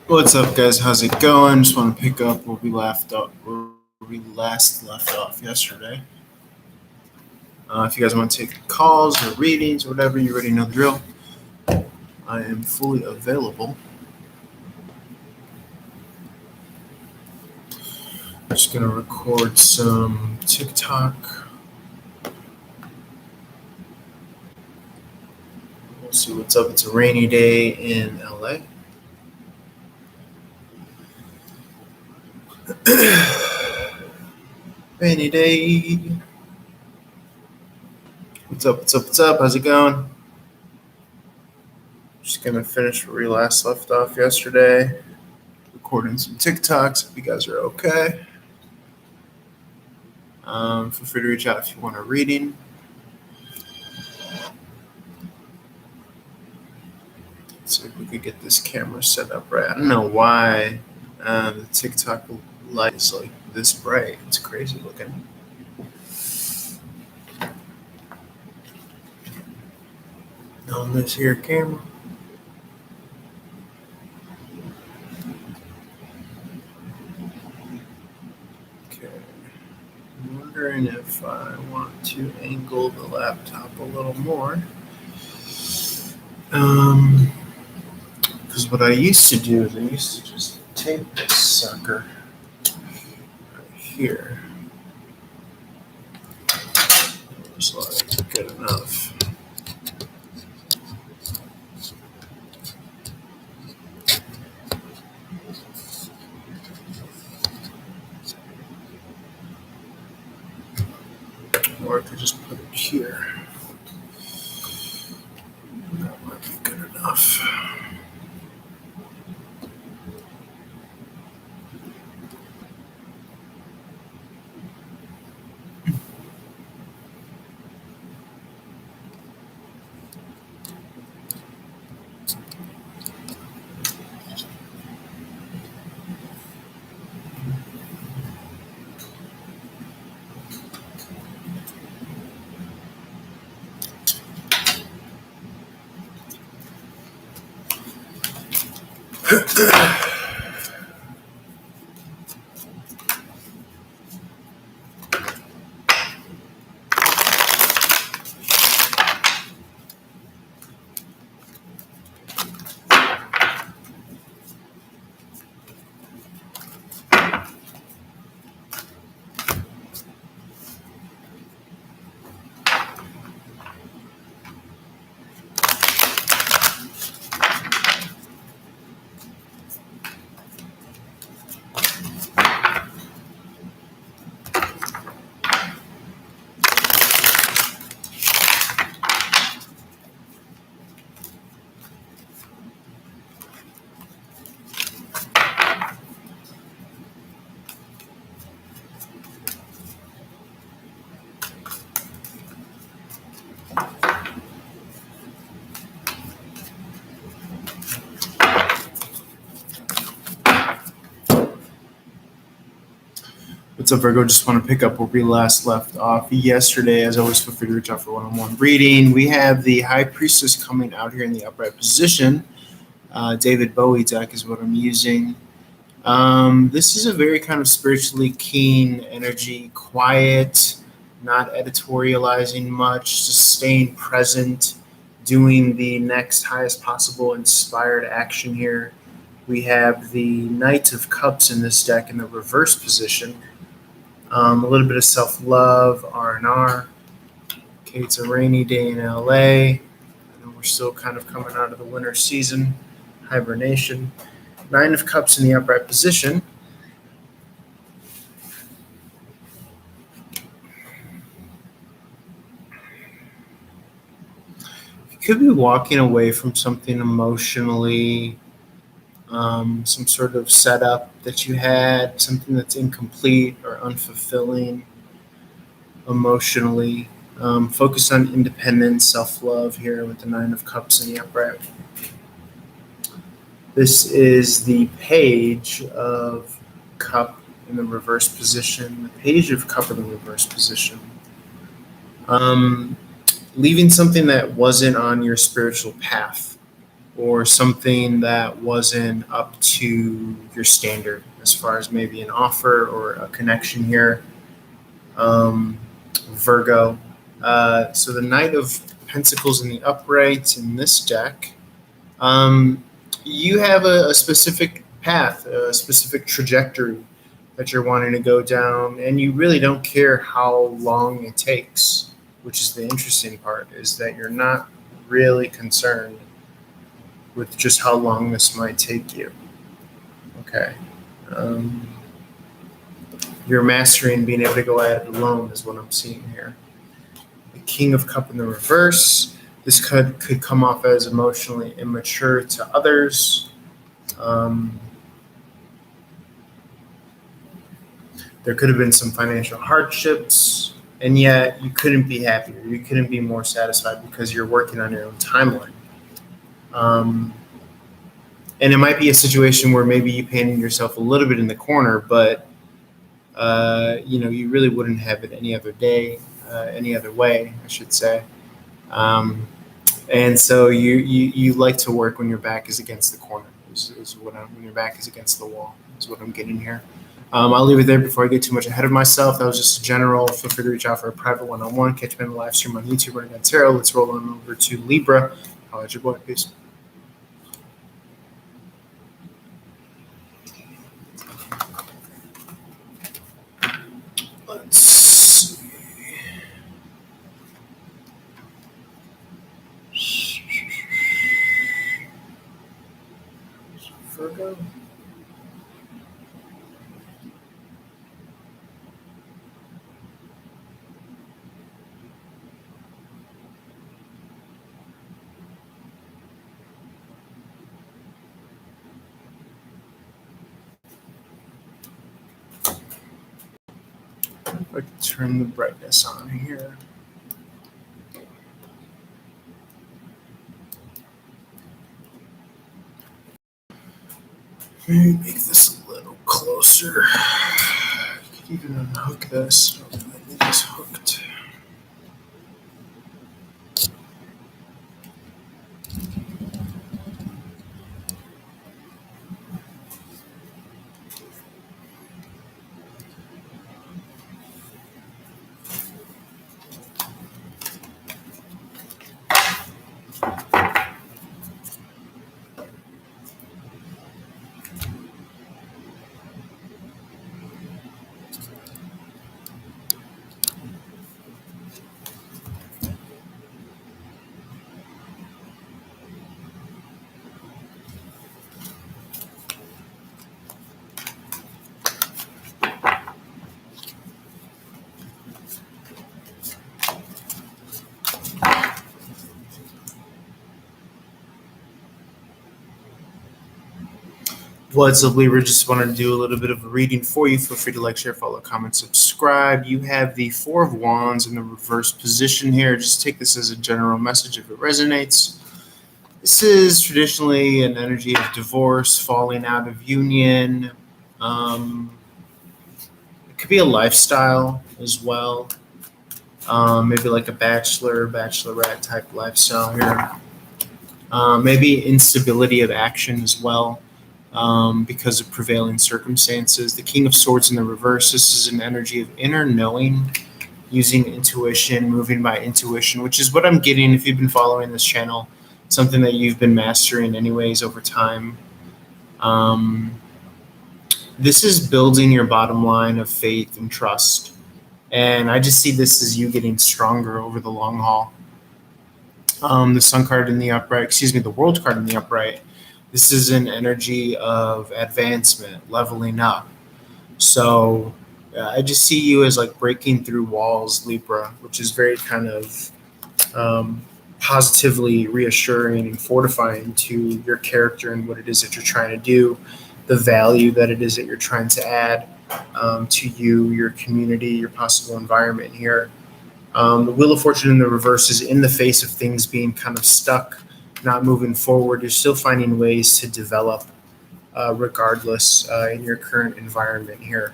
What's up, guys? How's it going? Just want to pick up where we last left off yesterday. If you guys want to take calls or readings or whatever, you already know the drill. I am fully available. Just gonna record some TikTok. We'll see what's up. It's a rainy day in LA. Rainy day. What's up? What's up? What's up? How's it going? Just gonna finish where we last left off yesterday. Recording some TikToks if you guys are okay. Feel free to reach out if you want a reading. Let's see if we could get this camera set up right. I don't know why the TikTok light is like this bright. It's crazy looking. On this here camera. Okay. I'm wondering if I want to angle the laptop a little more. Because what I used to do is I used to just tape this sucker right here. Looks like good enough. Or I could just put it here. That might be good enough. What's up, Virgo? Just want to pick up where we last left off yesterday. As always, feel free to reach out for one-on-one reading. We have the High Priestess coming out here in the upright position. David Bowie deck is what I'm using. This is a very kind of spiritually keen energy, quiet, not editorializing much, just staying present, doing the next highest possible inspired action here. We have the Knight of Cups in this deck in the reverse position. A little bit of self-love, R&R. Okay, it's a rainy day in LA. I know we're still kind of coming out of the winter season, hibernation. Nine of Cups in the upright position. You could be walking away from something emotionally, some sort of setup that you had, something that's incomplete or unfulfilling emotionally. Focus on independence, self-love here with the Nine of Cups in the upright. This is the Page of Cup in the reverse position, the Page of Cup in the reverse position. Leaving something that wasn't on your spiritual path or something that wasn't up to your standard as far as maybe an offer or a connection here. Virgo. So the Knight of Pentacles in the upright in this deck. You have a specific path, a specific trajectory that you're wanting to go down, and you really don't care how long it takes, which is the interesting part, is that you're not really concerned with just how long this might take you. Okay. You're mastering being able to go at it alone is what I'm seeing here. The King of Cup in the reverse. This could come off as emotionally immature to others. There could have been some financial hardships, and yet you couldn't be happier. You couldn't be more satisfied because you're working on your own timeline. And it might be a situation where maybe you painted yourself a little bit in the corner, but you really wouldn't have it any other day, any other way, I should say. And so you like to work when your back is against the corner. When your back is against the wall is what I'm getting here. I'll leave it there before I get too much ahead of myself. That was just a general. Feel free to reach out for a private one-on-one. Catch me on the live stream on YouTube or on Tarot. Let's roll on over to Libra. I'll let your boy. Peace. Let's see. Virgo. If I can turn the brightness on here. Maybe make this a little closer. I could even unhook this. I think it's hooked. What's up, Libra? Just wanted to do a little bit of a reading for you. Feel free to like, share, follow, comment, subscribe. You have the Four of Wands in the reverse position here. Just take this as a general message if it resonates. This is traditionally an energy of divorce, falling out of union. It could be a lifestyle as well. Maybe like a bachelorette type lifestyle here. Maybe instability of action as well. Because of prevailing circumstances. The King of Swords in the reverse. This is an energy of inner knowing, using intuition, moving by intuition, which is what I'm getting if you've been following this channel, something that you've been mastering anyways over time. This is building your bottom line of faith and trust. And I just see this as you getting stronger over the long haul. The Sun card in the upright, the World card in the upright. This is an energy of advancement, leveling up. So I just see you as like breaking through walls, Libra, which is very kind of positively reassuring and fortifying to your character and what it is that you're trying to do, the value that it is that you're trying to add to you, your community, your possible environment here. The Wheel of Fortune in the reverse is in the face of things being kind of stuck, not moving forward. You're still finding ways to develop regardless in your current environment here.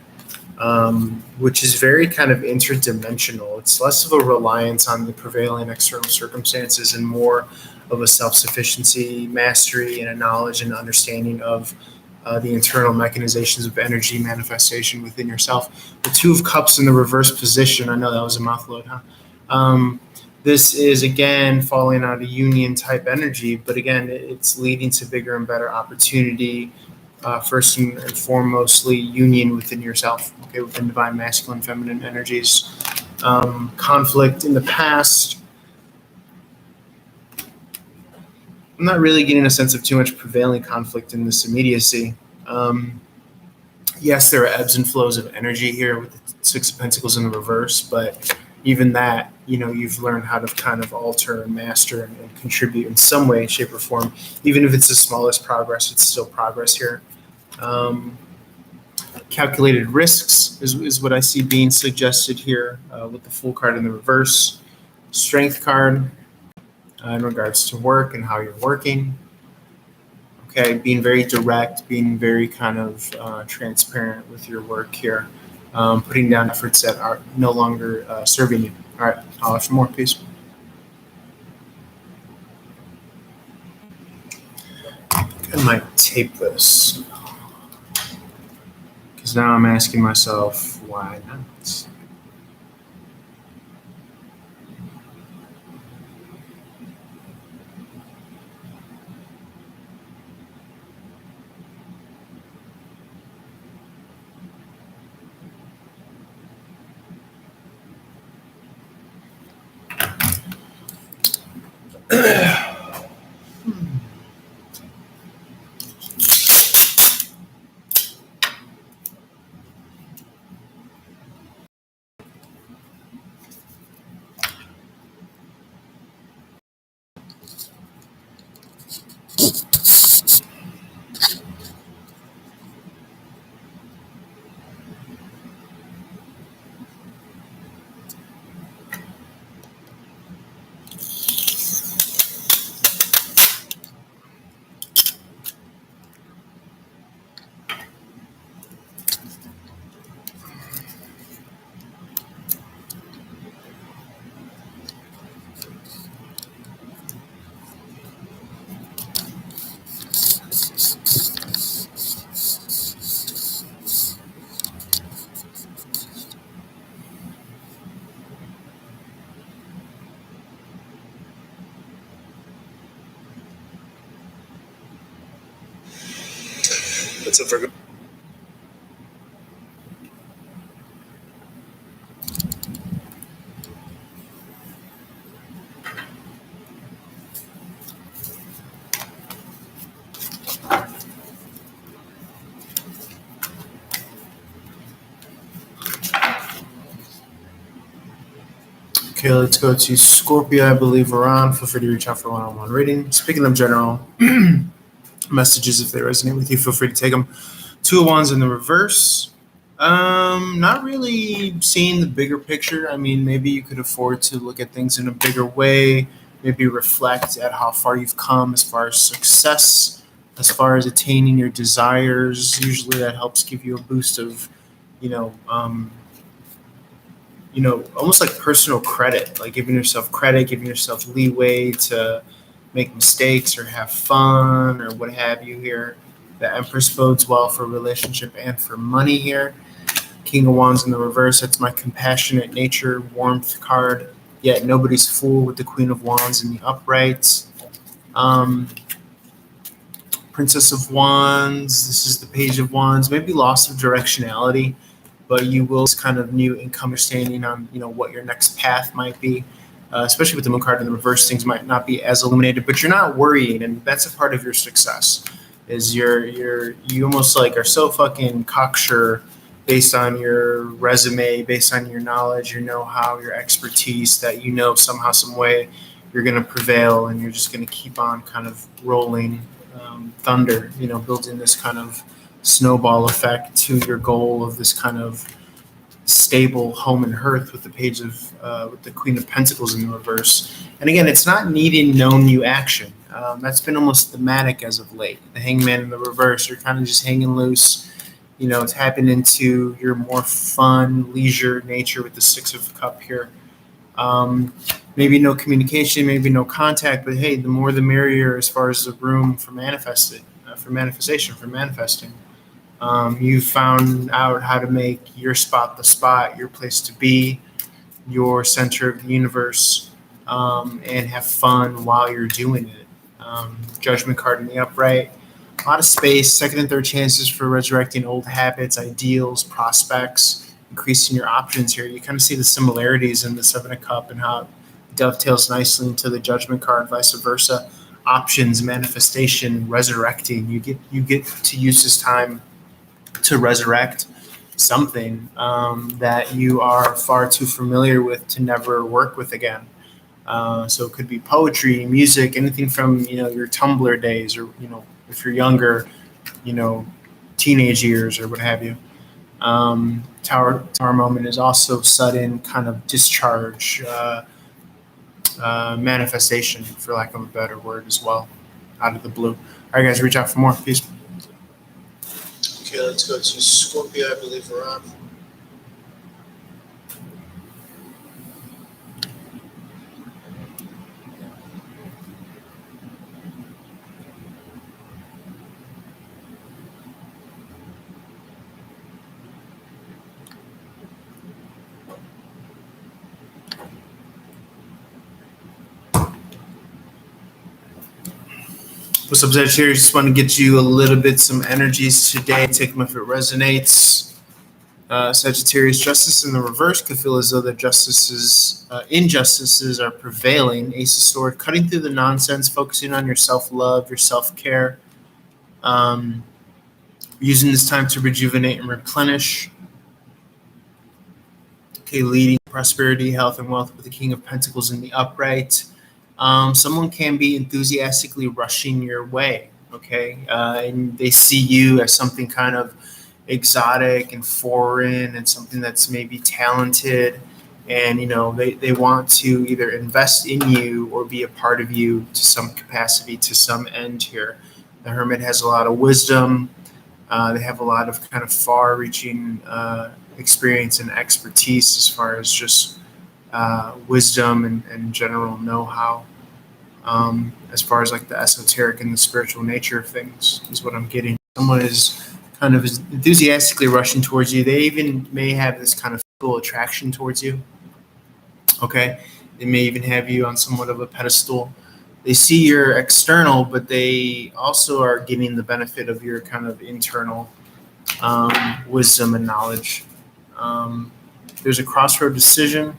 which is very kind of interdimensional. It's less of a reliance on the prevailing external circumstances and more of a self-sufficiency, mastery, and a knowledge and understanding of the internal mechanizations of energy manifestation within yourself. The Two of Cups in the reverse position. I know that was a mouthload, huh? This is, again, falling out of union type energy, but again, it's leading to bigger and better opportunity. First and foremostly, union within yourself, okay, within divine masculine, feminine energies. Conflict in the past. I'm not really getting a sense of too much prevailing conflict in this immediacy. Yes, there are ebbs and flows of energy here with the Six of Pentacles in the reverse, but even that, you've learned how to kind of alter and master and contribute in some way, shape, or form. Even if it's the smallest progress, it's still progress here. Calculated risks is what I see being suggested here with the Fool card in the reverse. Strength card in regards to work and how you're working. Okay, being very direct, being very kind of transparent with your work here. Putting down efforts that are no longer serving you. All right, I'll have some more, please. I might tape this because now I'm asking myself, why not? That's a Virgo. Okay, let's go to Scorpio. I believe we're on. Feel free to reach out for one-on-one reading. Speaking of general messages, if they resonate with you, feel free to take them. Two of Wands in the reverse. Not really seeing the bigger picture. I mean, maybe you could afford to look at things in a bigger way. Maybe reflect at how far you've come as far as success, as far as attaining your desires. Usually that helps give you a boost of, almost like personal credit, like giving yourself credit, giving yourself leeway to make mistakes or have fun or what have you here. The Empress bodes well for relationship and for money here. King of Wands in the reverse, that's my compassionate nature, warmth card. Yet nobody's fool with the Queen of Wands in the upright. Princess of Wands, this is the Page of Wands, maybe loss of directionality, but you will kind of new income understanding on what your next path might be. Especially with the Moon card in the reverse, things might not be as illuminated, but you're not worrying, and that's a part of your success. Is you almost like are so fucking cocksure based on your resume, based on your knowledge, your know-how, your expertise, that somehow, some way you're going to prevail, and you're just going to keep on kind of rolling thunder, building this kind of snowball effect to your goal of this kind of stable home and hearth with the Page of with the Queen of Pentacles in the reverse. And again, it's not needing no new action. That's been almost thematic as of late. The Hangman in the reverse, you're kind of just hanging loose, tapping into your more fun, leisure nature with the Six of Cup here. Maybe no communication, maybe no contact, but hey, the more the merrier as far as the room for manifestation, for manifesting. You found out how to make your spot the spot, your place to be, your center of the universe, and have fun while you're doing it. Judgment card in the upright. A lot of space, second and third chances for resurrecting old habits, ideals, prospects, increasing your options here. You kind of see the similarities in the Seven of Cup and how it dovetails nicely into the Judgment card, vice versa. Options, manifestation, resurrecting. You get to use this time to resurrect something that you are far too familiar with to never work with again. So it could be poetry, music, anything from your Tumblr days, or if you're younger, teenage years or what have you. Tower moment is also sudden kind of discharge, manifestation, for lack of a better word, as well, out of the blue. All right, guys, reach out for more. Peace. Okay, let's go to Scorpio. I believe we're on. What's up, Sagittarius? Just want to get you a little bit some energies today. Take them if it resonates. Sagittarius, justice in the reverse could feel as though the injustices are prevailing. Ace of Sword, cutting through the nonsense, focusing on your self-love, your self-care. Using this time to rejuvenate and replenish. Okay, leading prosperity, health, and wealth with the King of Pentacles in the upright. Someone can be enthusiastically rushing your way, okay? And they see you as something kind of exotic and foreign and something that's maybe talented. And, they want to either invest in you or be a part of you to some capacity, to some end here. The Hermit has a lot of wisdom. They have a lot of kind of far-reaching experience and expertise as far as just wisdom and general know-how. As far as like the esoteric and the spiritual nature of things is what I'm getting. Someone is kind of enthusiastically rushing towards you. They even may have this kind of physical attraction towards you. Okay. They may even have you on somewhat of a pedestal. They see your external, but they also are getting the benefit of your kind of internal wisdom and knowledge. There's a crossroad decision.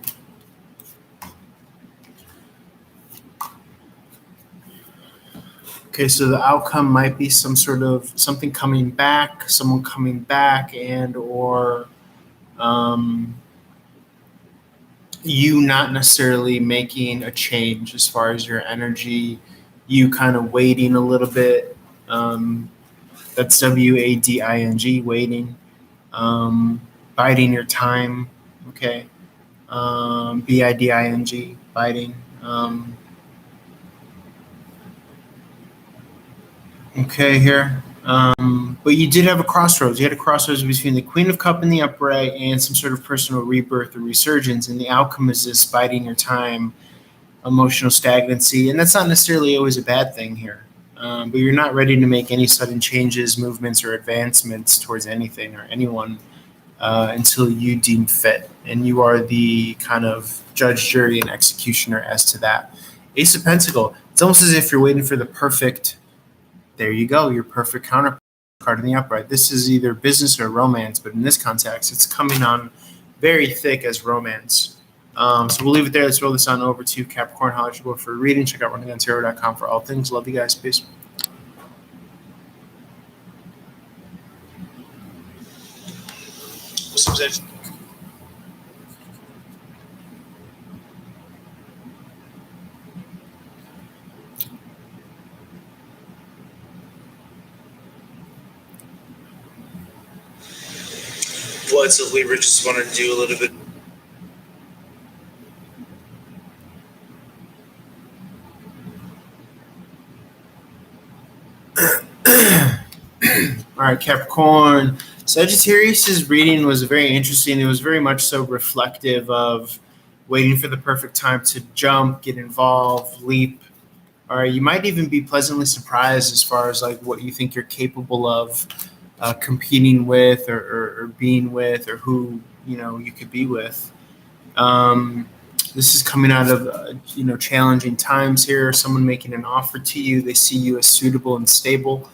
Okay, so the outcome might be some sort of something coming back, someone coming back, and or you not necessarily making a change as far as your energy, you kind of waiting a little bit. That's WADING, waiting, biding your time, okay? BIDING, biding. Okay, here. But you did have a crossroads. You had a crossroads between the Queen of Cup in the upright and some sort of personal rebirth or resurgence, and the outcome is this biding your time, emotional stagnancy, and that's not necessarily always a bad thing here. But you're not ready to make any sudden changes, movements, or advancements towards anything or anyone until you deem fit, and you are the kind of judge, jury, and executioner as to that. Ace of Pentacle. It's almost as if you're waiting for the perfect. There you go, your perfect counterpart card in the upright. This is either business or romance, but in this context, it's coming on very thick as romance. So we'll leave it there. Let's roll this on over to Capricorn. Holler at your board for a reading. Check out runninggunstarot.com for all things. Love you guys. Peace. What's up, Zed? What's a Libra? Just want to do a little bit. All right, Capricorn. Sagittarius's reading was very interesting. It was very much so reflective of waiting for the perfect time to jump, get involved, leap. Or you might even be pleasantly surprised as far as like what you think you're capable of competing with or being with or who you could be with. Um, this is coming out of challenging times here. Someone making an offer to you, they see you as suitable and stable,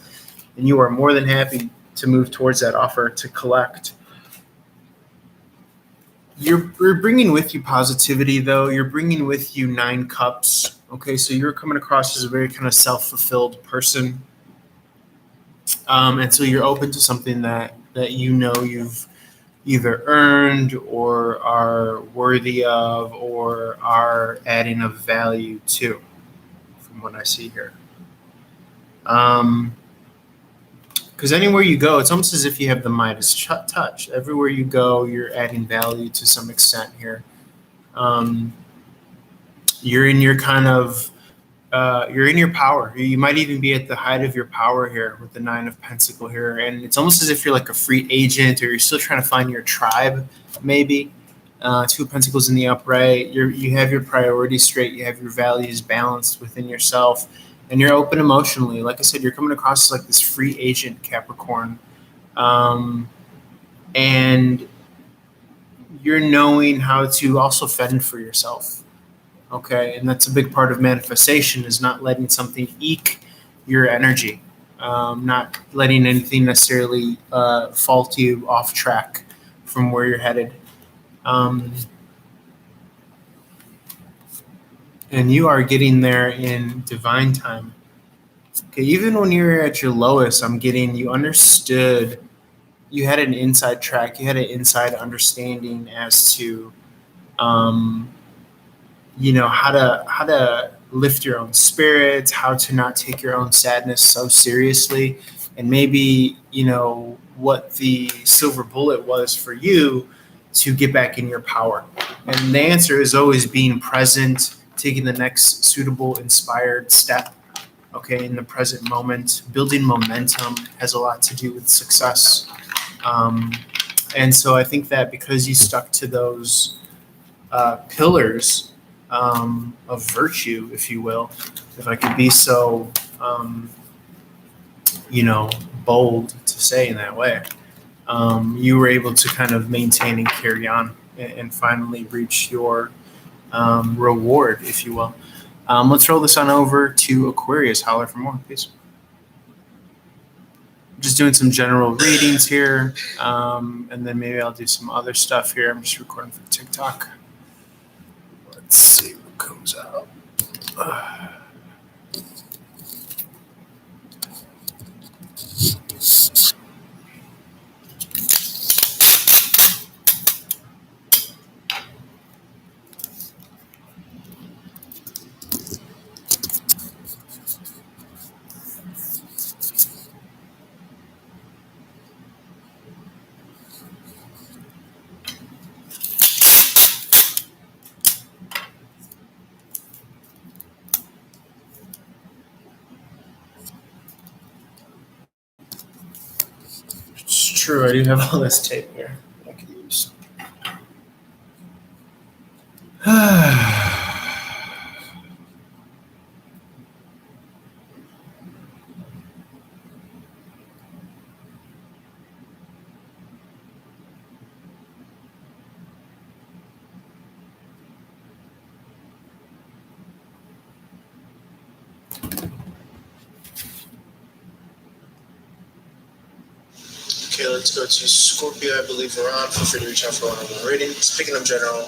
and you are more than happy to move towards that offer to collect. You're bringing with you positivity, though. You're bringing with you 9 cups. Okay, so you're coming across as a very kind of self-fulfilled person, and so you're open to something that you've either earned or are worthy of or are adding of value to, from what I see here. Because anywhere you go, it's almost as if you have the Midas touch. Everywhere you go, you're adding value to some extent here. You're in your kind of you're in your power. You might even be at the height of your power here with the 9 of Pentacle here, and it's almost as if you're like a free agent, or you're still trying to find your tribe, maybe. 2 of Pentacles in the upright. You have your priorities straight. You have your values balanced within yourself, and you're open emotionally. Like I said, you're coming across as like this free agent, Capricorn, and you're knowing how to also fend for yourself. Okay, and that's a big part of manifestation, is not letting something eke your energy, not letting anything necessarily fault you off track from where you're headed. And you are getting there in divine time. Okay, even when you're at your lowest, I'm getting you understood. You had an inside track. You had an inside understanding as to how to lift your own spirits, how to not take your own sadness so seriously, and maybe what the silver bullet was for you to get back in your power. And the answer is always being present, taking the next suitable, inspired step. Okay, in the present moment, building momentum has a lot to do with success. And so I think that because you stuck to those pillars of virtue, if you will, if I could be so, bold to say in that way, you were able to kind of maintain and carry on and finally reach your reward, if you will. Let's roll this on over to Aquarius. Holler for more, please. Just doing some general readings here, and then maybe I'll do some other stuff here. I'm just recording for TikTok. Let's see what comes out. It's true, I do have all this tape here that I could use. Okay, let's go to Scorpio. I believe we're on. Feel free to reach out for one-on-one reading. Speaking of general,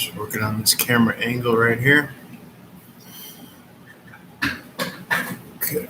Just working on this camera angle right here. Okay.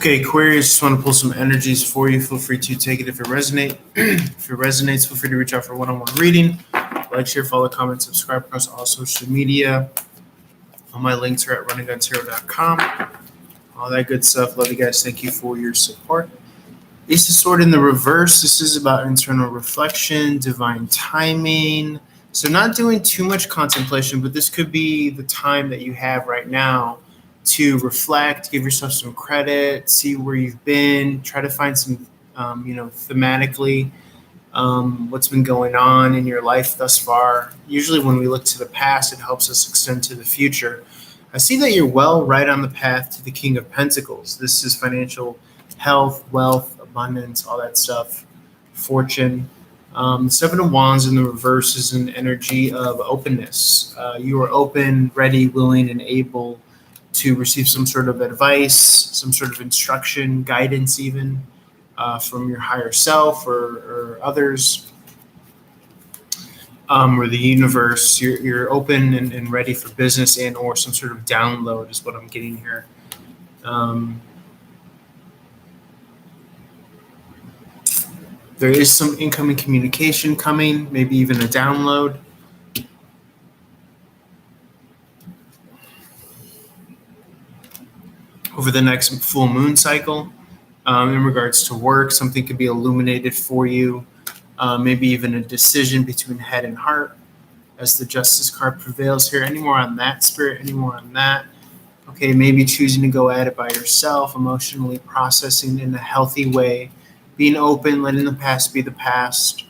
Okay, Aquarius, just want to pull some energies for you. Feel free to take it if it resonates. If it resonates, feel free to reach out for one-on-one reading. Like, share, follow, comment, subscribe across all social media. All my links are at runningunzero.com. All that good stuff. Love you guys. Thank you for your support. Ace of Sword in the reverse. This is about internal reflection, divine timing. So not doing too much contemplation, but this could be the time that you have right now to reflect, give yourself some credit, see where you've been, try to find some, thematically, what's been going on in your life thus far. Usually when we look to the past, it helps us extend to the future. I see that you're well right on the path to the King of Pentacles. This is financial health, wealth, abundance, all that stuff, fortune. The Seven of Wands in the reverse is an energy of openness. You are open, ready, willing, and able to receive some sort of advice, some sort of instruction, guidance even from your higher self or others, or the universe. You're open and ready for business and or some sort of download is what I'm getting here. There is some incoming communication coming, maybe even a download. Over the next full moon cycle, in regards to work, something could be illuminated for you, maybe even a decision between head and heart as the Justice card prevails here. Any more on that, Spirit? Any more on that? Okay, maybe choosing to go at it by yourself, emotionally processing in a healthy way, being open, letting the past be the past.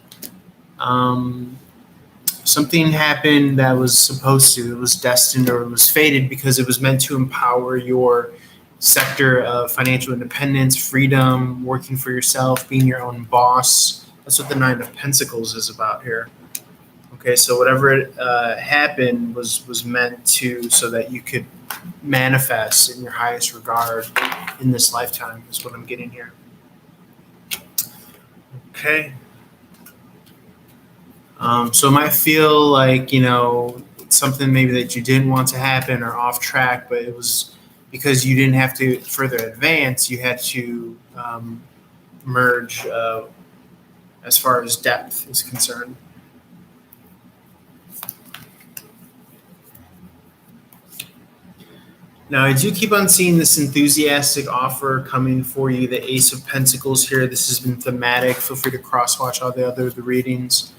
Something happened that was supposed to, it was destined or it was fated because it was meant to empower your sector of financial independence, freedom, working for yourself, being your own boss. That's what the Nine of Pentacles is about here. Okay, so whatever happened was meant to, so that you could manifest in your highest regard in this lifetime, is what I'm getting here. Okay. So it might feel like, something maybe that you didn't want to happen or off track, but it was because you didn't have to further advance. You had to merge as far as depth is concerned. Now, I do keep on seeing this enthusiastic offer coming for you, the Ace of Pentacles here. This has been thematic. Feel free to cross-watch all the readings.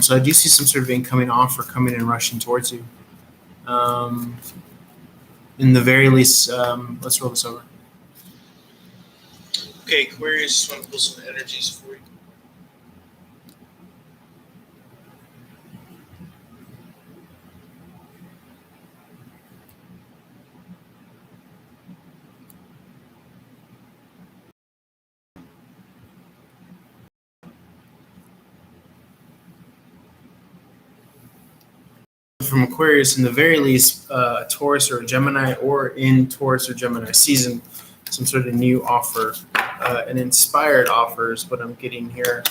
So I do see some sort of incoming offer coming and rushing towards you. In the very least, let's roll this over. Okay, Aquarius, just want to pull some energies for you. From Aquarius, in the very least, a Taurus or a Gemini, or in Taurus or Gemini season, some sort of new offer, an inspired offer is what I'm getting here.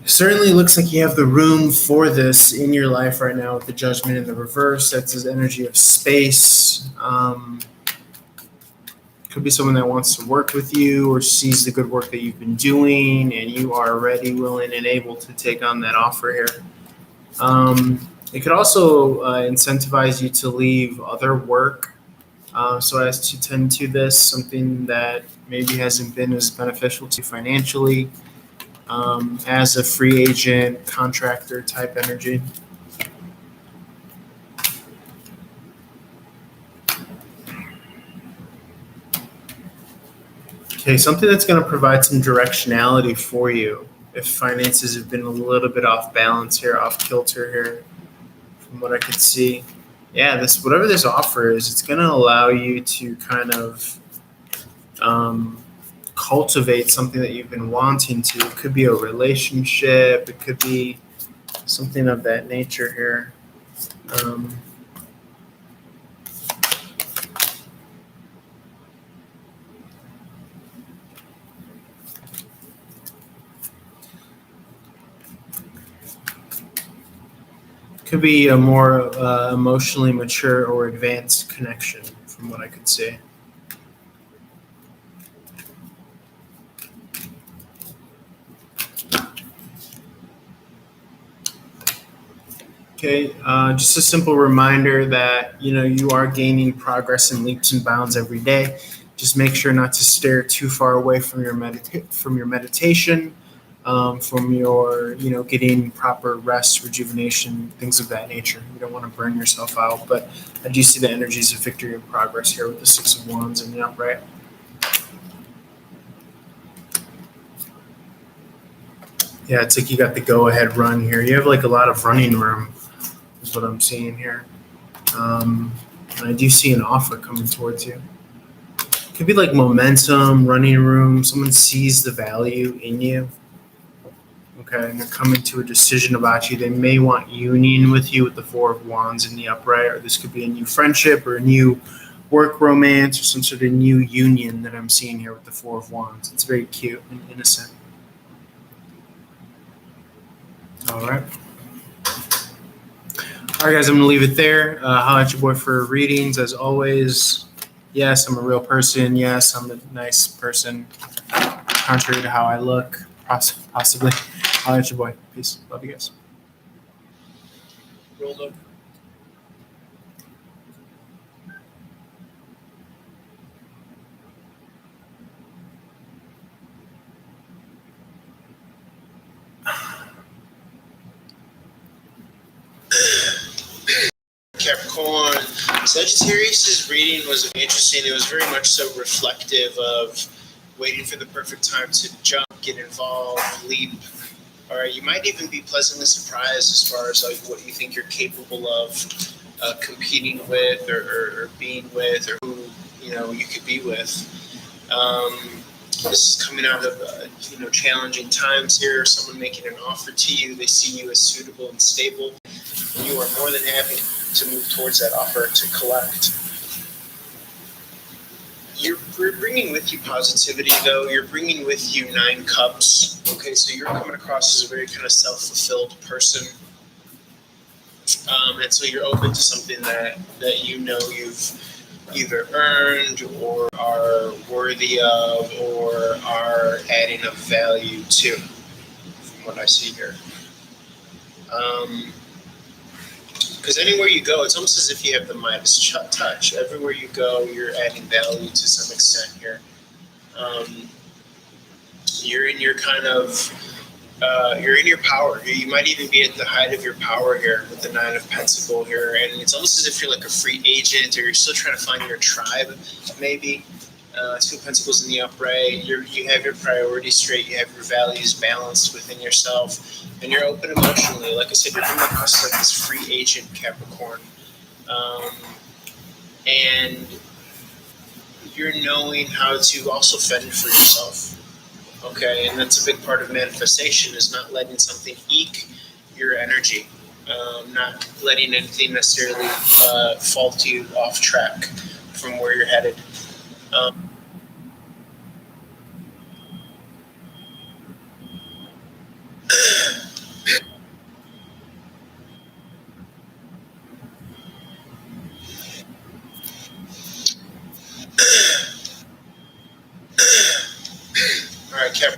Certainly looks like you have the room for this in your life right now with the Judgment in the reverse. That's his energy of space. Could be someone that wants to work with you or sees the good work that you've been doing, and you are ready, willing, and able to take on that offer here. It could also incentivize you to leave other work so as to tend to this, something that maybe hasn't been as beneficial to you financially, as a free agent, contractor type energy. Okay, something that's going to provide some directionality for you if finances have been a little bit off balance here, off kilter here, from what I could see. Yeah, this whatever this offer is, it's going to allow you to kind of cultivate something that you've been wanting to. It could be a relationship. It could be something of that nature here. Could be a more emotionally mature or advanced connection, from what I could see. Okay, just a simple reminder that you are gaining progress in leaps and bounds every day. Just make sure not to stare too far away from your meditation, from your getting proper rest, rejuvenation, things of that nature. You don't want to burn yourself out, but I do see the energies of victory and progress here with the Six of Wands in the upright. Yeah, it's like you got the go-ahead run here. You have like a lot of running room is what I'm seeing here. And I do see an offer coming towards you. It could be like momentum, running room. Someone sees the value in you. Okay, and they're coming to a decision about you. They may want union with you with the Four of Wands in the upright, or this could be a new friendship or a new work romance or some sort of new union that I'm seeing here with the Four of Wands. It's very cute and innocent. All right. All right, guys, I'm going to leave it there. Holla at your boy for readings. As always, yes, I'm a real person. Yes, I'm a nice person, contrary to how I look, possibly. Holla at your boy. Peace. Love you guys. Rolled up. Capricorn. Sagittarius' reading was interesting. It was very much so reflective of waiting for the perfect time to jump, get involved, leap. All right, you might even be pleasantly surprised as far as like what you think you're capable of competing with or being with, or who you could be with. This is coming out of challenging times here. Someone making an offer to you. They see you as suitable and stable. And you are more than happy to move towards that offer to collect. You're bringing with you positivity, though. You're bringing with you 9 cups. Okay, so you're coming across as a very kind of self-fulfilled person. And so you're open to something that you've either earned or are worthy of or are adding a value to, from what I see here. Because anywhere you go, it's almost as if you have the Midas touch. Everywhere you go, you're adding value to some extent here. You're in your kind of You're in your power. You might even be at the height of your power here with the Nine of Pentacles here, and it's almost as if you're like a free agent, or you're still trying to find your tribe, maybe. Two of Pentacles in the upright. You have your priorities straight. You have your values balanced within yourself, and you're open emotionally. Like I said, you're coming across like this free agent Capricorn, um, and you're knowing how to also fend for yourself. Okay, and that's a big part of manifestation is not letting something eke your energy, not letting anything necessarily fault you off track from where you're headed. Um, all right, Cap.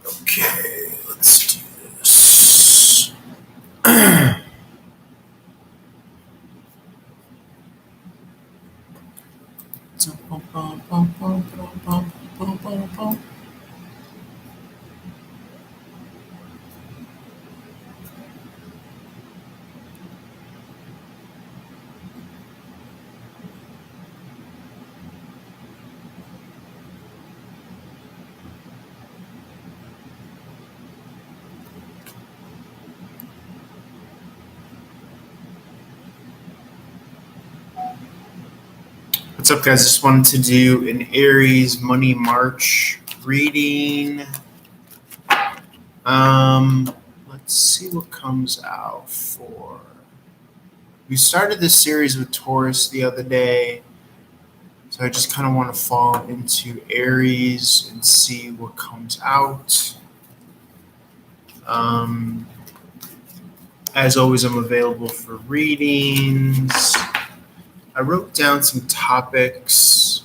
Okay, let's do this. What's up, guys? Just wanted to do an Aries Money March reading. Let's see what comes out for. We started this series with Taurus the other day, so I just kind of want to fall into Aries and see what comes out. As always, I'm available for readings. I wrote down some topics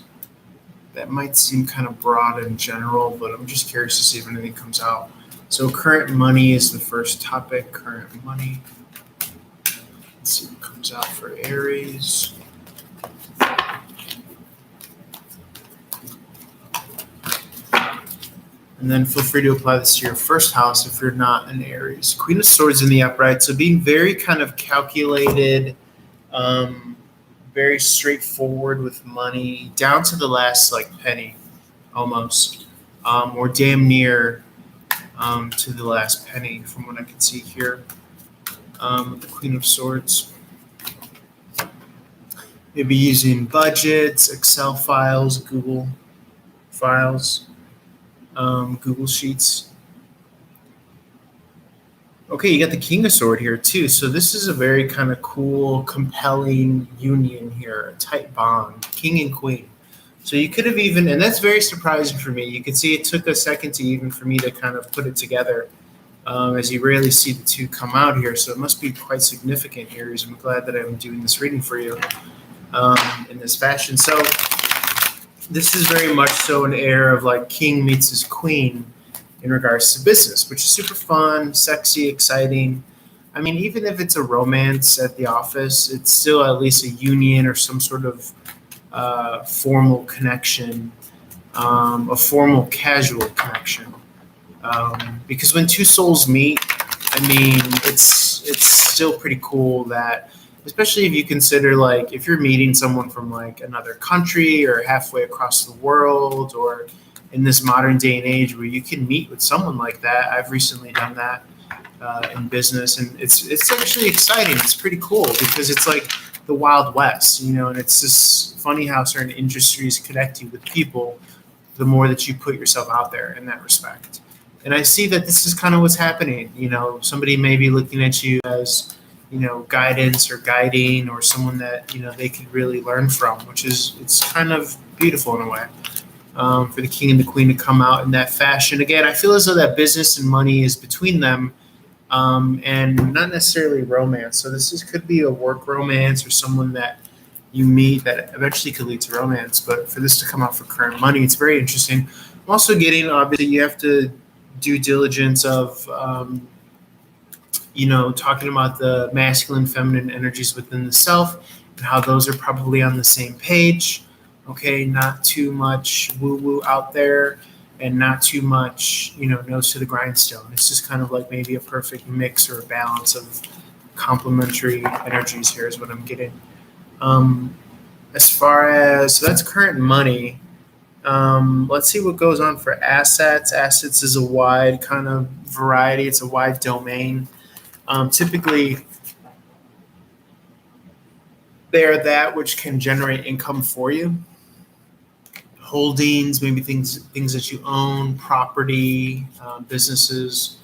that might seem kind of broad in general, but I'm just curious to see if anything comes out. So current money is the first topic, current money. Let's see what comes out for Aries. And then feel free to apply this to your first house if you're not an Aries. Queen of Swords in the upright, so being very kind of calculated, very straightforward with money, down to the last penny, almost, or damn near to the last penny, from what I can see here. The Queen of Swords. Maybe using budgets, Excel files, Google files, Google Sheets. Okay, you got the King of Swords here too. So this is a very kind of cool, compelling union here, a tight bond, King and Queen. So you could have even, and that's very surprising for me. You can see it took a second to even for me to kind of put it together, as you rarely see the two come out here. So it must be quite significant here. I'm glad that I'm doing this reading for you in this fashion. So this is very much so an air of like King meets his Queen in regards to business, which is super fun, sexy, exciting. I mean, even if it's a romance at the office, it's still at least a union or some sort of formal connection, a formal casual connection. Because when two souls meet, I mean, it's still pretty cool that, especially if you consider if you're meeting someone from another country or halfway across the world, or in this modern day and age where you can meet with someone like that. I've recently done that in business, and it's actually exciting. It's pretty cool because it's like the Wild West, and it's just funny how certain industries connect you with people the more that you put yourself out there in that respect. And I see that this is kind of what's happening. Somebody may be looking at you as, guidance or guiding, or someone that, they could really learn from, it's kind of beautiful in a way. For the King and the Queen to come out in that fashion. Again, I feel as though that business and money is between them, and not necessarily romance. So this could be a work romance or someone that you meet that eventually could lead to romance. But for this to come out for current money, it's very interesting. I'm also getting, obviously, you have to due diligence of, talking about the masculine, feminine energies within the self and how those are probably on the same page. Okay, not too much woo-woo out there and not too much, nose to the grindstone. It's just kind of like maybe a perfect mix or a balance of complementary energies here is what I'm getting. As far as, so that's current money. Let's see what goes on for assets. Assets is a wide kind of variety. It's a wide domain. Typically, they are that which can generate income for you. Holdings, maybe things that you own, property, businesses.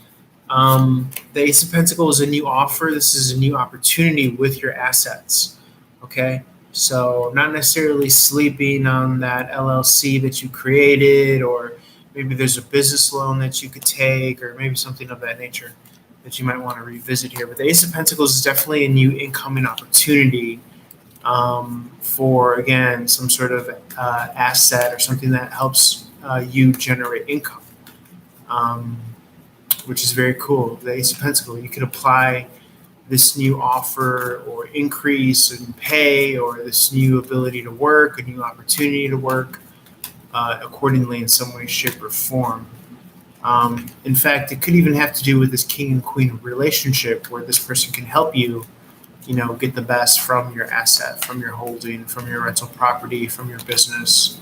The Ace of Pentacles is a new offer. This is a new opportunity with your assets. Okay, so not necessarily sleeping on that LLC that you created, or maybe there's a business loan that you could take, or maybe something of that nature that you might want to revisit here. But the Ace of Pentacles is definitely a new incoming opportunity. For, again, some sort of asset or something that helps you generate income, which is very cool. The Ace of Pentacles, you could apply this new offer or increase in pay, or this new ability to work, a new opportunity to work accordingly in some way, shape, or form. In fact, it could even have to do with this King and Queen relationship, where this person can help you get the best from your asset, from your holding, from your rental property, from your business,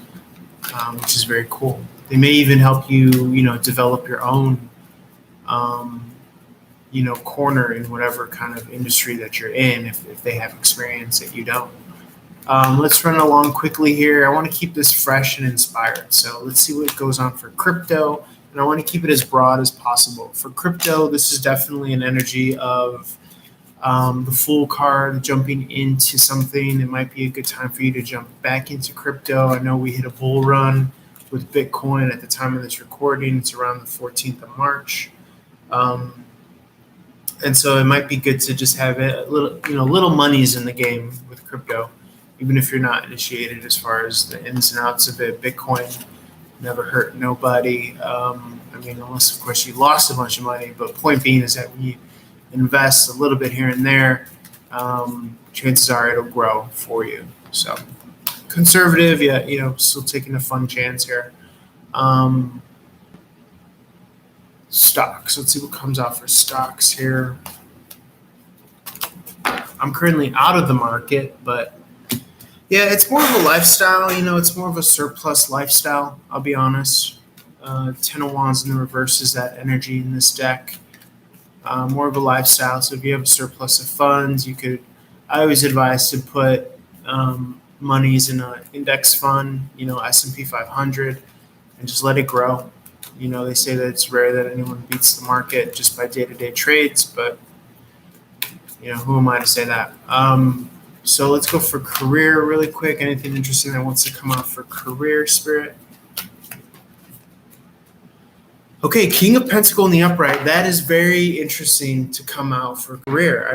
which is very cool. They may even help you, develop your own, corner in whatever kind of industry that you're in, if they have experience that you don't. Let's run along quickly here. I want to keep this fresh and inspired. So let's see what goes on for crypto. And I want to keep it as broad as possible. For crypto, this is definitely an energy of the full card jumping into something. It might be a good time for you to jump back into crypto. I know we hit a bull run with Bitcoin at the time of this recording. It's around the 14th of March. And so it might be good to just have it little monies in the game with crypto, even if you're not initiated as far as the ins and outs of it. Bitcoin never hurt nobody. Unless of course you lost a bunch of money. But point being is that when you invest a little bit here and there, chances are it'll grow for you. So conservative, still taking a fun chance here. Stocks. Let's see what comes out for stocks here. I'm currently out of the market, but yeah, it's more of a lifestyle. It's more of a surplus lifestyle. I'll be honest. 10 of Wands in the reverse is that energy in this deck. More of a lifestyle. So if you have a surplus of funds, I always advise to put monies in an index fund, S&P 500, and just let it grow. They say that it's rare that anyone beats the market just by day-to-day trades, but who am I to say that? So let's go for career really quick. Anything interesting that wants to come out for career, Spirit? Okay, King of Pentacle in the upright. That is very interesting to come out for career.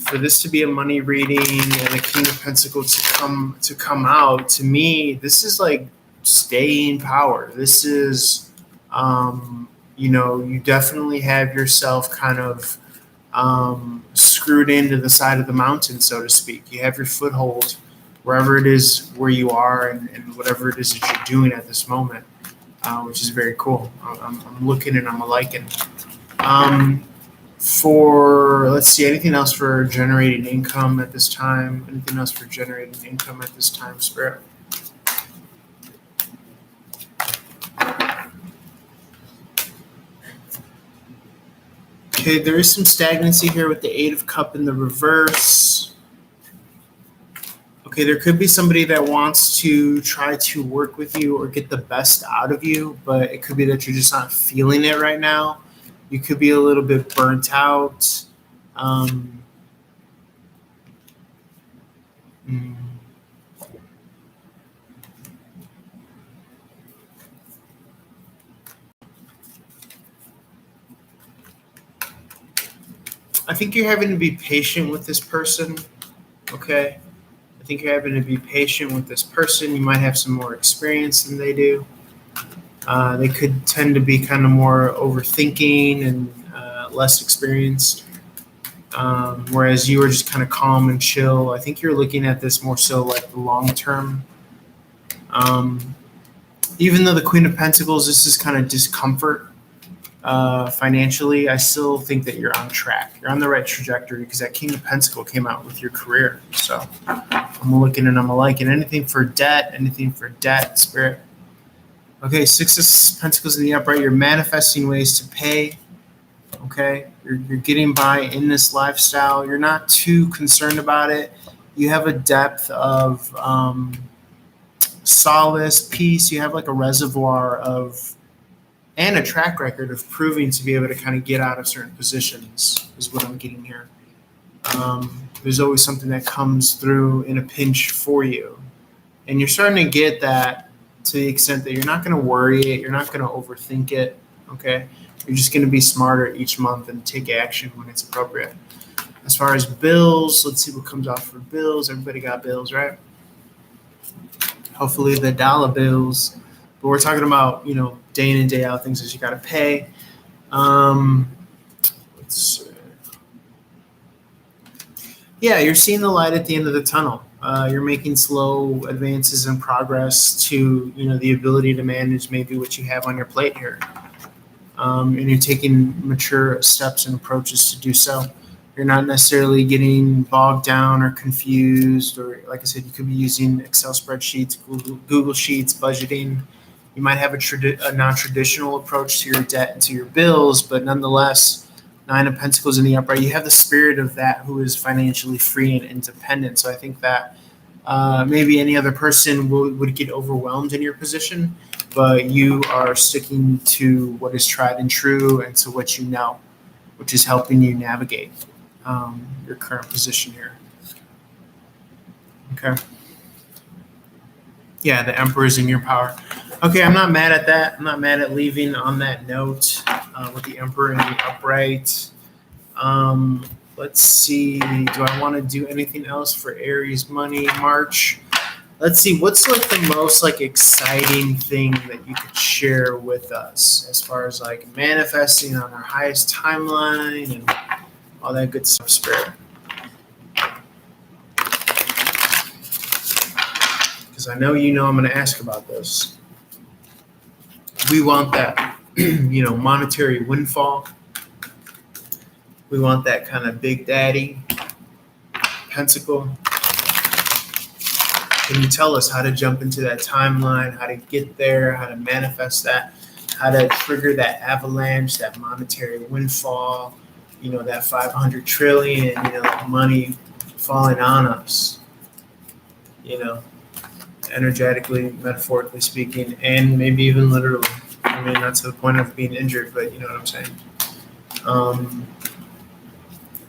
For this to be a money reading and a King of Pentacle to come out, to me, this is like staying power. This is you definitely have yourself kind of screwed into the side of the mountain, so to speak. You have your foothold wherever it is where you are and whatever it is that you're doing at this moment, which is very cool. I'm looking and I'm liking. Let's see, anything else for generating income at this time? Anything else for generating income at this time, Spirit? Okay, there is some stagnancy here with the Eight of Cups in the reverse. Okay, there could be somebody that wants to try to work with you or get the best out of you, but it could be that you're just not feeling it right now. You could be a little bit burnt out. I think you're having to be patient with this person, okay? I think you're having to be patient with this person. You might have some more experience than they do. They could tend to be kind of more overthinking and less experienced, whereas you are just kind of calm and chill. I think you're looking at this more so like the long term. Even though the Queen of Pentacles, this is kind of discomfort. Financially, I still think that you're on track. You're on the right trajectory because that King of Pentacle came out with your career. So I'm looking and I'm liking. Anything for debt, Spirit. Okay, Six of Pentacles in the upright. You're manifesting ways to pay. Okay, you're getting by in this lifestyle. You're not too concerned about it. You have a depth of solace, peace. You have like a reservoir and a track record of proving to be able to kind of get out of certain positions is what I'm getting here. There's always something that comes through in a pinch for you. And you're starting to get that to the extent that you're not going to worry it. You're not going to overthink it. Okay. You're just going to be smarter each month and take action when it's appropriate. As far as bills, let's see what comes out for bills. Everybody got bills, right? Hopefully the dollar bills. But we're talking about, day in and day out things that you got to pay. Let's see. Yeah, you're seeing the light at the end of the tunnel. You're making slow advances in progress to, the ability to manage maybe what you have on your plate here. And you're taking mature steps and approaches to do so. You're not necessarily getting bogged down or confused, or like I said, you could be using Excel spreadsheets, Google Sheets, budgeting. You might have a non-traditional approach to your debt and to your bills, but nonetheless, Nine of Pentacles in the upright, you have the spirit of that who is financially free and independent. So I think that Maybe any other person would get overwhelmed in your position, but you are sticking to what is tried and true and to what you know, which is helping you navigate your current position here. Okay. Yeah, the emperor is in your power. Okay, I'm not mad at that. I'm not mad at leaving on that note with the emperor in the upright. Let's see. Do I want to do anything else for Aries money March? Let's see. What's like the most like exciting thing that you could share with us as far as like manifesting on our highest timeline and all that good stuff, Spirit? Because I know I'm going to ask about this. We want that, monetary windfall. We want that kind of big daddy pentacle. Can you tell us how to jump into that timeline, how to get there, how to manifest that, how to trigger that avalanche, that monetary windfall, that 500 trillion, money falling on us, energetically, metaphorically speaking, and maybe even literally. I mean, not to the point of being injured, but you know what I'm saying.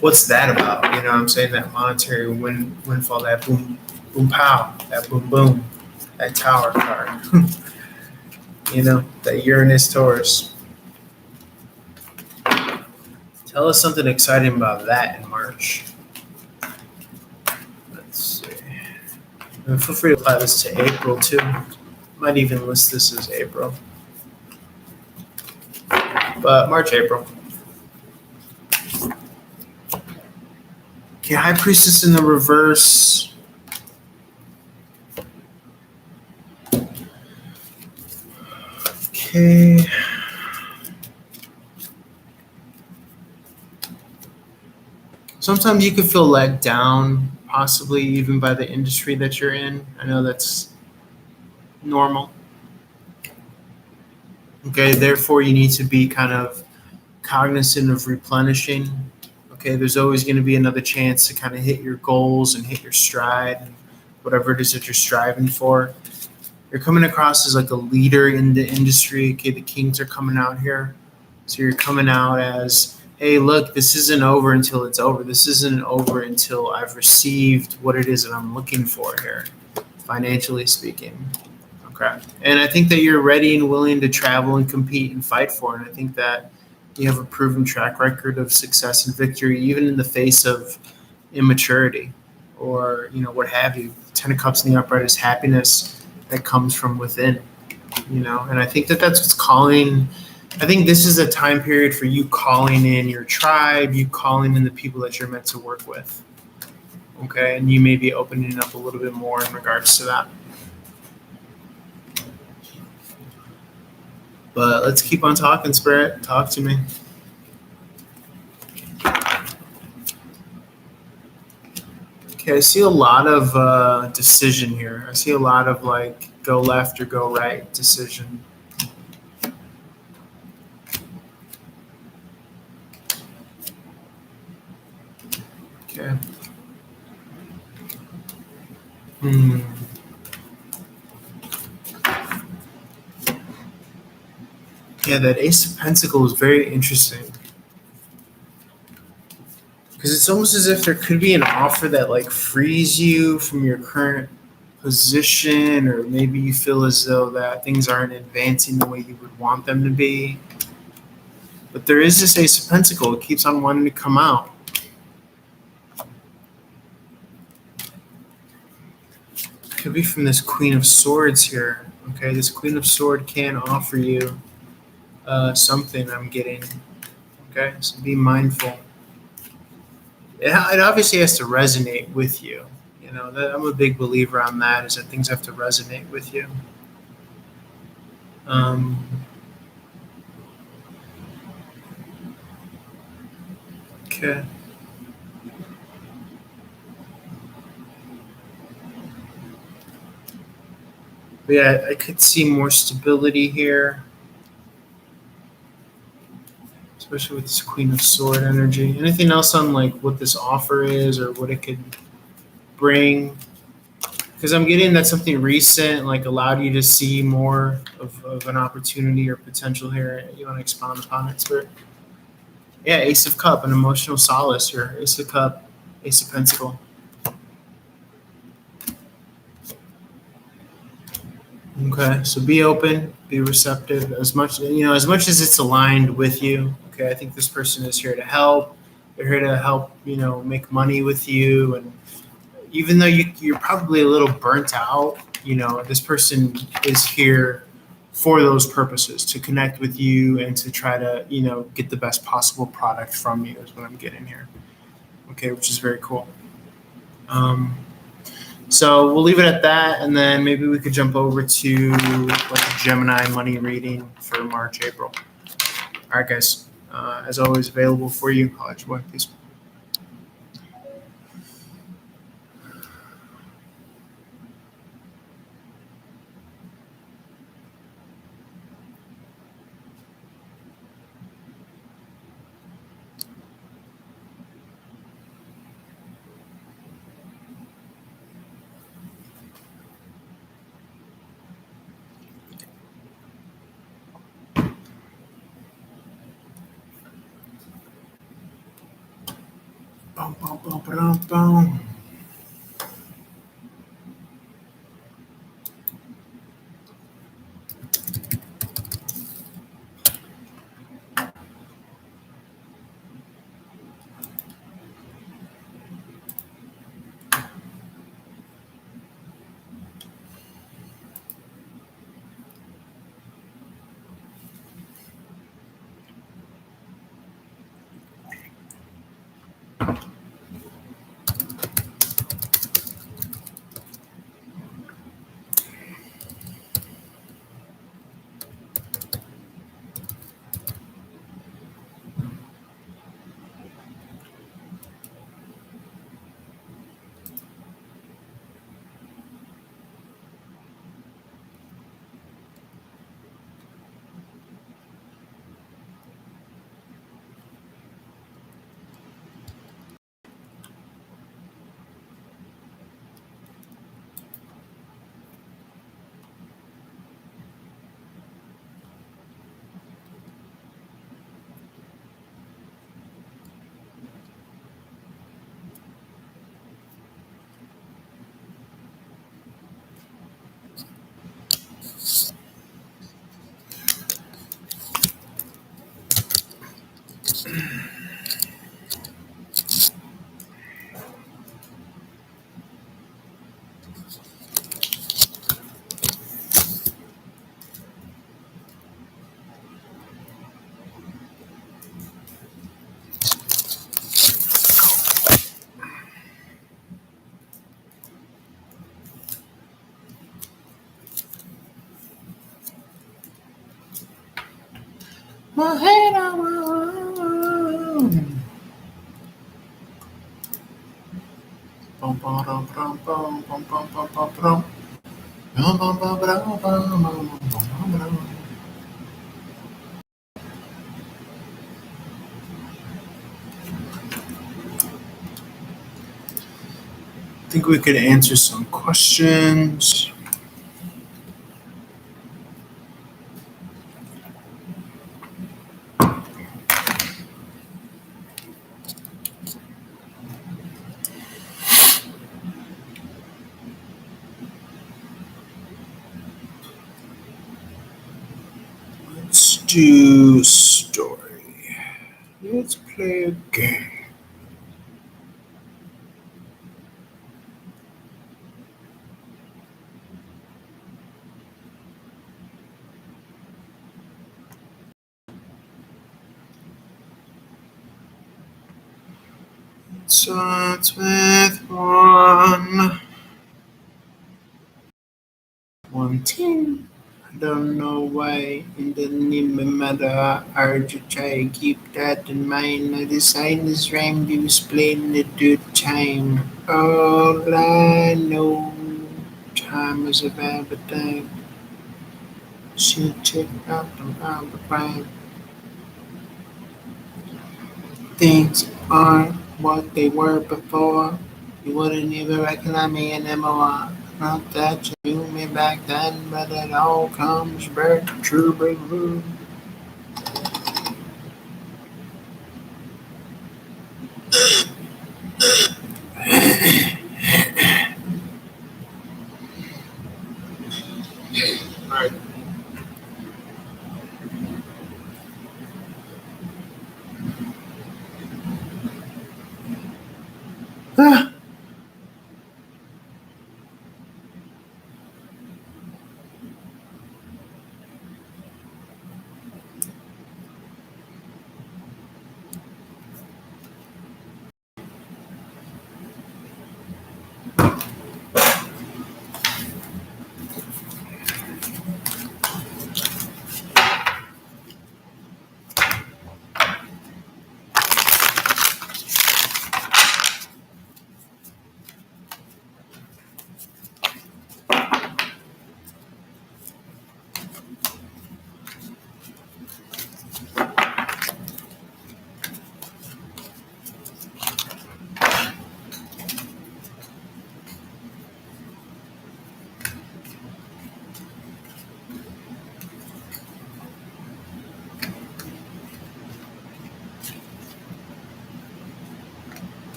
What's that about? You know what I'm saying? That monetary windfall, that boom, boom, pow, that boom, boom, that tower card. That Uranus Taurus. Tell us something exciting about that in March. Let's see. And feel free to apply this to April too. Might even list this as April. But March, April. Okay, High Priestess in the reverse. Okay. Sometimes you could feel let down, possibly even by the industry that you're in. I know that's normal. Okay, therefore you need to be kind of cognizant of replenishing. Okay, there's always going to be another chance to kind of hit your goals and hit your stride and whatever it is that you're striving for. You're coming across as like a leader in the industry. Okay, the kings are coming out here. So you're coming out as, hey, look, this isn't over until it's over. This isn't over until I've received what it is that I'm looking for here, financially speaking. Okay. And I think that you're ready and willing to travel and compete and fight for it. And I think that you have a proven track record of success and victory, even in the face of immaturity or, what have you. Ten of Cups in the upright is happiness that comes from within, and I think that that's what's calling. I think this is a time period for you calling in your tribe, you calling in the people that you're meant to work with. Okay. And you may be opening up a little bit more in regards to that. But let's keep on talking, Spirit. Talk to me. Okay, I see a lot of decision here. I see a lot of like go left or go right decision. Okay. Yeah, that Ace of Pentacles is very interesting. Because it's almost as if there could be an offer that like frees you from your current position, or maybe you feel as though that things aren't advancing the way you would want them to be. But there is this Ace of Pentacles. It keeps on wanting to come out. Could be from this Queen of Swords here. Okay, this Queen of Swords can offer you something, I'm getting. Okay, so be mindful. It obviously has to resonate with you. I'm a big believer on that, is that things have to resonate with you. Okay. But yeah, I could see more stability here, especially with this Queen of Sword energy. Anything else on like what this offer is or what it could bring? Because I'm getting that something recent like allowed you to see more of an opportunity or potential here. You want to expound upon it, Spirit? Yeah, Ace of Cup, an emotional solace here. Ace of Cup, Ace of Pentacle. Okay, so be open, be receptive. As much as it's aligned with you. Okay, I think this person is here to help. They're here to help, make money with you. And even though you're probably a little burnt out, this person is here for those purposes to connect with you and to try to, get the best possible product from you is what I'm getting here. Okay, which is very cool. So we'll leave it at that, and then maybe we could jump over to like a Gemini money reading for March, April. All right, guys. As always, available for you. I'll let you boy, please. Boom, boom, boom, boom, boom. My head on my own. Bum, bum, bum, bum, bum, bum, bum, bum, bum, bum. Bum, bum, bum, bum, bum, bum, bum, bum, bum. I think we could answer some questions. Let's do story. Let's play a game. Starts with one. 110. I don't know why it doesn't even matter. I to try keep that in mind. I design this rhyme to explain it to time. All I know, time is a bad thing. She check out the crime. Things aren't what they were before. You wouldn't even recognize me anymore. Not that you knew me back then, but it all comes back true, baby. All right.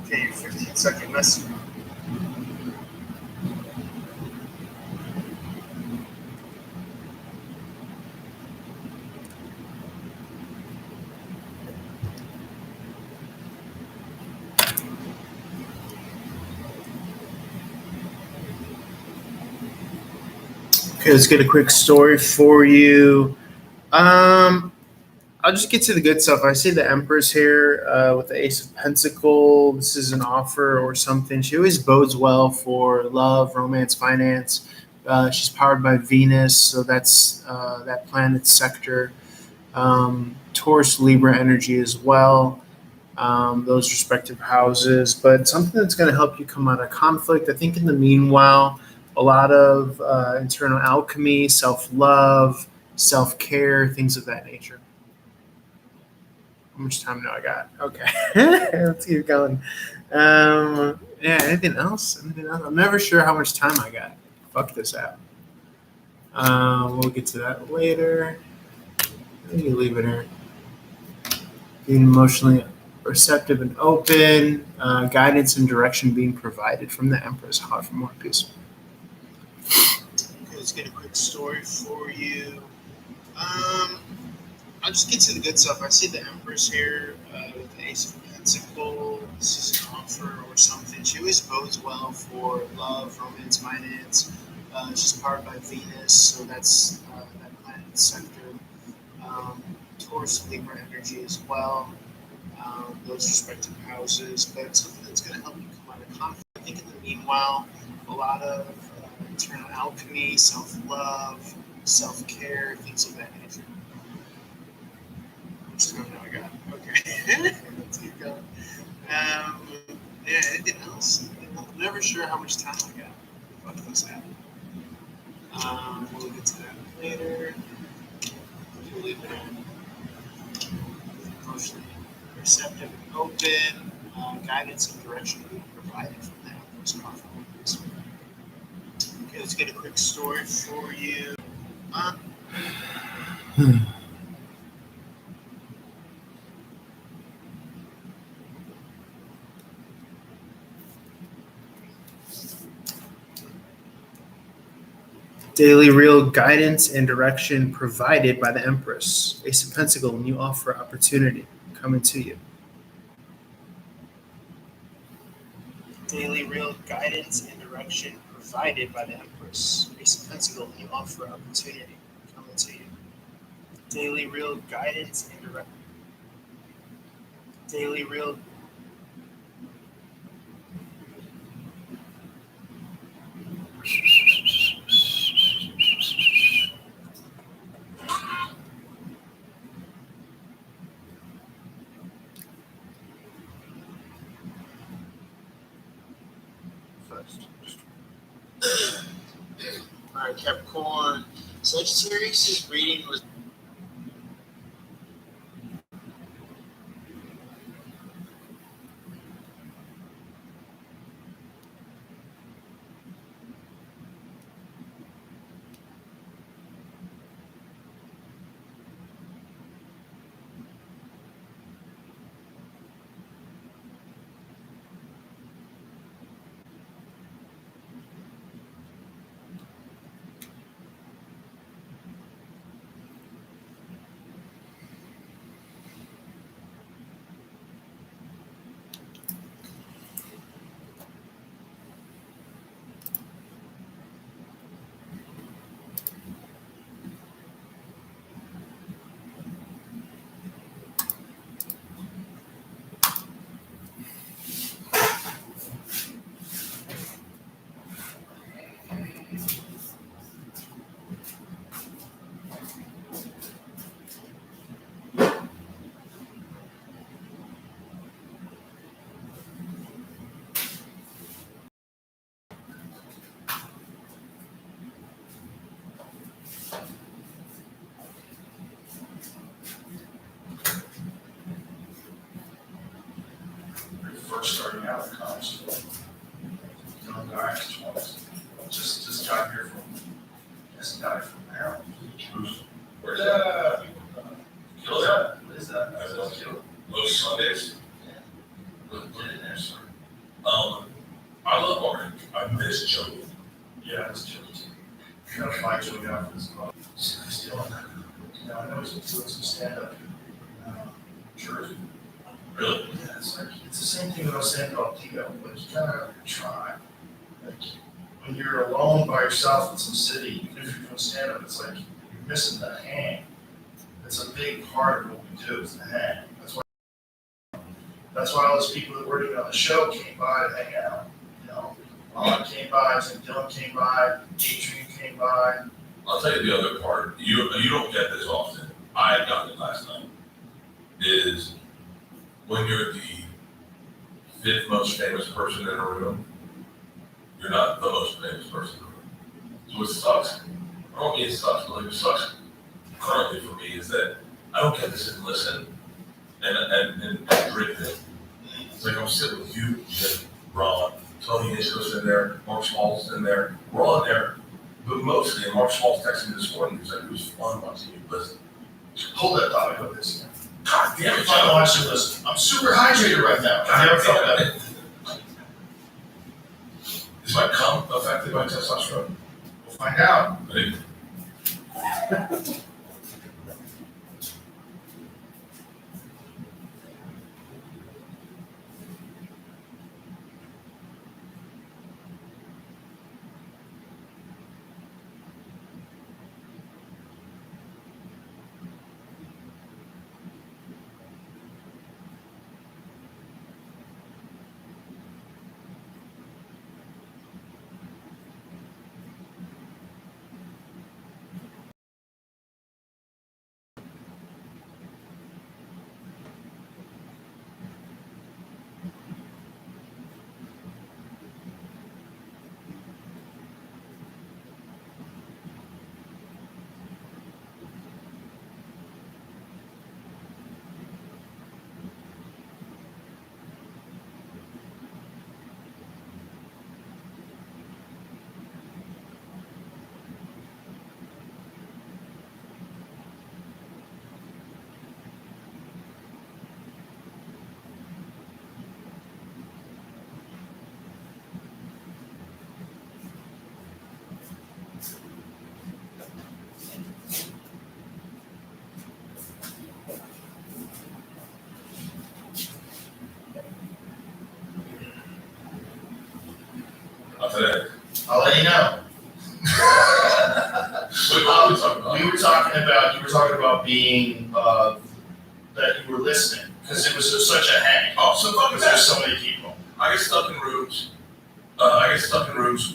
Okay, your 15-second message. Okay, let's get a quick story for you. Um, I'll just get to the good stuff. I see the Empress here with the Ace of Pentacle. This is an offer or something. She always bodes well for love, romance, finance. She's powered by Venus, so that's that planet's sector. Taurus, Libra energy as well. Those respective houses, but something that's going to help you come out of conflict. I think in the meanwhile, a lot of internal alchemy, self love, self care, things of that nature. How much time do I got? Okay, let's keep going. Yeah, anything else? Anything else? I'm never sure how much time I got. Fuck this app. We'll get to that later. Let me leave it here. Being emotionally receptive and open, guidance and direction being provided from the Empress. Hot for more peace. Okay, let's get a quick story for you. I'll just get to the good stuff. I see the Empress here with the Ace of Pentacle. This is an offer or something. She always bodes well for love, romance, finance. She's powered by Venus, so that's that planet sector. Taurus, Libra energy as well. Those respective houses, but something that's going to help you come out of conflict. I think in the meanwhile, a lot of internal alchemy, self love, self care, things of that nature. How much time do I got? Okay, let's keep going. Yeah, anything else? I'm never sure how much time I got. Fuck this app. We'll get to that later. We'll leave it emotionally receptive and open, guidance and direction being provided from that. Okay, let's get a quick story for you. Daily real guidance and direction provided by the Empress. Ace of Pentacle, new offer opportunity coming to you. Daily real guidance and direction provided by the Empress. Ace of Pentacle, new offer opportunity coming to you. Daily real guidance and direction. Daily real. First. All right, Capricorn. Sagittarius' reading was. First starting out in college, young guy, 20s, just got here from, this guy from Maryland. Where's that? Kill that? What is that? I don't kill. Los Sundays? Yeah. Put it in there, sir. I love art. I miss Joey. Yeah, it's Joey too. You gotta find Joey out for this club. He's still on that. I know he's doing some stand-up in Jersey. Really? Yeah, it's the same thing that I was saying about Tito, but you gotta try. Like, when you're alone by yourself in some city, even if you're doing stand-up, it's like you're missing the hang. It's a big part of what we do is the hang. That's why all those people that were on the show came by to hang out. You know, Ron came by, Dylan came by, Adrian came by. I'll tell you the other part. You don't get this often. I got it last night. Is when you're the fifth most famous person in a room, you're not the most famous person in the room. So it sucks. I don't mean it sucks, but like it sucks currently for me is that I don't get to sit and listen and drink it. It's like I'm sitting with you, Jim, Ron, Tony Isco's in there, Mark Small's in there, we're all in there. But mostly, Mark Small's texting me this morning, he's like, it was fun watching you listen. Hold that thought, I got this again. God damn it, I watch you listen. I'm super hydrated right now. I never felt that. Is my cum affected by testosterone? We'll find out. Maybe. I'll let you know. You were talking about being, that you were listening, because it was just such a hang. Oh, so fucking There's so many people. I get stuck in rooms.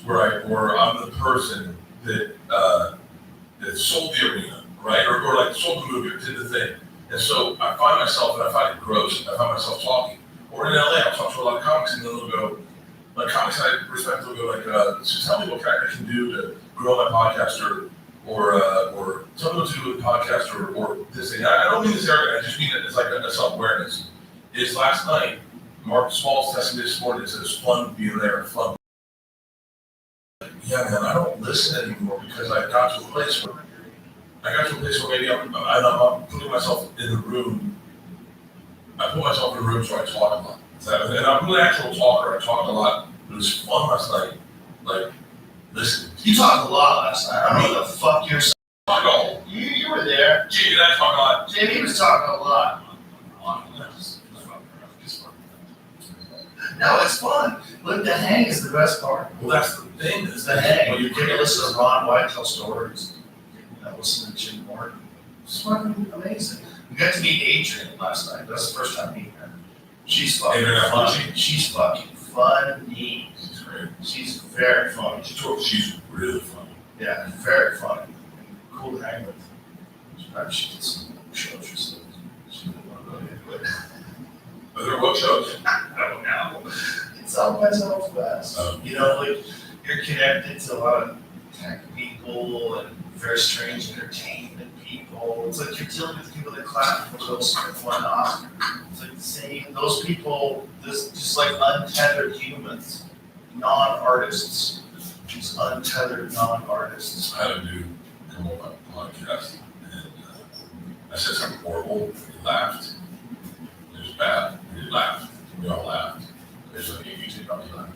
Where I'm the person that sold the arena, right? Or like sold the movie or did the thing. And so I find myself, and I find it gross, I find myself talking. Or in LA, I'll talk to a lot of comics, and they'll go, like comics I respect will go like, so tell me what I can do to grow my podcast, or tell me what to do with podcast, or this thing. I don't mean this arrogant, I just mean it as like a self-awareness. Is last night, Mark Small's texted me this morning, it says fun being there, fun. Yeah, man, I don't listen anymore because I got to a place where maybe I'm putting myself in the room. I put myself in rooms where I talk a lot. And I'm an actual talker. I talked a lot. It was fun last night. Like, listen. You talked a lot last night. I don't know what the fuck you're saying. Talk You were there. Gee, did I talk a lot? Jamie was talking a lot. No, it's fun. Look, the hang is the best part. Well, that's the thing. It's the hang. When you get to listen to Ron White tell stories, listen to Jim Morton. It's fucking amazing. We got to meet Adrian last night. That's the first time meeting her. She's fucking funny. She's fucking funny. She's great. She's very funny. She's really funny. Yeah, very funny. And cool to hang with. Probably she did some shows or something. She didn't want to go into it. Are there what shows? I don't know. It's South by Southwest. You know, like you're connected to a lot of tech people and very strange entertainment people. It's like you're dealing with people that clap for Will Smith won an Oscar. It's like the same. Those people, just like untethered humans, non-artists. Just untethered non-artists. I had a dude come on my podcast, and I said something horrible. He laughed. It was bad. He laughed. We all laughed. There's like, you take off, you laugh.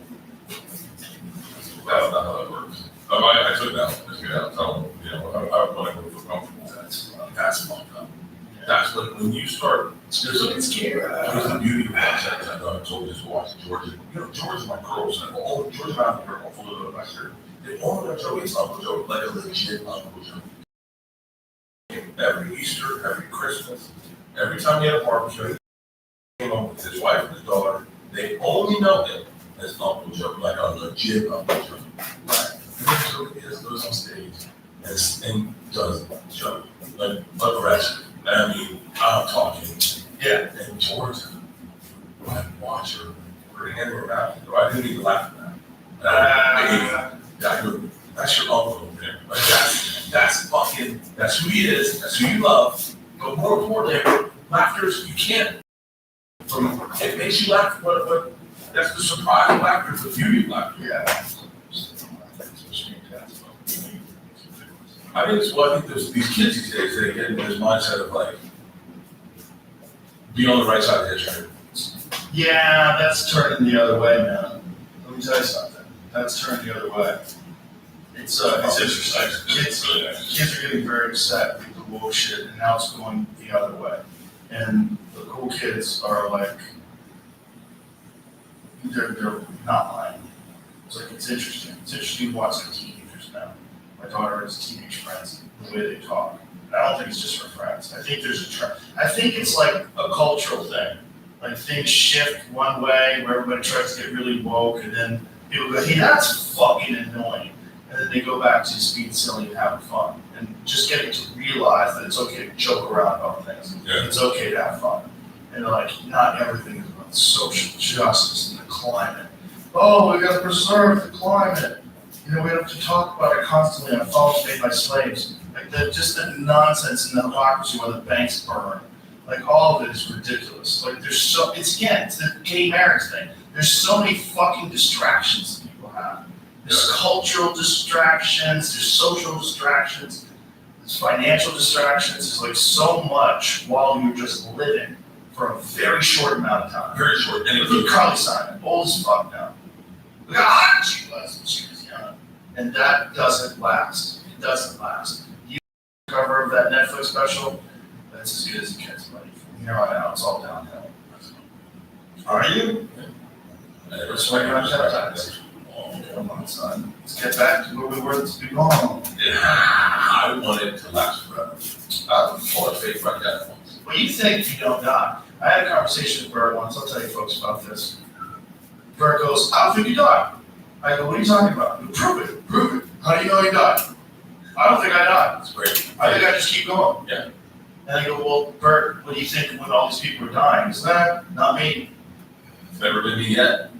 That's not how that works. I took it out. I took it out. Tell them, I want to feel comfortable. That's fucked up. That's when you start. There's the beauty of that. I know I told you to watch Georgia. George is my girl. So George Mountain girl, full of my shirt. They all know Joey is Uncle Joe, like a legit Uncle Joe. Every Easter, every Christmas, every time he had a barbecue, he came home with his wife and his daughter. They only know him as Uncle Joe, like a legit Uncle Joe. Right. So he just goes on stage and does Joe, like aggressive. I mean, I'm talking. Yeah. And Georgia, I watch her, put her hand around. I didn't even laugh at that. That's your uncle over there. Like that's who he is, that's who you love. But more importantly, laughter's, you can't. It makes you laugh, but that's the surprise of laughter, the beauty of laughter. Yeah. I think these kids these days, they get into this mindset of like, be on the right side of history. Yeah, that's turning the other way, man. Let me tell you something. That's turning the other way. It's interesting. Kids are getting very upset with the woke shit, and now it's going the other way. And the cool kids are like, they're not lying. It's like, it's interesting. It's interesting watching teenagers now. My daughter has teenage friends, the way they talk. And I don't think it's just her friends. I think there's a trend. I think it's like a cultural thing. Like things shift one way where everybody tries to get really woke, and then people go, hey, that's fucking annoying. And then they go back to just being silly and having fun. And just getting to realize that it's okay to joke around about things. Yeah. It's okay to have fun. And like, not everything is about social justice and the climate. Oh, we gotta preserve the climate. We have to talk about it constantly on phones made by slaves. Like just the nonsense and the hypocrisy when the banks burn. Like all of it is ridiculous. Like it's the gay marriage thing. There's so many fucking distractions that people have. There's cultural distractions, there's social distractions, there's financial distractions. There's like so much while you're just living for a very short amount of time. Very short. And look at Carly Simon, old as fuck now. Look how hot she was when she was young. And that doesn't last. It doesn't last. You cover of that Netflix special, that's as good as it gets, buddy. From here on out, it's all downhill. Are you? That's why you're on that. Come on, son. Let's get back to where we were to be long. Yeah, I want it to last forever. I want to take my dad once. Well, you think you don't die. I had a conversation with Bert once. I'll tell you folks about this. Bert goes, I don't think you died. I go, what are you talking about? Prove it. Prove it. How do you know you died? I don't think I died. It's great. I think I just keep going. Yeah. And I go, well, Bert, what do you think when all these people are dying? Is that not me? It's never been me yet.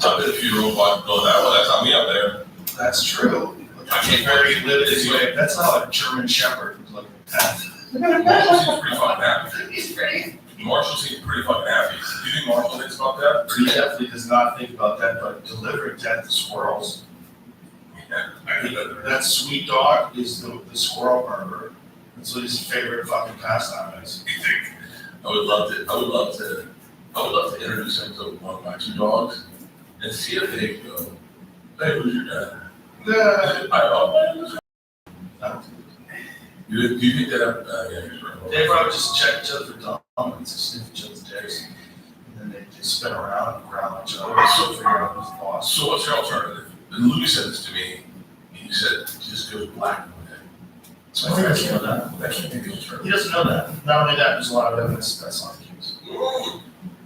I've been a few robots going that way. That's not me up there. That's true. I can't Very limited way. That's how a German Shepherd would look at Marshall seems pretty fucking happy. that. He's pretty. Marshall seems pretty fucking happy. Do you think Marshall thinks about that? He definitely does not think about that, but delivering death to squirrels. Yeah, I think that. That sweet dog is the squirrel murderer. That's what his favorite fucking pastime is. I would love to introduce him to one of my two dogs and see if they go, hey, who's your dad? Do you think that, yeah, he's right. They probably just check each other for dominance, sniff each other's dicks, and then they spin around and ground each other, so figure out who's the boss. So what's your alternative? And Louis said this to me, he said, just goes black one day. So I think I should know that. That can't be the alternative. He doesn't know that. Not only that, there's a lot of evidence that's not the case.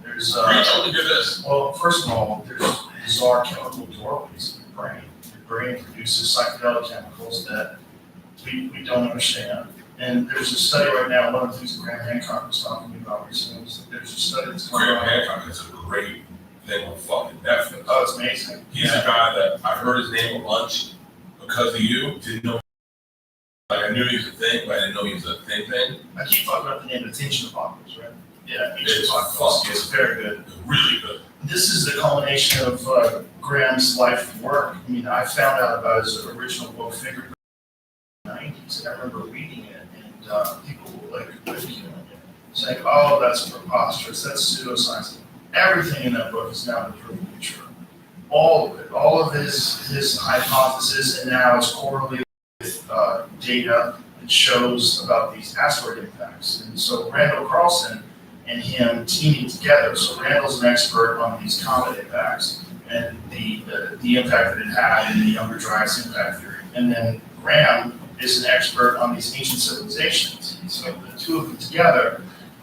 There's, Reach out and do this. well, first of all, there's bizarre chemical doorways in your brain. Your brain produces psychedelic chemicals that we don't understand. And there's a study right now, one of the things that Graham Hancock was talking to me about recently was that there's a study that's going Graham on. Hancock is a great thing on fucking Netflix. Oh, it's amazing. He's a guy that I heard his name a bunch because of you. Didn't know. Like I knew he was a thing, but I didn't know he was a thing. I keep talking about the name Attention Apocalypse, right? Yeah, It's Attention Apocalypse. It's very good. Really good. This is the culmination of Graham's life work. I mean, I found out about his original book, Fingerprint, in the 90s, and I remember reading it, and people were like ridiculing it, saying, oh, that's preposterous, that's pseudoscience. Everything in that book is now proven to be true. All of it, all of his hypothesis, and now it's correlated with data that shows about these asteroid impacts. And so Randall Carlson and him teaming together. So Randall's an expert on these comet impacts and the impact that it had in the Younger Dryas impact theory. And then Graham is an expert on these ancient civilizations. And so the two of them together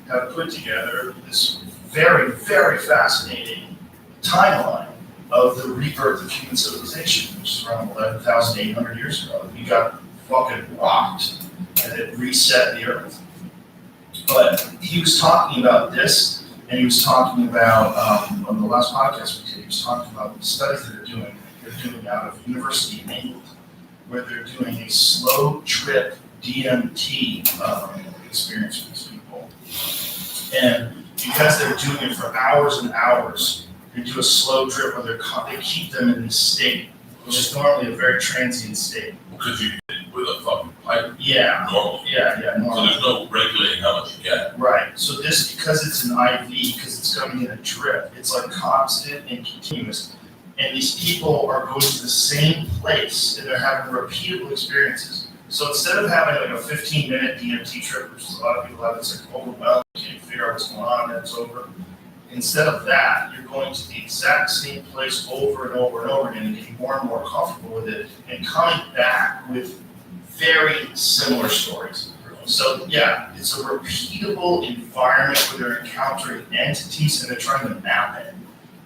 have put together this very, very fascinating timeline of the rebirth of human civilization, which is around 11,800 years ago. We got fucking rocked and it reset the earth. But he was talking about this, and he was talking about, on the last podcast we did, he was talking about the studies that they're doing out of University in England, where they're doing a slow trip DMT experience with these people. And because they're doing it for hours and hours, they do a slow trip where they keep them in this state, which is normally a very transient state. Because you did it with a fucking pipe. Yeah, Normal. yeah, So normally. there's no regulating how much you get. Right, so this, because it's an IV, because it's coming in a drip, it's like constant and continuous. And these people are going to the same place and they're having repeatable experiences. So instead of having like a 15-minute DMT trip, which is a lot of people have, it's like overwhelmed, you can't figure out what's going on, and it's over. Instead of that, you're going to the exact same place over and over and over again and getting more and more comfortable with it and coming back with very similar stories. So yeah, it's a repeatable environment where they're encountering entities and they're trying to map it.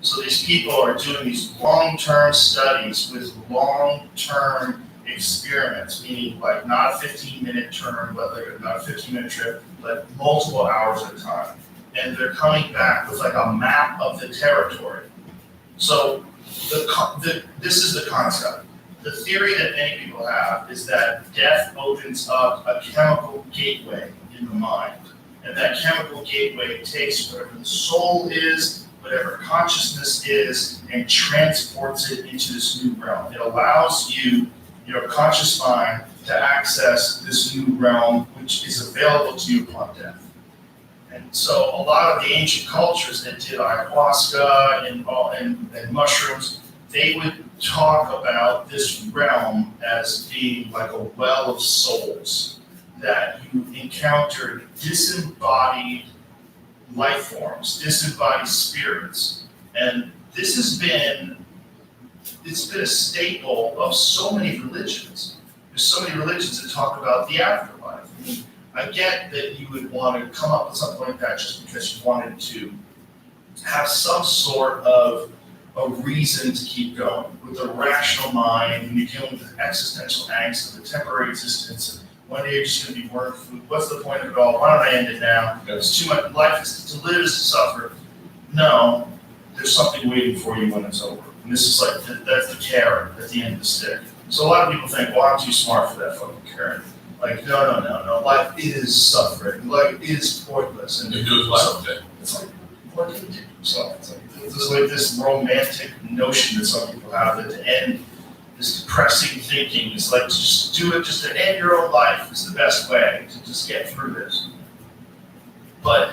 So these people are doing these long-term studies with long-term experiments, meaning like not a 15-minute term, but like not a 15-minute trip, but multiple hours at a time. And they're coming back with like a map of the territory. So this is the concept. The theory that many people have is that death opens up a chemical gateway in the mind. And that chemical gateway takes whatever the soul is, whatever consciousness is, and transports it into this new realm. It allows you, your conscious mind, to access this new realm, which is available to you upon death. And so a lot of the ancient cultures that did ayahuasca and mushrooms, they would talk about this realm as being like a well of souls, that you encountered disembodied life forms, disembodied spirits, and this has been, it's been a staple of so many religions. There's so many religions that talk about the afterlife. I mean, I get that you would want to come up with something like that just because you wanted to have some sort of a reason to keep going with a rational mind when you're dealing with the existential angst of the temporary existence. And one day you're just going to be working food. What's the point of it all? Why don't I end it now? It's too much. Life is to live is to suffer. No, there's something waiting for you when it's over. And this is like, that's the carrot at the end of the stick. So a lot of people think, well, I'm too smart for that fucking carrot. Like, no. Life is suffering. Life is pointless. And You do it like that. it's like, what can you do? So it's like this romantic notion that some people have that to end this depressing thinking is like, just do it, just to end your own life is the best way to just get through this. But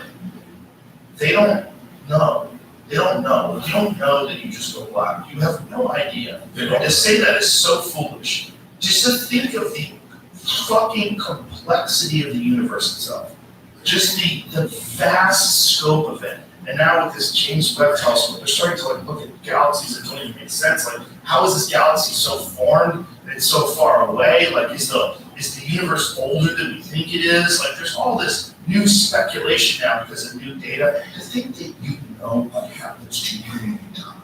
they don't know. They don't know. You don't know that you just go black. You have no idea. They And don't. to say that is so foolish. Just to think of the fucking complexity of the universe itself. Just the vast scope of it. And now with this James Webb telescope, they're starting to like look at galaxies that don't even make sense. Like, how is this galaxy so formed and it's so far away? Like, is the universe older than we think it is? Like, there's all this new speculation now because of new data. To think that you know what happens to you in time.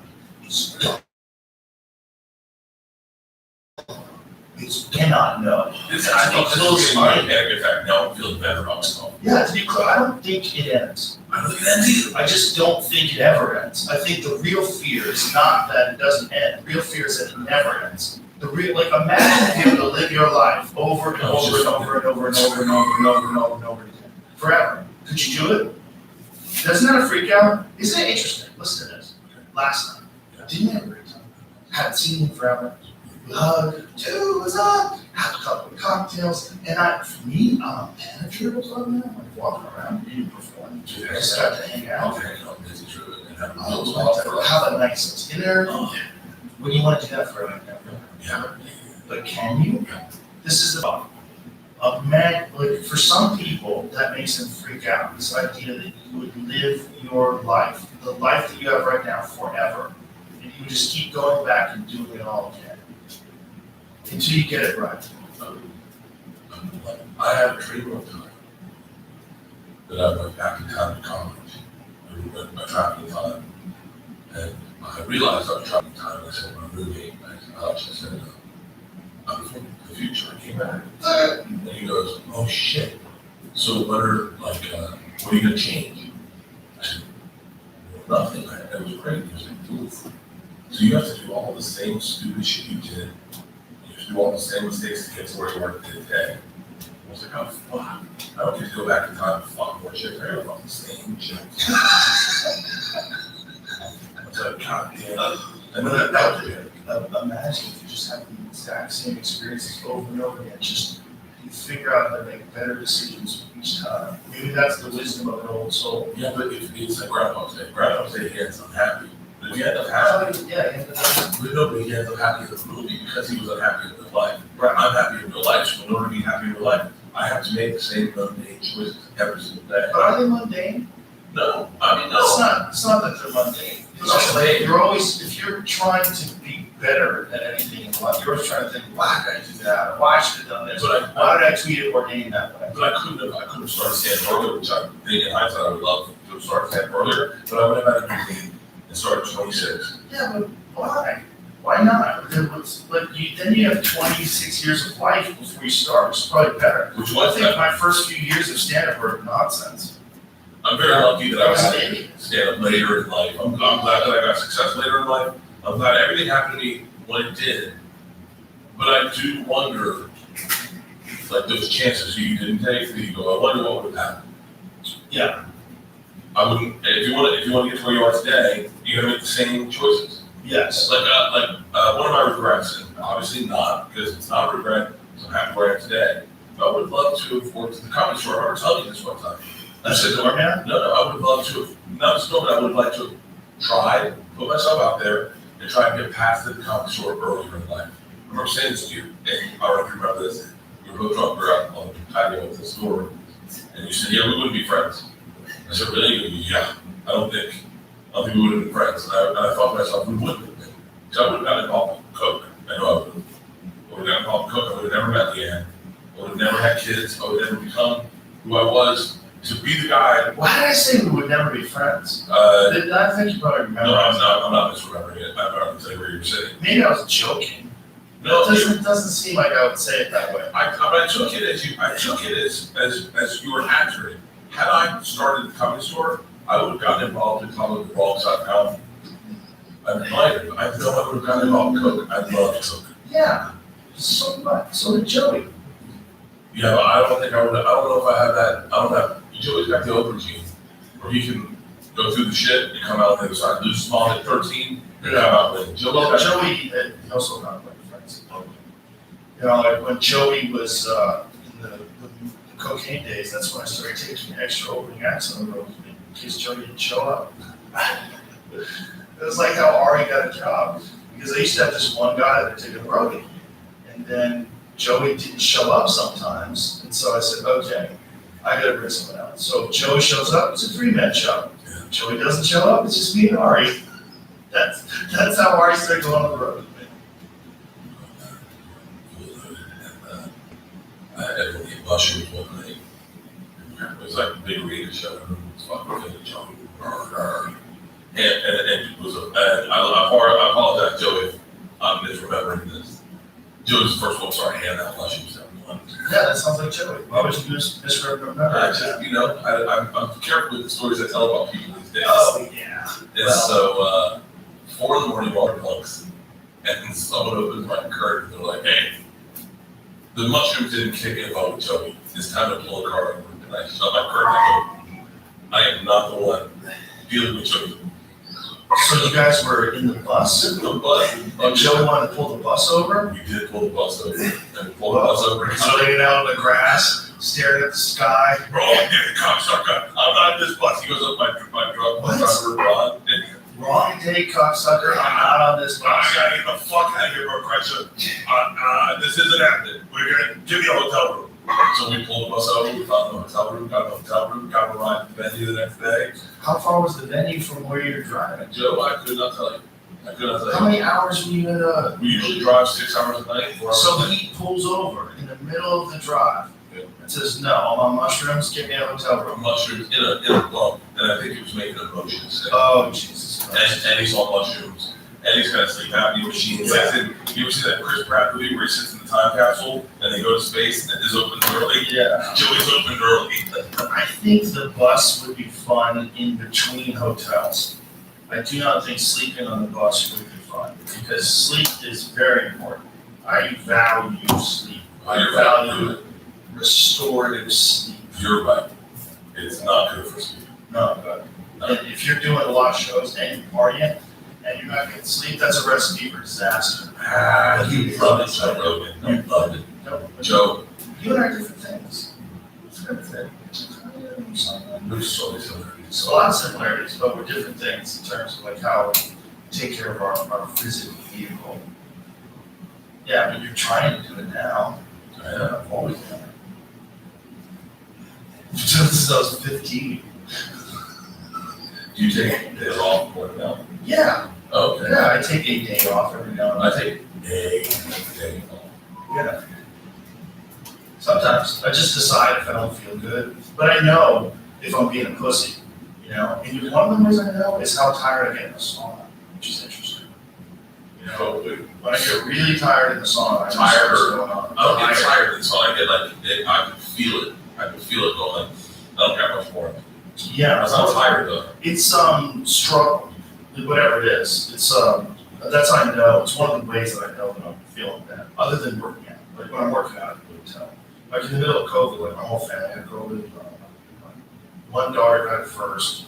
You cannot know. This I think close mind. In fact, now I'm feeling better about myself. Yeah, to be clear, I don't think it ends. I don't think it ends either. I just don't think it ever ends. I think the real fear is not that it doesn't end. The real fear is that it never ends. The real, like, imagine being able to live your life over and over and over and over and over and over and over and over and over again. Forever. Could you do it? Doesn't that a freak out? Isn't it interesting? Listen to this. Last night, didn't have a great time. Hadn't seen him forever. We hugged, dude, what's up? Had a couple of cocktails. And for me, I'm a manager or something. I'm like walking around, eating, performing. I just got to hang out. Okay, no, this is true. And have I was like, have a nice dinner. When you want to do that for a Yeah. but can you? This is about a man, like for some people, that makes them freak out. This idea that you would live your life, the life that you have right now, forever. And you just keep going back and doing it all again. Until you get it right. I had a dream one time that I went back in time to college. I traveled in time. And I realized I was traveling in time. I said, when I'm moving, I said, I'm from the future. I came back. And he goes, oh shit. So what are you going to change? I said, nothing. It was great. He was like, dude. So you have to do all the same stupid shit you did. You have to do all the same mistakes to get to where you are today. I was like, oh fuck. I don't get to go back in time and fuck more shit. I don't the same shit. I was like, God damn. And then that was it. Imagine if you just have the exact same experiences over and over again. Just you figure out how to make better decisions each time. Maybe that's the wisdom of an old soul. Yeah, but it's like Grandpa's Day. Grandpa's Day, he ends up happy. But if he ends up happy, Yeah, but nobody he ends up happy in the movie because he was unhappy in real life. Right. I'm happy in real life, so in order to be happy in real life, I have to make the same mundane choices every single day. But are they mundane? No, I mean, no. It's not that they're mundane. You're always, if you're trying to be better at anything in life, you're always trying to think, why did I do that? Or why should I have done this? But Why did I tweet it or name that way? But I couldn't have started saying earlier, which I think in hindsight I would love to have started saying earlier, but I would have had a meeting and started at 26. Yeah, but why? Why not? But then you have 26 years of life before you start, which is probably better. Which I was think that? my first few years of stand-up were nonsense. I'm very lucky that I was I was able an to idiot. stand up later in life. I'm glad that I got success later in life. I'm glad everything happened to me when it did. But I do wonder, like those chances you didn't take, that you go, I wonder what would have happened. Yeah. I wouldn't. If you want to get to where you are today, you gotta make the same choices. Yes. One of my regrets, and obviously not because it's not a regret. So I'm happy where I am today. But I would love to have worked at the comedy store. I remember telling you this one time. That's a doorman? No, I would love to have, not just but I would like to have tried, put myself out there and try and get past the comedy store earlier in life. I remember saying this to you, and I don't know if you remember this. We were both drunk, we were out on the patio at the store, and you said, yeah, we wouldn't be friends. I said, really? Yeah, I don't think don't think we would have been friends. And I thought to myself, we wouldn't have been. So I would have gotten involved with Coke. I know I would have. I would have gotten involved with Coke. I would have never met Leanne. I would have never had kids. I would have never become who I was to be the guy. Why did I say we would never be friends? Uh, I think you probably remember. no, I'm not misremembering it. I'm not going to tell you where you were sitting. Maybe I was joking. No, It doesn't seem like I would say it that way. I took it as you were answering. Had I started the comedy store, I would have gotten involved in probably the wrong side of town. I might have. I know I would have gotten involved in Coke. I love Coke. Yeah. So what? So did Joey. Yeah, but I don't think I would. I don't know if I have that. I don't have. Joey's got the open gene, where he can go through the shit and come out on the other side. Lose small at 13, and come out with it. Well, Joey, he also not like friends. You know, like when Joey was in the cocaine days, that's when I started taking extra opening acts on the road in case Joey didn't show up. It was like how Ari got a job, because I used to have this one guy that would take a roadie, and then Joey didn't show up sometimes, and so I said, okay, I gotta bring someone else. So if Joey shows up, it's a 3-man show. If Joey doesn't show up, it's just me and Ari. That's how Ari started going on the road with me. I had to eat mushrooms one night. It was like a big radio show. It was fucking good, Joey. And it was I apologize, Joey, if I'm misremembering this. Joey's the first one started handing out mushrooms. Yeah, that sounds like Joey. Why would you misremember? I'm careful with the stories I tell about people these days. Oh, yeah. And so, 4 in the morning, water plugs, and someone opens my curtain. They're like, "Hey, the mushrooms didn't kick in with Joey. It's time to pull a car over." And I shut my curtain. I go, "I am not the one dealing with Joey." So you guys were in the bus? The bus. And Joey wanted to pull the bus over? We did pull the bus over. And we pulled the bus over. He's laying out in the grass, staring at the sky. Bro, get the cocksucker. I'm not in this bus. He goes up my driver, Ron. Wrong day, cocksucker. I'm not on this bus. I gotta get the fuck out of here, bro, Crutcher. This isn't happening. We're gonna give me a hotel room. So we pulled the bus over, we found the hotel room, got a ride to the venue the next day. How far was the venue from where you're driving? Joe, I could not tell you. How many hours were you in We usually drive 6 hours a night. 4 hours So a night. he pulls over in the middle of the drive Yeah. and says, no, I'm on mushrooms, get me a hotel room. Mushrooms in a bump, and I think he was making a motion sick. Oh, Jesus Christ. And he's on mushrooms, and he's got a sleep apnea machine. You ever see that Chris Pratt movie where he sits in the time capsule and they go to space and it is open early? Yeah. Joey's open early. I think the bus would be fun in between hotels. I do not think sleeping on the bus would be fun, because sleep is very important. I value sleep. I You're value right. restorative sleep. You're right. It's not good for sleep. No, but and if you're doing a lot of shows and you're partying and you're not getting sleep, that's a recipe for disaster. You love it, Joe Rogan. You loved it. No, Joe, you and I are different things. Different things. there's so many similarities. There's a lot of similarities, but we're different things in terms of like how we take care of our physical vehicle. Yeah, but you're trying to do it now. I've always done it. Since I was 15. Do you take days off working out? Yeah, Okay. yeah, I take a day off every now and I then. take a day off. Yeah. Sometimes I just decide if I don't feel good, but I know if I'm being a pussy, you know. And one of the ways I know is how tired I get in the sauna, which is interesting. You know, when I get really tired in the sauna, I know what's going on. I don't get tired until I get like, I can feel it. I can feel it going. I don't care how much more. Yeah, I'm not tired though. it's struggle, whatever it is. It's that's how I know. It's one of the ways that I know that I'm feeling bad, other than working out. Like when I'm working out, I can tell. Like in the middle of COVID, like my whole family had COVID. One daughter got it first,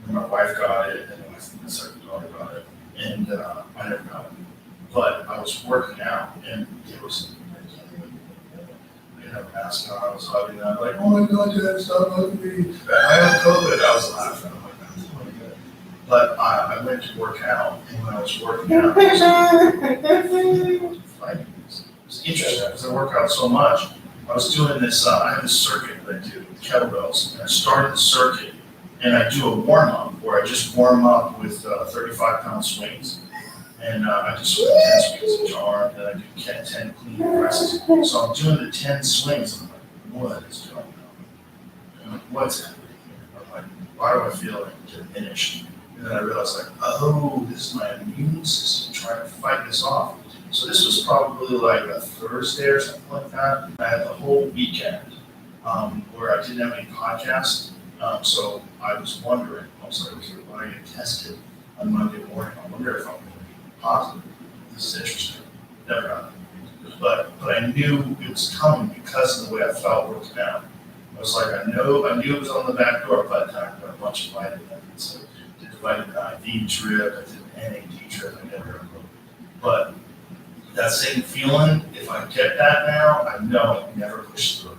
and my wife got it, and then my second daughter got it, and I never got it. But I was working out, and there was I didn't have a mask on. I was hugging them, like, oh my God, Dad, stop hugging me. I have COVID. I was laughing. I'm like, that's really good. But I went to work out, and when I was working out, it was interesting because I work out so much. I was doing this, I have this circuit that I do with kettlebells, and I started the circuit, and I do a warm up where I just warm up with 35-pound swings. And I do swing 10 swings each arm, and I do 10 clean presses. So I'm doing the 10 swings, and I'm like, what is going on? I'm like, what's happening here? I'm like, why do I feel like diminished? And then I realized, like, oh, this is my immune system trying to fight this off. So this was probably like a Thursday or something like that. I had the whole weekend where I didn't have any podcasts. So I was wondering, I was like, okay, when I get tested on Monday morning, I wonder if I'm going to be positive. This is interesting. Never got it. But I knew it was coming because of the way I felt working out. I was like, I knew it was on the back door, but I got a bunch of vitamins. So I did the vitamin IV drip, I did an NAD drip, I never got it. But that same feeling, if I get that now, I know I never push through.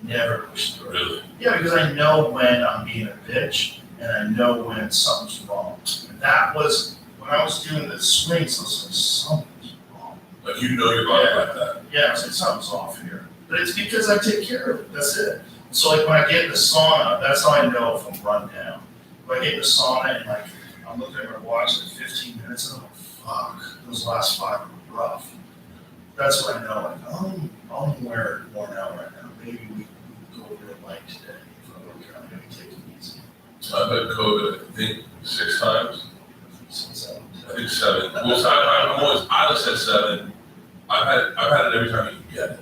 Never push through. Really? Yeah, because I know when I'm being a bitch, and I know when something's wrong. And that was, when I was doing the swings, I was like, something's wrong. Like you know your body like that. Yeah, I was like, something's off here. But it's because I take care of it, that's it. So like when I get in the sauna, that's how I know if I'm run down. When I get in the sauna and like, I'm looking at my watch like 15 minutes, and I'm like, fuck, those last 5 were rough. That's when I know, like, I'm worn out right now. Maybe we go real light today. If I work out, maybe take it easy. I've had COVID, I think 6 times. So, I think 7. Well, so I'm always, I just said 7. I've had it every time you can get it.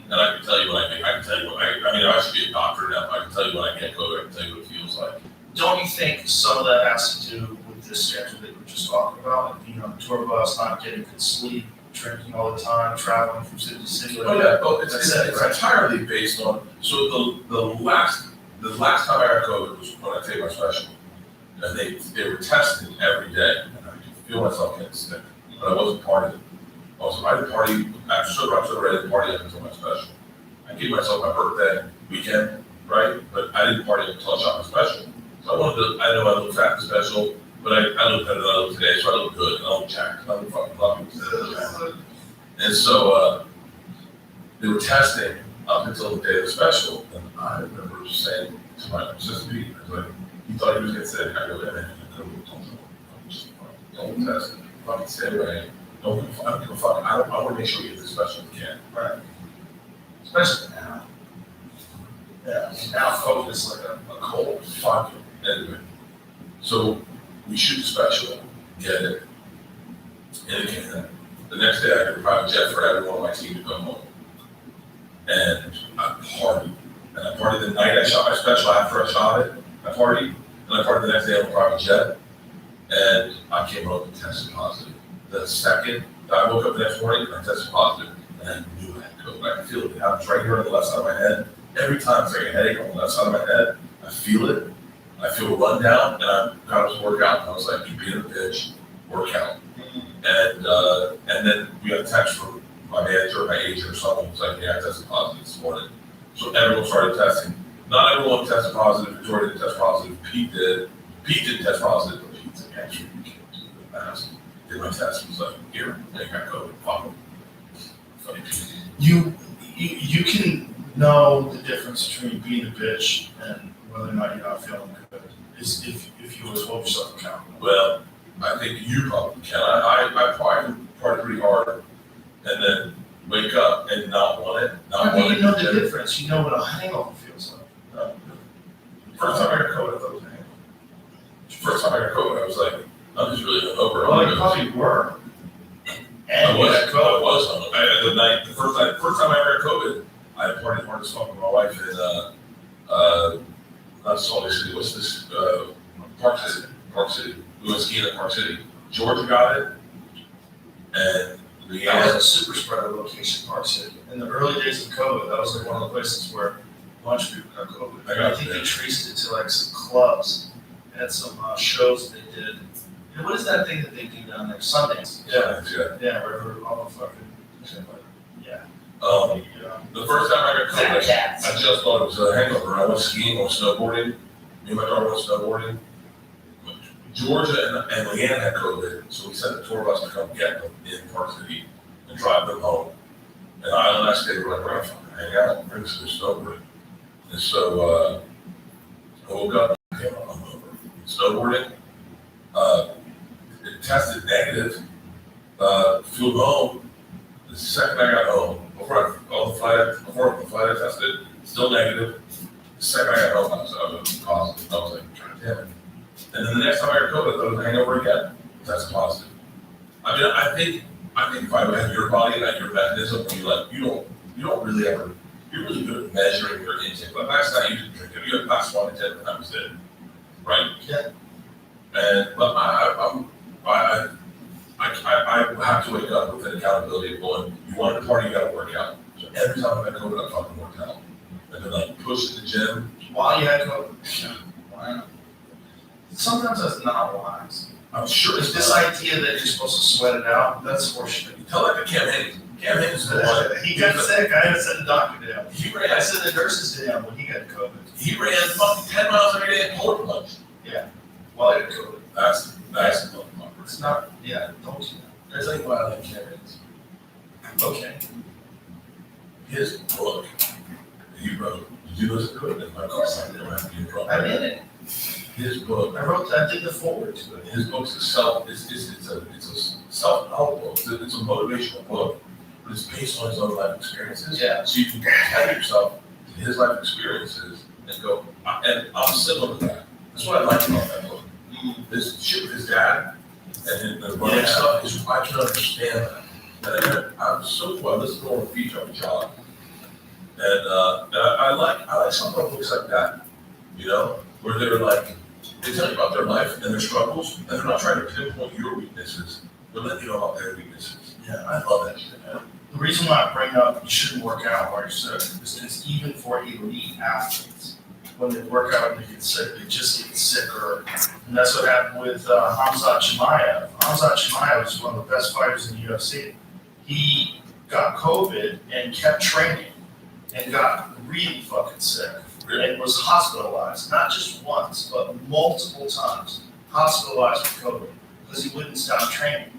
And I can tell you what I think. I can tell you what I mean, I should be a doctor now. I can tell you when I get COVID. I can tell you what it feels like. don't you think some of that has to do with this schedule that we were just talking about, like being on the tour bus, not getting good sleep, drinking all the time, traveling from city to city? Like that? Oh, it's entirely based on, so the last time I had COVID was when I take my special. And they were testing every day, and I could feel myself getting sick, but I wasn't partying. Also, I didn't party, I'm so ready to party up until my special. I gave myself my birthday weekend, right? But I didn't party until I shot my special. So I know I look fat in the special, but I look better than I look today, so I look good, and I look jacked, I look fucking lucky. And so, they were testing up until the day of the special, and I remember just saying to my assistant, Pete, I was like, he thought he was getting sick. I go, man, don't test it. Fucking stay away. I don't give a fuck. I want to make sure you get this special if you can. Right. Especially now. Yeah, now COVID is like a cold. Fuck it. Anyway, so we shoot the special, get it, and again, the next day I had a private jet for everyone on my team to come home. And I partied. And I partied the night I shot my special. After I shot it, I partied. And I partied the next day on a private jet. And I came home and tested positive. The second I woke up the next morning, I tested positive, and I knew I had COVID. I could feel it. It happens right here on the left side of my head. Every time it's like a headache on the left side of my head, I feel it. I feel a run down, and I got to work out. And I was like, you being a bitch, work out. And then we got a text from my manager, my agent or someone who's like, yeah, I tested positive this morning. So everyone started testing. Not everyone tested positive. Victoria didn't test positive. Pete did. Pete didn't test positive, but Pete's like, actually, you can't do the mask. Did my test, was like, here, they got COVID, fuck them. You can know the difference between being a bitch and whether or not you're not feeling good is if you always hold yourself accountable. Well, I think you probably can. I probably party pretty hard and then wake up and not want it. You know the difference. You know what a hangover feels like. First time I got COVID, I thought it was a hangover. First time I got COVID, I was like, I'm just really hungover. Well, you probably were. I was hungover. The first time I ever got COVID, I had partied hard as fuck with my wife in, not Salt Lake City, what's this, Park City. We went skiing at Park City. Georgia got it, and That was a super spreader location, Park City. In the early days of COVID, that was like one of the places where a bunch of people got COVID. I think they traced it to like some clubs. They had some shows that they did. You know, what is that thing that they do down there? Sundance. Yeah, wherever all the fucking, yeah. The first time I got COVID, I just thought it was a hangover. I went skiing, I went snowboarding. Me and my daughter went snowboarding. Georgia and Leanne had COVID, so we sent the tour bus to come get them in Park City and drive them home. And I and I stayed, we're like, we're gonna fucking hang out and bring some snowboarding. And so I woke up and I came out, snowboarding. It tested negative. Flew home. The second I got home, before the flight I tested, still negative. The second I got home, I was positive. I was like, God damn it. And then the next time I got COVID, I thought it was hangover again. That's positive. I mean, I think if I had your body and your mechanism, where you don't really ever, you're really good at measuring your intake. But last night you didn't drink it. You had class 1 to 10, and that was it, right? Yeah. But I have to wake up with an accountability of going, you want to party, you got to work out. So every time I've had COVID, I've fucking worked out. And then like push the gym. While you had COVID? Yeah. Why not? Sometimes that's not wise. I'm sure it's This idea that you're supposed to sweat it out, that's horseshit. Tell that to Cam Hayes. Cam Hayes is the one. He got sick. I had to send the doctor down. He I ran, sent the nurses down when he got COVID. he ran fucking 10 miles every day at polar plunge. While I had COVID. That's It's not, yeah, don't do that. There's like why I like Cam Hayes. Okay. His book that he wrote, did you listen to it? Of course I did. I'm in it. His book, I did the forward to it. his book's it's a self-help book. It's a motivational book, but it's based on his own life experiences. Yeah. So you can compare yourself to his life experiences and go, and I'm similar to that. That's what I like about that book. This shit with his dad and the running stuff is I can understand that. And I'm so cool. I listen to all the feature of a job. And I like some of the books like that, you know, where they're like, they tell you about their life and their struggles, and they're not trying to pinpoint your weaknesses. They're letting you know about their weaknesses. Yeah, I love that shit, man. The reason why I bring up you shouldn't work out while you're sick is because even for elite athletes, when they work out and they get sick, they just get sicker. And that's what happened with Hamzat Chimaev. Hamzat Chimaev was one of the best fighters in the UFC. He got COVID and kept training and got really fucking sick. And was hospitalized, not just once, but multiple times, hospitalized with COVID because he wouldn't stop training,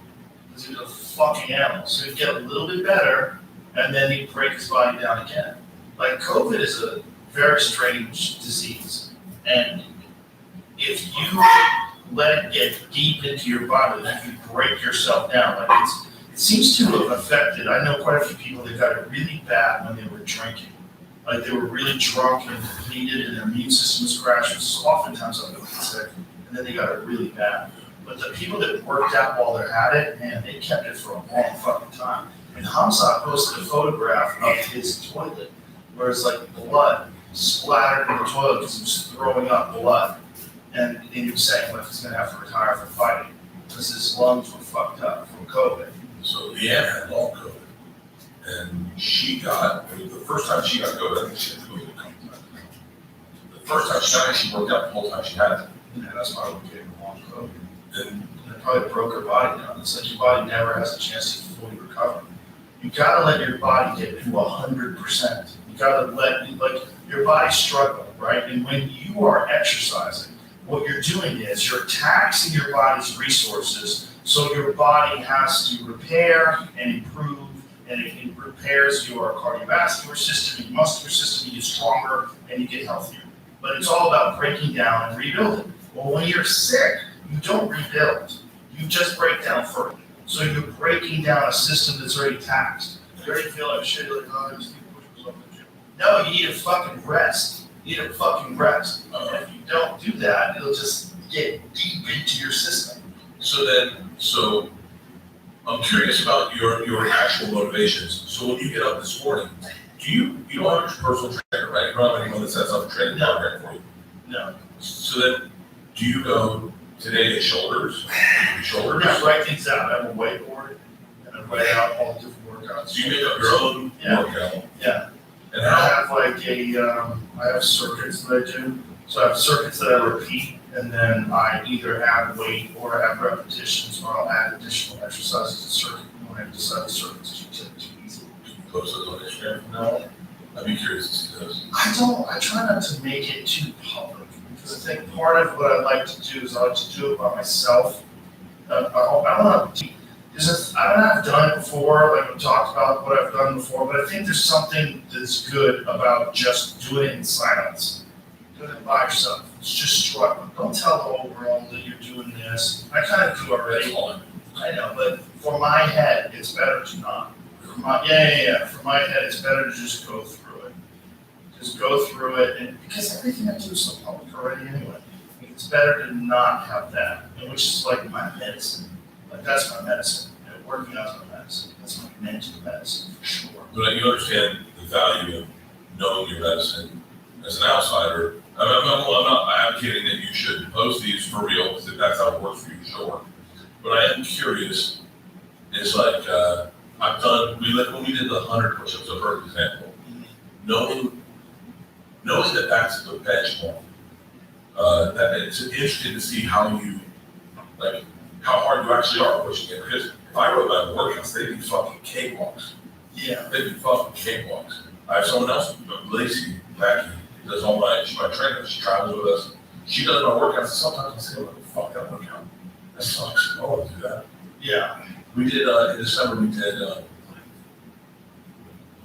because he was a fucking animal. So he'd get a little bit better, and then he'd break his body down again. Like, COVID is a very strange disease, and if you let it get deep into your body, then you break yourself down. Like, it seems to have affected, I know quite a few people that got it really bad when they were drinking. Like they were really drunk and depleted and their immune system was crashed. So oftentimes they'll get sick and then they got it really bad. But the people that worked out while they had it, man, they kept it for a long fucking time. And Hamzat posted a photograph of his toilet where it's like blood splattered in the toilet because he was throwing up blood. And he was saying like he's gonna have to retire from fighting because his lungs were fucked up from COVID. So Leanne had long COVID. And she got, the first time she got COVID, I think she had COVID a couple times. The first time she got it, she worked out the whole time she had it. Yeah, that's why we gave him long COVID. And it probably broke her body down. It's like your body never has a chance to fully recover. You gotta let your body get to 100%. You gotta let, like, your body's struggling, right? And when you are exercising, what you're doing is you're taxing your body's resources so your body has to repair and improve. And it repairs your cardiovascular system, your muscular system, you get stronger and you get healthier. But it's all about breaking down and rebuilding. Well, when you're sick, you don't rebuild. You just break down further. So you're breaking down a system that's already taxed. You already feel like shit, like, oh, I just need to push myself in the gym. No, you need to fucking rest. You need to fucking rest. And if you don't do that, it'll just get deep into your system. So I'm curious about your actual motivations. So when you get up this morning, you don't have your personal trainer, right? You don't have anyone that sets up a training program for you. No. So then, do you go today shoulders? Shoulders? Yeah, write things out. I have a whiteboard and I write out all the different workouts. So you make up your own workout? Yeah. And I how? have like I have circuits that I do. So I have circuits that I repeat, and then I either add weight or add repetitions, or I'll add additional exercises to circuit. When I decide the circuits is too easy. Can you post those on Instagram from now on? I'd be curious to see those. I try not to make it too public, because I think part of what I like to do is I like to do it by myself. I want to, I've done it before, like we talked about what I've done before, but I think there's something that's good about just doing it in silence. Go ahead and buy yourself. Just struggle. Don't tell the whole world that you're doing this. I kind of do already. I know, but for my head, it's better to not. For my head, it's better to just go through it. Just go through it, and because everything I do is so public already anyway. It's better to not have that, and which is like my medicine. Like that's my medicine. Working out's my medicine. That's my mental medicine for sure. But you understand the value of knowing your medicine as an outsider. I'm not advocating that you should post these for real, because if that's how it works for you, sure. But I am curious. It's like when we did the 100 push-ups, for example, knowing that that's the benchmark. That it's interesting to see how hard you actually are pushing it. Because if I wrote my workouts, they'd be fucking cakewalks. Yeah. They'd be fucking cakewalks. I have someone else, Lacey Packy, does all my trainer. She travels with us. She does my workouts. And sometimes I say, "What the fuck that workout? That sucks. I don't want to do that." Yeah. We did in December. We did.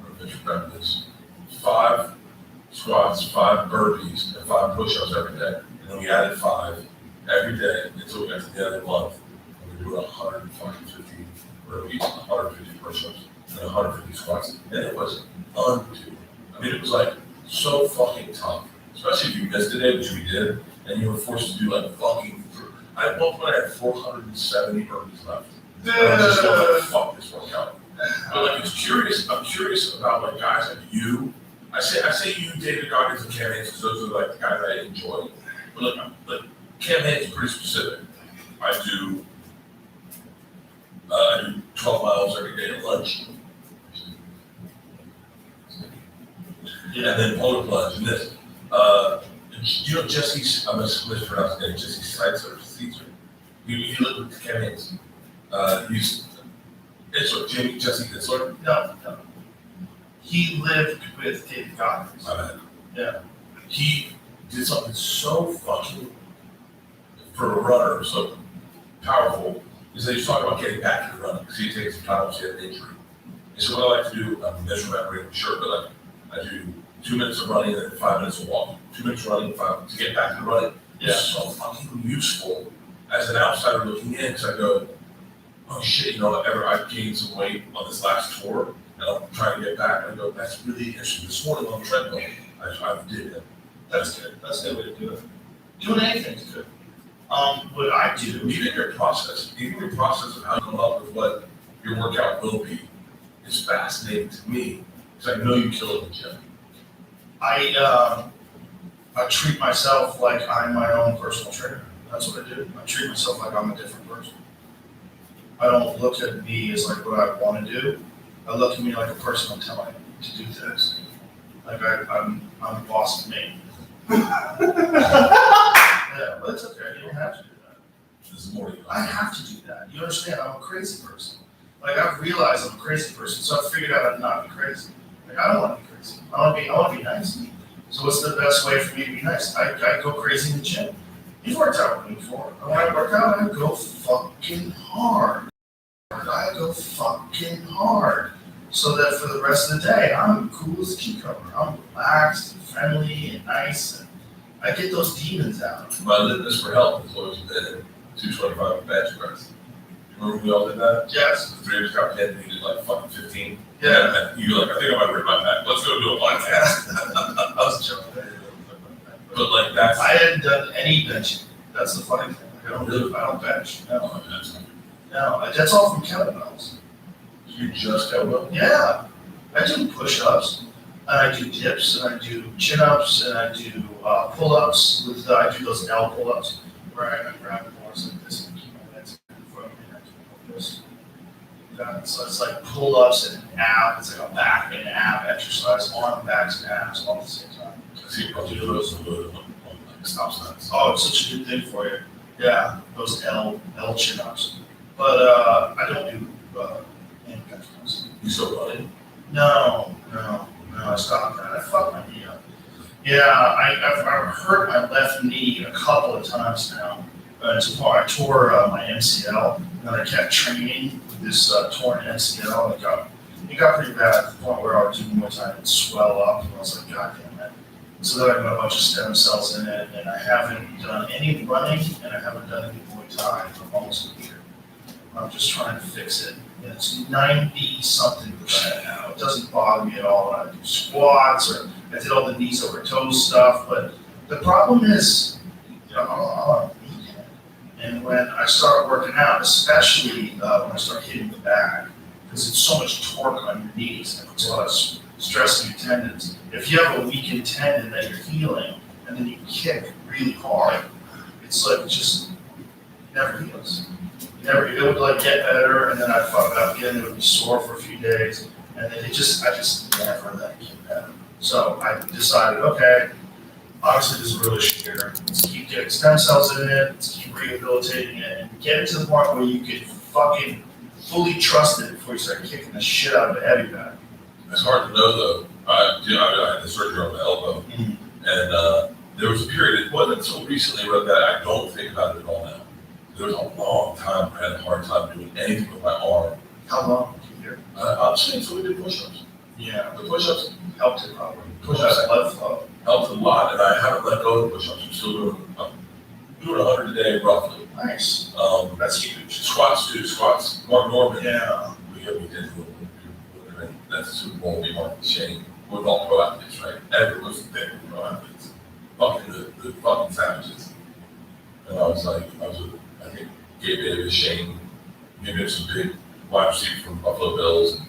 What this? 5 squats, 5 burpees, and 5 push-ups every day. And then we added 5 every day until we got to the end of the month. And we were doing 150 burpees, 150 push-ups, and 150 squats. And it was undue. I mean, it was like so fucking tough. Especially if you missed a day, which we did, and you were forced to do like fucking. At one point, I had 470 burpees left. And I was just going like, fuck this workout. But like, it's curious. I'm curious about like guys like you. I say you, David Goggins, and Cam Haynes, because those are like the guys I enjoy. But like Cam Haynes is pretty specific. I do 12 miles every day at lunch. Yeah. And then polar plunge and this. Jesse, I'm going to mispronounce his name, Jesse Seitzer. He lived with Cam Haynes. Jesse Itzler? No. He lived with David Goggins. My bad. Yeah. He did something so fucking, for a runner, so powerful, is that he's talking about getting back to running, because he takes some time off, he had an injury. And so what I like to do, I'm remembering, sure, but like, I do 2 minutes of running and then 5 minutes of walking. 2 minutes running, 5 to get back to running. Yeah. It's so fucking useful as an outsider looking in, because I go, oh shit, I gained some weight on this last tour, and I'm trying to get back, and I go, that's really interesting. This morning on the treadmill, I did it. That's good. That's a good way to do it. Doing anything's good. What I do, Even your process of how you come up with what your workout will be is fascinating to me, because I know you kill it in the gym. I treat myself like I'm my own personal trainer. That's what I do. I treat myself like I'm a different person. I don't look at me as like what I want to do. I look at me like a person I'm telling to do things. Like I'm the boss of me. Yeah, but it's okay. You don't have to do that. This is more. I have to do that. You understand? I'm a crazy person. Like I've realized I'm a crazy person, so I've figured out how to not be crazy. Like I don't want to be crazy. I want to be nice. So what's the best way for me to be nice? I go crazy in the gym. You've worked out with me before. When I work out, I go fucking hard. So that for the rest of the day, I'm cool as a cucumber. I'm relaxed and friendly and nice. And I get those demons out. My litmus for health has always been 225 bench press. Remember we all did that? Yes. The 3 of us got 10 and we did like fucking 15. Yeah. And you were like, I think I might rip my back. Let's go do a podcast. I was joking. But like that's. I hadn't done any benching. That's the funny thing. I don't bench. No. No, that's all from kettlebells. You just got well? Yeah. I do push-ups, and I do dips, and I do chin-ups, and I do pull-ups. I do those L pull-ups where I grab the bars like this and keep my legs in front of me and I do this. Yeah, so it's like pull-ups and ab. It's like a back and ab exercise on backs and abs all at the same time. I see you probably do those on like stop signs. Oh, it's such a good thing for you. Yeah, those L chin-ups. But I don't do hand press. You still running? No, I stopped that. I fucked my knee up. Yeah, I've hurt my left knee a couple of times now. I tore my MCL, and then I kept training with this torn MCL. It got pretty bad at the point where I would do more time and swell up, and I was like, God damn it. So then I got a bunch of stem cells in it, and I haven't done any running, and I haven't done any Muay Thai for almost a year. I'm just trying to fix it. And it's 90-something% now. It doesn't bother me at all when I do squats, or I did all the knees over toes stuff, but the problem is, I'm a weekend. And when I start working out, especially when I start hitting the bag, because it's so much torque on your knees, and it puts a lot of stress on your tendons. If you have a weakened tendon that you're healing, and then you kick really hard, it's like just never heals. It would like get better, and then I'd fuck it up again. It would be sore for a few days, and then I just never let it get better. So I decided, okay, obviously this is a real issue here. Let's keep getting stem cells in it. Let's keep rehabilitating it, and get it to the point where you can fucking fully trust it before you start kicking the shit out of a heavy bag. It's hard to know though. I had the surgery on my elbow, and there was a period. It wasn't so recently that I don't think about it at all now. There was a long time I had a hard time doing anything with my arm. How long did you hear? I'm saying so we did push-ups. Yeah, The push-ups helped it probably. Push-ups. Blood flow. helped a lot, and I haven't let go of the push-ups. I'm still doing 100 a day roughly. Nice. That's huge. Squats too. Squats. Mark Norman. Yeah. We did. That's a Super Bowl. We marked the Shane. We're all pro athletes, right? Everyone's there. Pro athletes. Fucking the fucking savages. And I think Gabe Davis, Shane, maybe some big wide receivers from Buffalo Bills. And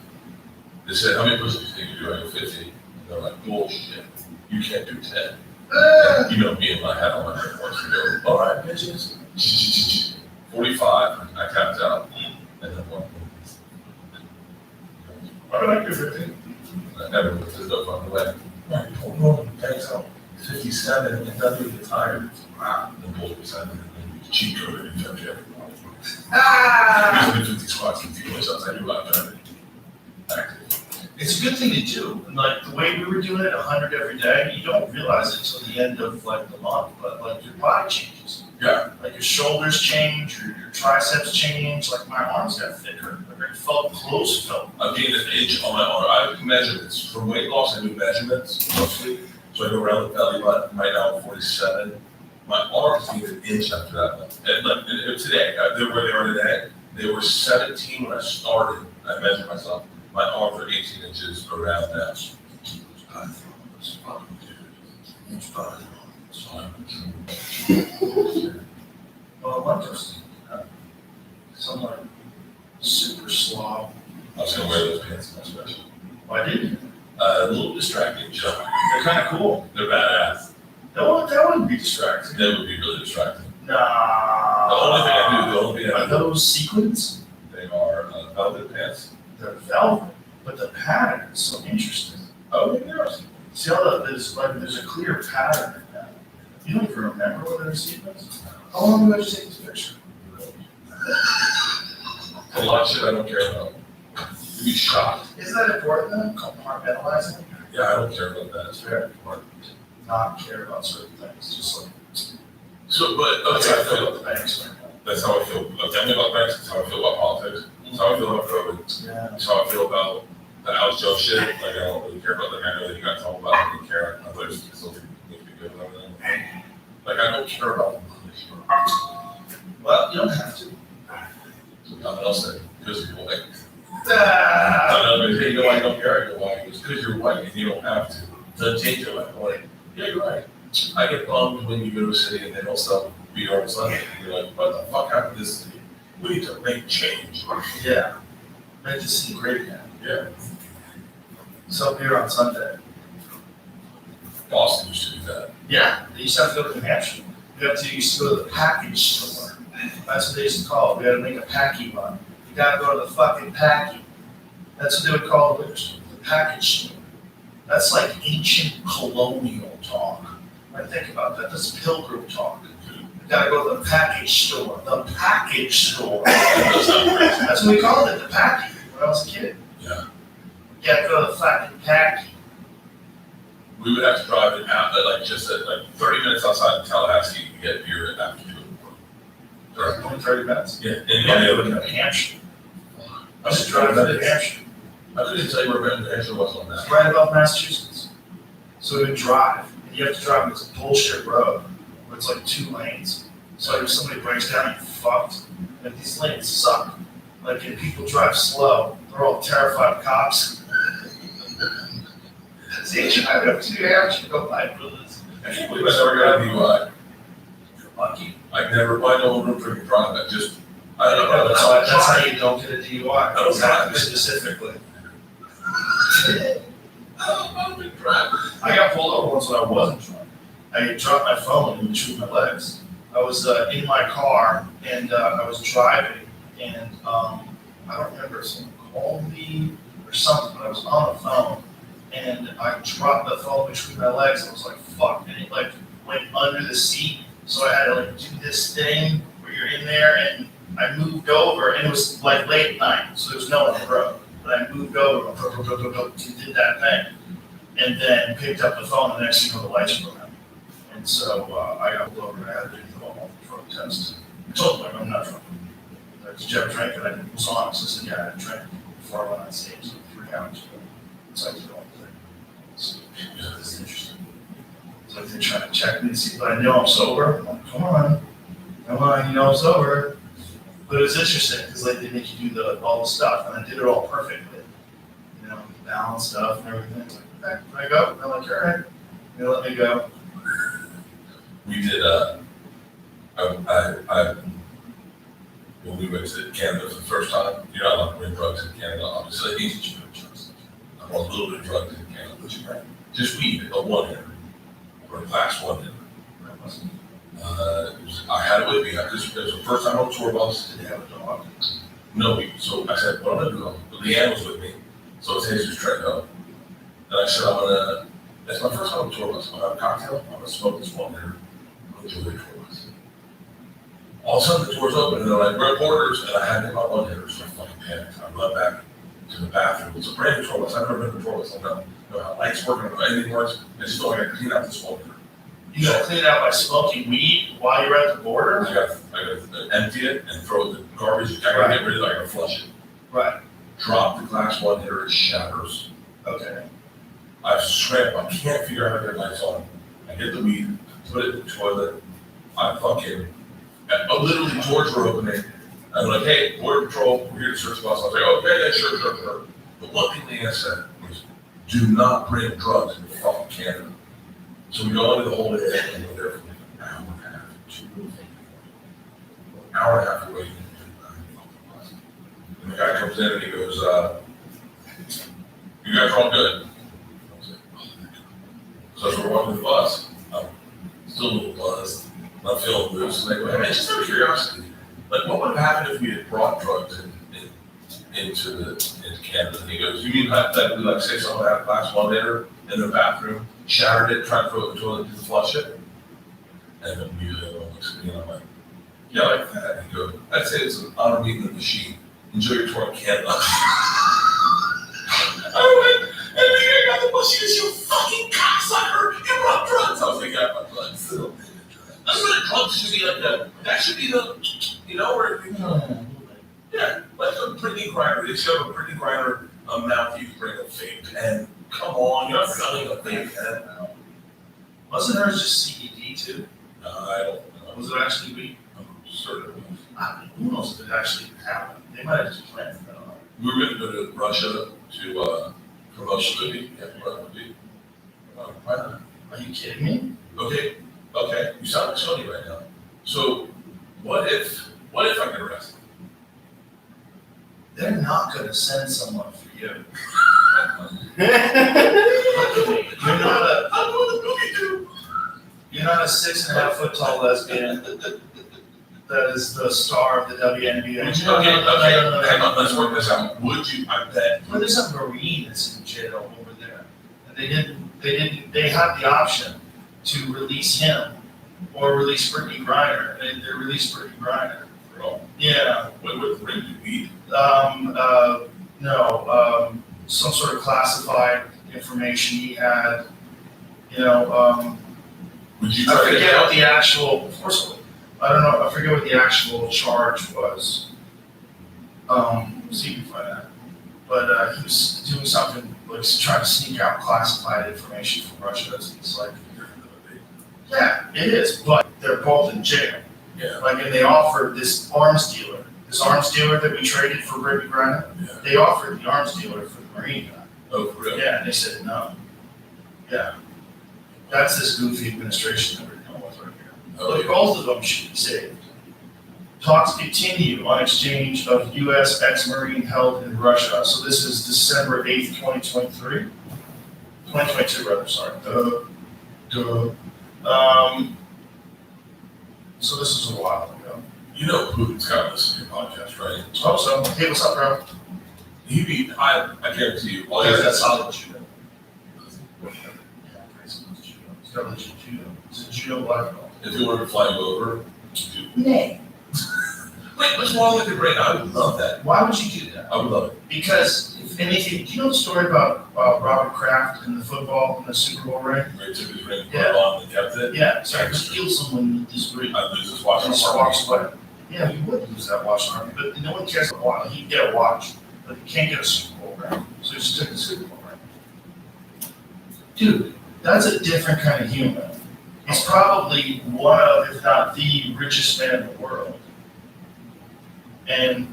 they said, how many push-ups do you think you do? I go 50. And they're like, bullshit. You can't do 10. And, me and my hat on my head once we go, all right, bitches. 45. I tapped out. And then one. Why do I do 50? I never looked at the fucking way. Right, hold on, thanks out. 57, and then you get tired. Wow, and pull beside me, and then you cheat code it and judge everyone. Ah! 50 squats, 50 push-ups, I do a lot of time. Active. It's a good thing to do. And like the way we were doing it 100 every day, you don't realize it until the end of like the month, but like your body changes. Yeah. Like your shoulders change, your triceps change, like my arms got thicker. Like it felt close, I gained an inch on my arm. I do measurements. For weight loss, I do measurements mostly. So I go around the belly button. Right now I'm 47. My arms gained an inch after that month. And like today, they're where they are today. They were 17 when I started. I measured myself. My arms are 18 inches around now. Well, I like those someone super slob. I was gonna wear those pants in my special. Why didn't you? A little distracting, Joe. They're kind of cool. They're badass. That wouldn't be distracting. That would be really distracting. Nah. The only thing I Are do, those sequins? they are velvet pants. They're velvet, but the pattern is so interesting. Oh, maybe they are. See how there's a clear pattern in that. You don't even remember what they're sequins? How long ago did you take this picture? A lot of shit I don't care about. You'd be shocked. Isn't that important then? Compartmentalizing? Yeah, I don't care about that. It's very important to not care about certain things. Just like So, but, that's okay, how I I feel feel, about the banks right now. that's how I feel. Tell me about banks, that's how I feel about politics. That's how I feel about COVID. Yeah. That's how I feel about the Alex Joe shit. Like, I don't really care about, like, I know that you guys talk about it, I don't care. I thought it was still need to be good about everything. Like, I don't care about the Well, you don't have to. So nothing else said, because you're white. Ah! Hey, you know why you don't care? I go, why? It's because you're white and you don't have to. Doesn't change your life. I'm like, yeah, you're right. I get bummed when you go to a city and they don't sell beer on Sunday. You're like, what the fuck happened to this city? We need to make change. Yeah. Make the city great again. Yeah. Sell beer on Sunday. Boston used to do that. Yeah. They used to have to go to New Hampshire. You used to go to the package store. That's what they used to call it. We had to make a packy run. You gotta go to the fucking packy. That's what they would call the liquor store, the package store. That's like ancient colonial talk. Right, think about that. That's pilgrim talk. You gotta go to the package store. The package store. That's what we called it, the packy, when I was a kid. Yeah. You gotta go to the fucking packy. We would have to drive it out, like just at like 30 minutes outside of Tallahassee to get beer after 2 o'clock. Only 30 minutes. Yeah. You gotta go to New Hampshire. I was driving to New Hampshire. I couldn't tell you where New Hampshire was on that. It's right above Massachusetts. So we would drive and you have to drive on this bullshit road where it's like 2 lanes. So like if somebody breaks down, you're fucked. Like these lanes suck. Like if people drive slow, they're all terrified of cops. See, I have 2 hours to go by for this. I can't believe I never got a DUI. You're lucky. I know room for me driving. I don't know. That's how you don't get a DUI. Oh, Exactly, specifically. I've been driving. I got pulled over once when I wasn't drunk. I dropped my phone in between my legs. I was in my car and I was driving and I don't remember if someone called me or something, but I was on the phone and I dropped the phone between my legs. I was like, fuck, and it like went under the seat. So I had to like do this thing where you're in there and I moved over and it was like late night, so there was no one on the road. But I moved over and did that thing and then picked up the phone and the next thing you know the lights were on. And so I got pulled over and I had to do the whole drug test. I told them I'm not drunk. Did you ever drink? And I was honest. I said, yeah, I had drank before I went on stage, so 3 hours ago. So I did the whole thing. So this is interesting. It's like they're trying to check me to see, but I know I'm sober. I'm like, come on, you know I'm sober. But it was interesting because like they make you do all the stuff, and I did it all perfectly. You know, balance stuff and everything. It's like, okay, can I go? And I'm like, all right, you know, let me go. We did, when we went to Canada for the first time, you're not allowed to bring drugs in Canada, obviously. I brought a little bit of drugs in Canada, which is right. Just weed, a 1-hitter, or a class 1-hitter. I had it with me, because it was the first time on the tour bus. Did they have a dog? No, so I said, what am I gonna do? Leanne was with me, so it's Jesus Trejo. And I said, that's my first time on the tour bus. I'm gonna have a cocktail, I'm gonna smoke this 1-hitter, I'm gonna do the tour bus. All of a sudden the doors open and they're like, reporters, and I had to get my 1-hitter, so I fucking panicked. I run back to the bathroom. It's a brand new tour bus. I've never been to a tour bus. I don't know how lights work, I don't know how anything works. I just thought I gotta clean out this 1-hitter. You gotta clean it out by smoking weed while you're at the border? I gotta empty it and throw it in the garbage. I gotta get rid of it, I gotta flush it. Right. Drop the glass 1-hitter, it shatters. Okay. I scramble, I can't figure out how to get lights on. I get the weed, put it in the toilet, I fucking, literally doors were opening. I'm like, hey, border patrol, we're here to search the bus. I was like, okay, yeah, sure. But one thing they said was, do not bring drugs into fucking Canada. So we go into the whole area and we're there for like an hour and a half, 2 hour and a half waiting. And the guy comes in and he goes, you guys are all good. I was like, oh my God. So as we're walking the bus, I'm still a little buzzed, not feeling loose. And they go, hey man, just out of curiosity, like what would have happened if we had brought drugs into Canada? And he goes, you mean hypothetically, like say someone had a class 1-hitter in their bathroom, shattered it, tried to throw it in the toilet, didn't flush it? And then immediately everyone looks at me and I'm like, yeah, like that. And he goes, I'd say it's an honor meeting the machine. Enjoy your tour in Canada. I went, and then I got the bus, she goes, you fucking cocksucker, you brought drugs. I was like, yeah, my blood still. That's what drugs should be like that should be the, you know, where, yeah, like a Brittany Griner. They should have a Brittany Griner amount you can bring a fake pen. Come on, you're not selling a fake pen. Wasn't hers just CBD too? I don't know. Was it actually weed? I'm certain it was. I mean, who knows if it actually happened? They might have just planted that on. We were going to go to Russia to promote Libby. Yeah, promote Libby. Why not? Are you kidding me? Okay, you sound like Sony right now. So, what if I get arrested? They're not gonna send someone for you. You're not a 6.5 foot tall lesbian that is the star of the WNBA. Okay, hang on, let's work this out. Would you, I bet. Well, there's a Marine that's in jail over there. And they had the option to release him or release Brittany Griner, and they released Brittany Griner. Bro. Yeah. What ring do you eat? Some sort of classified information he had, Would you I try to forget what the actual, of course, I don't know, I forget what the actual charge was. So you can find that. But he was doing something, like trying to sneak out classified information from Russia. It's like, Yeah, it is, but they're both in jail. Yeah. Like, and they offered this arms dealer that we traded for Ricky Brennan, Yeah. they offered the arms dealer for the Marine guy. Oh, for real? Yeah, and they said no. Yeah. That's this goofy administration that we're dealing with right here. Oh, But both of them should be saved. Talks continue on exchange of U.S. ex-Marine held in Russia. So this is December 8th, 2023. 2022, rather, sorry. So this is a while ago. You know Putin's got to listen to your podcast, right? Oh, so, hey, what's up, bro? I guarantee you, all There's you that solid judo. Yeah, crazy judo. It's got legit judo. It's a judo black belt. if you were to fly over, dude. Nay. Wait, what's wrong with your brain? I would love that. Why would you do that? I would love it. Because, if anything, do you know the story about Robert Kraft and the football in the Super Bowl ring? Ray took his ring, put Yeah. it on, and kept it. Yeah, so I could steal someone with this ring. I lose his watch. And just walks away. Yeah, you would use that watch on him, but no one cares about watch. He can get a watch, but he can't get a Super Bowl ring. So he just took the Super Bowl ring. Dude, that's a different kind of human. He's probably one of, if not the richest man in the world. And,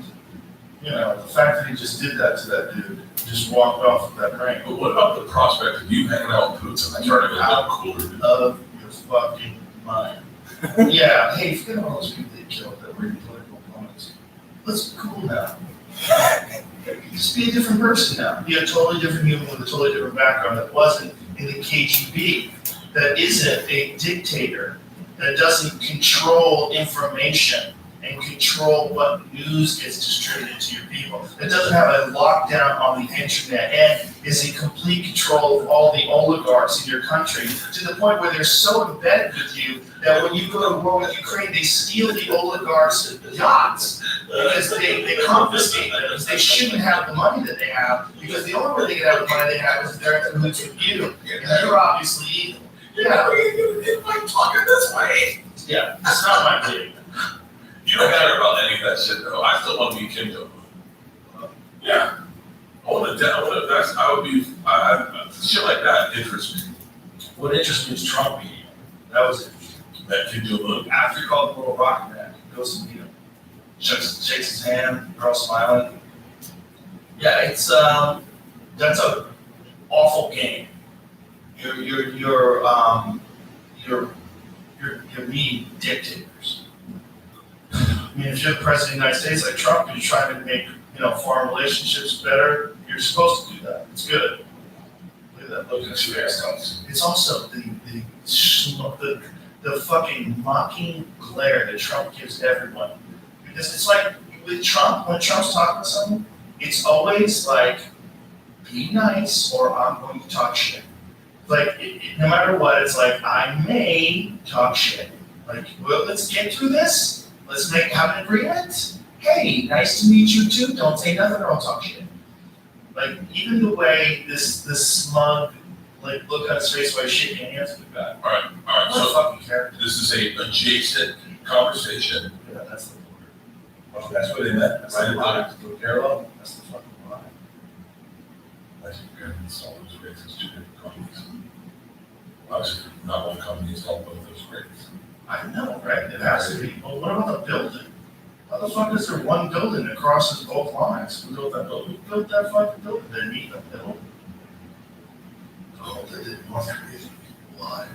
you know, the fact that he just did that to that dude, just walked off with that ring. But what about the prospect of you hanging out with Putin and trying to get a little cooler? Dude? Of your fucking mind. Yeah, hey, forget about all those people they killed that were your political opponents. Let's be cool now. Just be a different person now. Be a totally different human with a totally different background that wasn't in the KGB, that isn't a dictator, that doesn't control information and control what news gets distributed to your people, that doesn't have a lockdown on the internet and is in complete control of all the oligarchs in your country, to the point where they're so embedded with you that when you go to war with Ukraine, they steal the oligarchs' yachts because they confiscate them, because they shouldn't have the money that they have, because the only way they can have the money they have is if they're in cahoots with you, and you're obviously evil. Yeah. You're like talking this way. Yeah, it's not my thing. You don't care about any of that shit, though. I still want to be Kim Jong-un. Yeah. Shit like that interests me. What interests me is Trump being here. That was interesting. That Kim Jong-un. After he called the little rocket man, he goes to meet him, shakes his hand, they're all smiling. Yeah, it's that's a awful game. You're mean dictators. I mean, if you're the president of the United States like Trump, and you're trying to make foreign relationships better, you're supposed to do that. It's good. Look at that. Look at his face. It's also the fucking mocking glare that Trump gives everyone. Because it's like with Trump, when Trump's talking to someone, it's always like, be nice or I'm going to talk shit. Like, no matter what, it's like, I may talk shit. Like, well, let's get through this. Let's have an agreement. Hey, nice to meet you too. Don't say nothing or I'll talk shit. Like, even the way this smug, like, look on his face while he's shaking hands with the guy. All right. What a So fucking character. this is a adjacent conversation. Yeah, that's the word. Well, that's what they meant. That's the line. To parallel, that's the fucking line. I think we're going to install those rates as two different companies. Obviously, not one company installed both those rates. I know, right? It has to be. Well, what about the building? How the fuck is there one building that crosses both lines? Who built that building? Who built that fucking building? They meet in the middle. Oh, they did North Korea. Wild.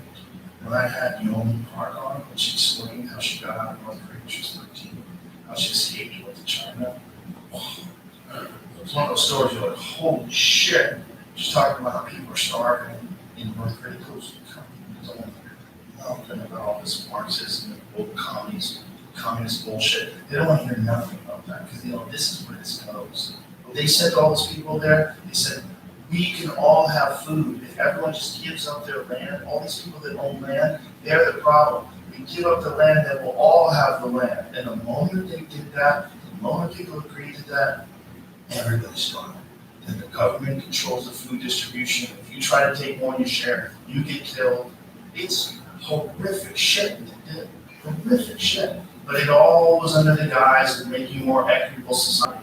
When I had Yeon Park on, when she explained how she got out of North Korea when she was 13, how she escaped and went to China. It's one of those stories you're like, holy shit. She's talking about how people are starving in North Korea. Those about all this Marxism and communist bullshit. They don't want to hear nothing about that because this is where this goes. What they said to all those people there, they said, we can all have food. If everyone just gives up their land, all these people that own land, they're the problem. We give up the land, then we'll all have the land. And the moment they did that, the moment people agreed to that, everybody started. Then the government controls the food distribution. If you try to take more than your share, you get killed. It's horrific shit they did. Horrific shit. But it all was under the guise of making a more equitable society,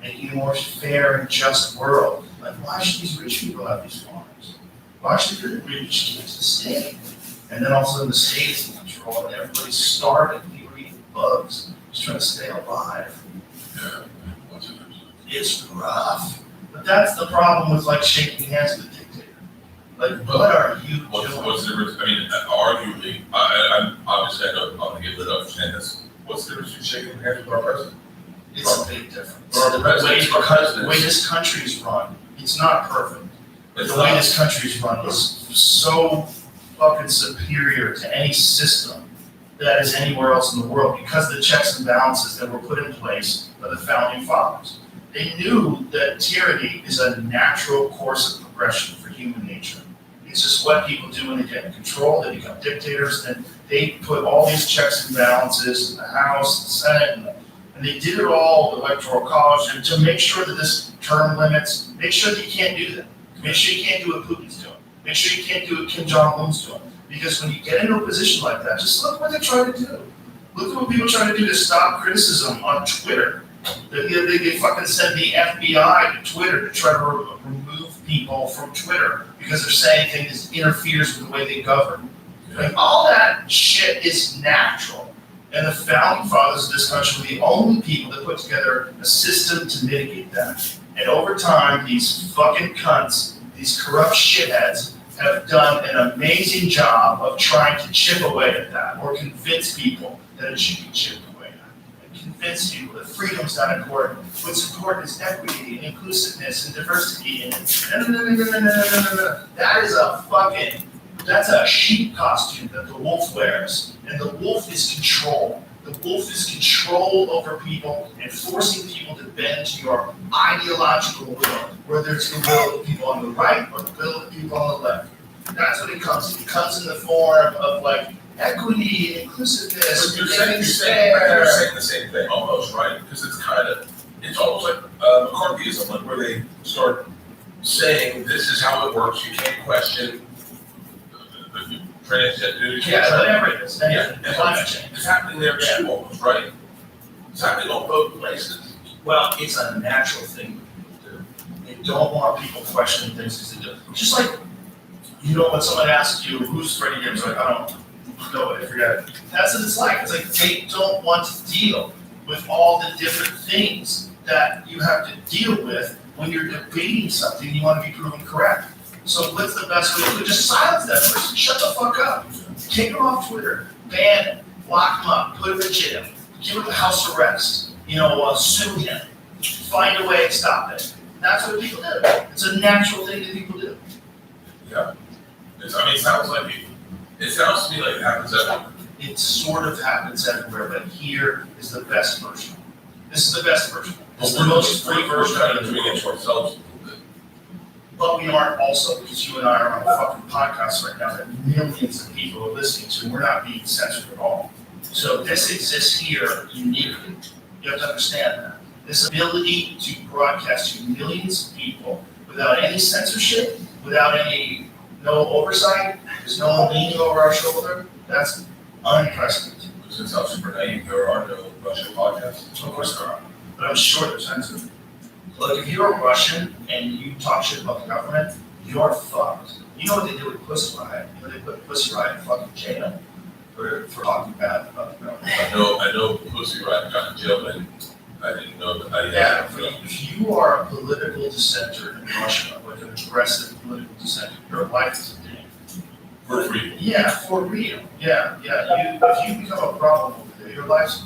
making a more fair and just world. Like, why should these rich people have these farms? Why should the rich kids stay? And then all of a sudden the state is in control and everybody's starving, people are eating bugs, just trying to stay alive. Yeah. It's rough. But that's the problem with like shaking hands with a dictator. Like, what are you doing? What's the difference? I mean, arguably, I'm obviously I know I'm gonna get lit up for saying this. What's the difference between shaking hands with our president? It's a big difference. Our president, The way this country is run, it's not perfect. But the way this country is run is so fucking superior to any system that is anywhere else in the world because of the checks and balances that were put in place by the founding fathers. They knew that tyranny is a natural course of progression for human nature. It's just what people do when they get in control, they become dictators, and they put all these checks and balances in the House, the Senate, and they did it all, the Electoral College, and to make sure that this term limits, make sure that you can't do that. Make sure you can't do what Putin's doing. Make sure you can't do what Kim Jong-un's doing. Because when you get into a position like that, just look what they're trying to do. Look at what people are trying to do to stop criticism on Twitter. They fucking send the FBI to Twitter to try to remove people from Twitter because they're saying things that interferes with the way they govern. Like, all that shit is natural. And the founding fathers of this country were the only people that put together a system to mitigate that. And over time, these fucking cunts, these corrupt shitheads, have done an amazing job of trying to chip away at that or convince people that it should be chipped away at. And convince people that freedom's not important. What's important is equity and inclusiveness and diversity. And no. That is that's a sheep costume that the wolf wears. And the wolf is control. The wolf is control over people and forcing people to bend to your ideological will, whether it's the will of people on the right or the will of people on the left. That's what it comes in. It comes in the form of like equity and inclusiveness. You're saying the same thing almost, right? Because it's almost like McCarthyism, like where they start saying this is how it works. You can't question the transgender. Yeah, whatever it is. Yeah, climate change. It's happening there too, almost, right? It's happening on both places. Well, it's a natural thing to do. They don't want people questioning things because they do. Just like, when someone asks you, who's Freddie Gibbs? Like, I don't know it, I forget it. That's what it's like. It's like they don't want to deal with all the different things that you have to deal with when you're debating something you want to be proven correct. So what's the best way to do it? Just silence that person. Shut the fuck up. Take him off Twitter. Ban him. Lock him up. Put him in jail. Give him a house arrest. Sue him. Find a way to stop it. That's what people do. It's a natural thing that people do. Yeah. It sounds to me like it happens everywhere. It sort of happens everywhere, but here is the best version. This is the best version. This is the most free version. We're kind of doing it to ourselves. But we aren't also, because you and I are on a fucking podcast right now that millions of people are listening to, and we're not being censored at all. So this exists here uniquely. You have to understand that. This ability to broadcast to millions of people without any censorship, without no oversight, there's no one leaning over our shoulder, that's unprecedented. Since I'm super naive, there are no Russian podcasts. Of course there are, but I'm sure they're censored. Look, if you're a Russian and you talk shit about the government, you're fucked. You know what they did with Pussy Riot? They put Pussy Riot in fucking jail for talking bad about the government. I know Pussy Riot got in jail, but I didn't know that. If you are a political dissenter in Russia, like an aggressive political dissenter, your life is in danger. For free. Yeah, for real. Yeah. If you become a problem over there, your life's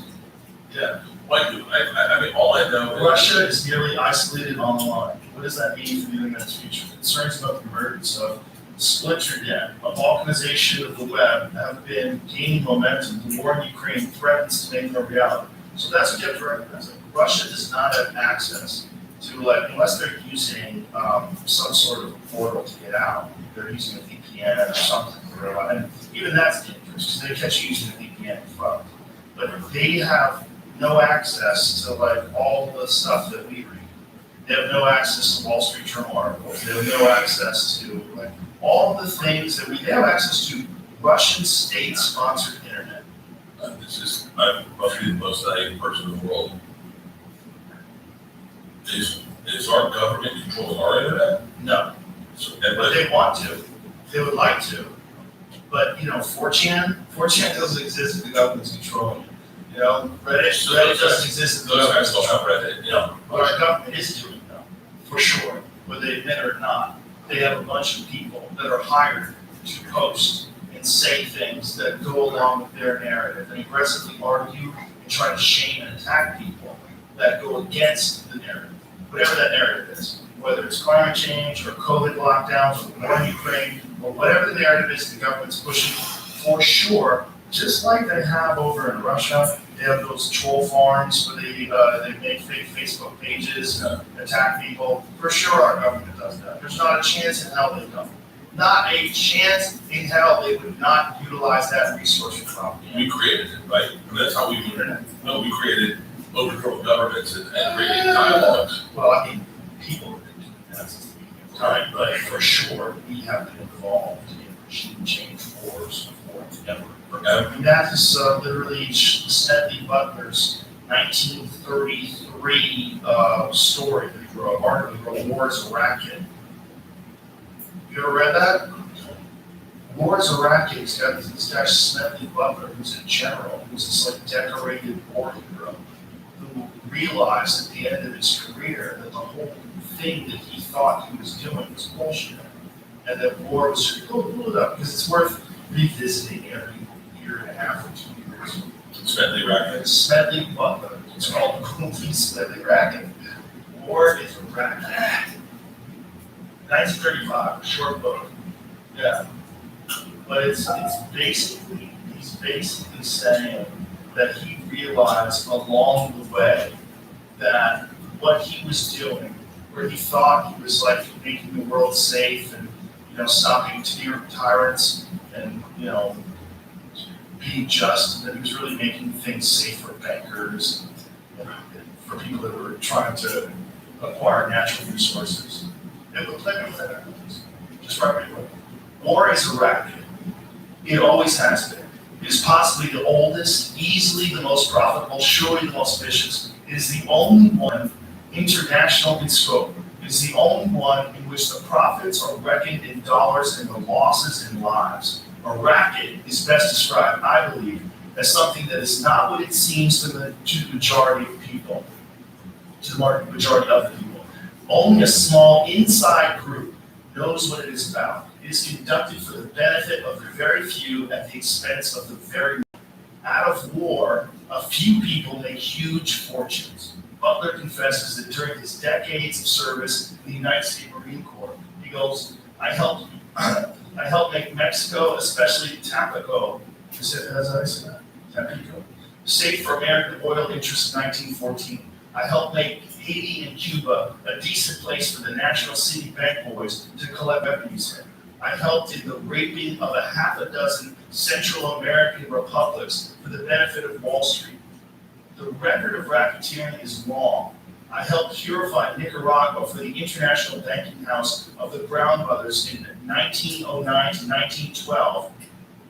I mean, all I know is Russia is nearly isolated online. What does that mean for the internet's future? Concerns about the emergence of Splinternet, a balkanization of the web, have been gaining momentum. The war in Ukraine threatens to make them a reality. So that's what you have to recognize. Russia does not have access to, unless they're using some sort of portal to get out. They're using a VPN or something. And even that's dangerous because they catch you using a VPN as well. But they have no access to all the stuff that we read. They have no access to Wall Street Journal articles. They have no access to all the things that they have access to Russian state-sponsored internet. I must be the most naive person in the world. Is our government controlling our internet? No. But they want to. They would like to. But, 4chan doesn't exist if the government's controlling it. Reddit doesn't exist if the Those guys government's still have controlling it. Reddit. What our government is doing though, for sure, whether they admit it or not, they have a bunch of people that are hired to post and say things that go along with their narrative and aggressively argue and try to shame and attack people that go against the narrative, whatever that narrative is, whether it's climate change or COVID lockdowns or war in Ukraine or whatever the narrative is the government's pushing, for sure, just like they have over in Russia, they have those troll farms where they make fake Facebook pages, attack people. For sure, our government does that. There's not a chance in hell they don't. Not a chance in hell they would not utilize that resource for propaganda. We created it, right? I mean, that's how we we created overthrow governments and created dialogues. Well, I mean, people have been doing that since the beginning of time, but for sure, we have been involved in regime change wars forever. And that is literally Smedley Butler's 1933 story that he wrote, article he wrote, War is a Racket. You ever read that? War is a Racket. He's got this guy Smedley Butler, who's a general, who's this like decorated war hero, who realized at the end of his career that the whole thing that he thought he was doing was bullshit, and that war was just go pull it up because it's worth revisiting every year and a half or 2 years. Smedley Racket. Smedley Butler. It's called the movie Smedley Racket. War is a Racket. 1935, short book. Yeah. But he's basically saying that he realized along the way that what he was doing, where he thought he was like making the world safe and stopping tyrants and being just, that he was really making things safe for bankers and for people that were trying to acquire natural resources. It looked like that. Just right away. War is a racket. It always has been. It is possibly the oldest, easily the most profitable, surely the most vicious. It is the only one international in scope. It is the only one in which the profits are reckoned in dollars and the losses in lives. A racket is best described, I believe, as something that is not what it seems to the majority of people, to the majority of the people. Only a small inside group knows what it is about. It is conducted for the benefit of the very few at the expense of the very many. Out of war, a few people make huge fortunes. Butler confesses that during his decades of service in the United States Marine Corps, he goes, I helped make Mexico, especially Tampico, safe for American oil interests in 1914. I helped make Haiti and Cuba a decent place for the National City Bank boys to collect revenues in. I helped in the raping of a half a dozen Central American republics for the benefit of Wall Street. The record of racketeering is long. I helped purify Nicaragua for the International Banking House of the Brown Brothers in 1909 to 1912.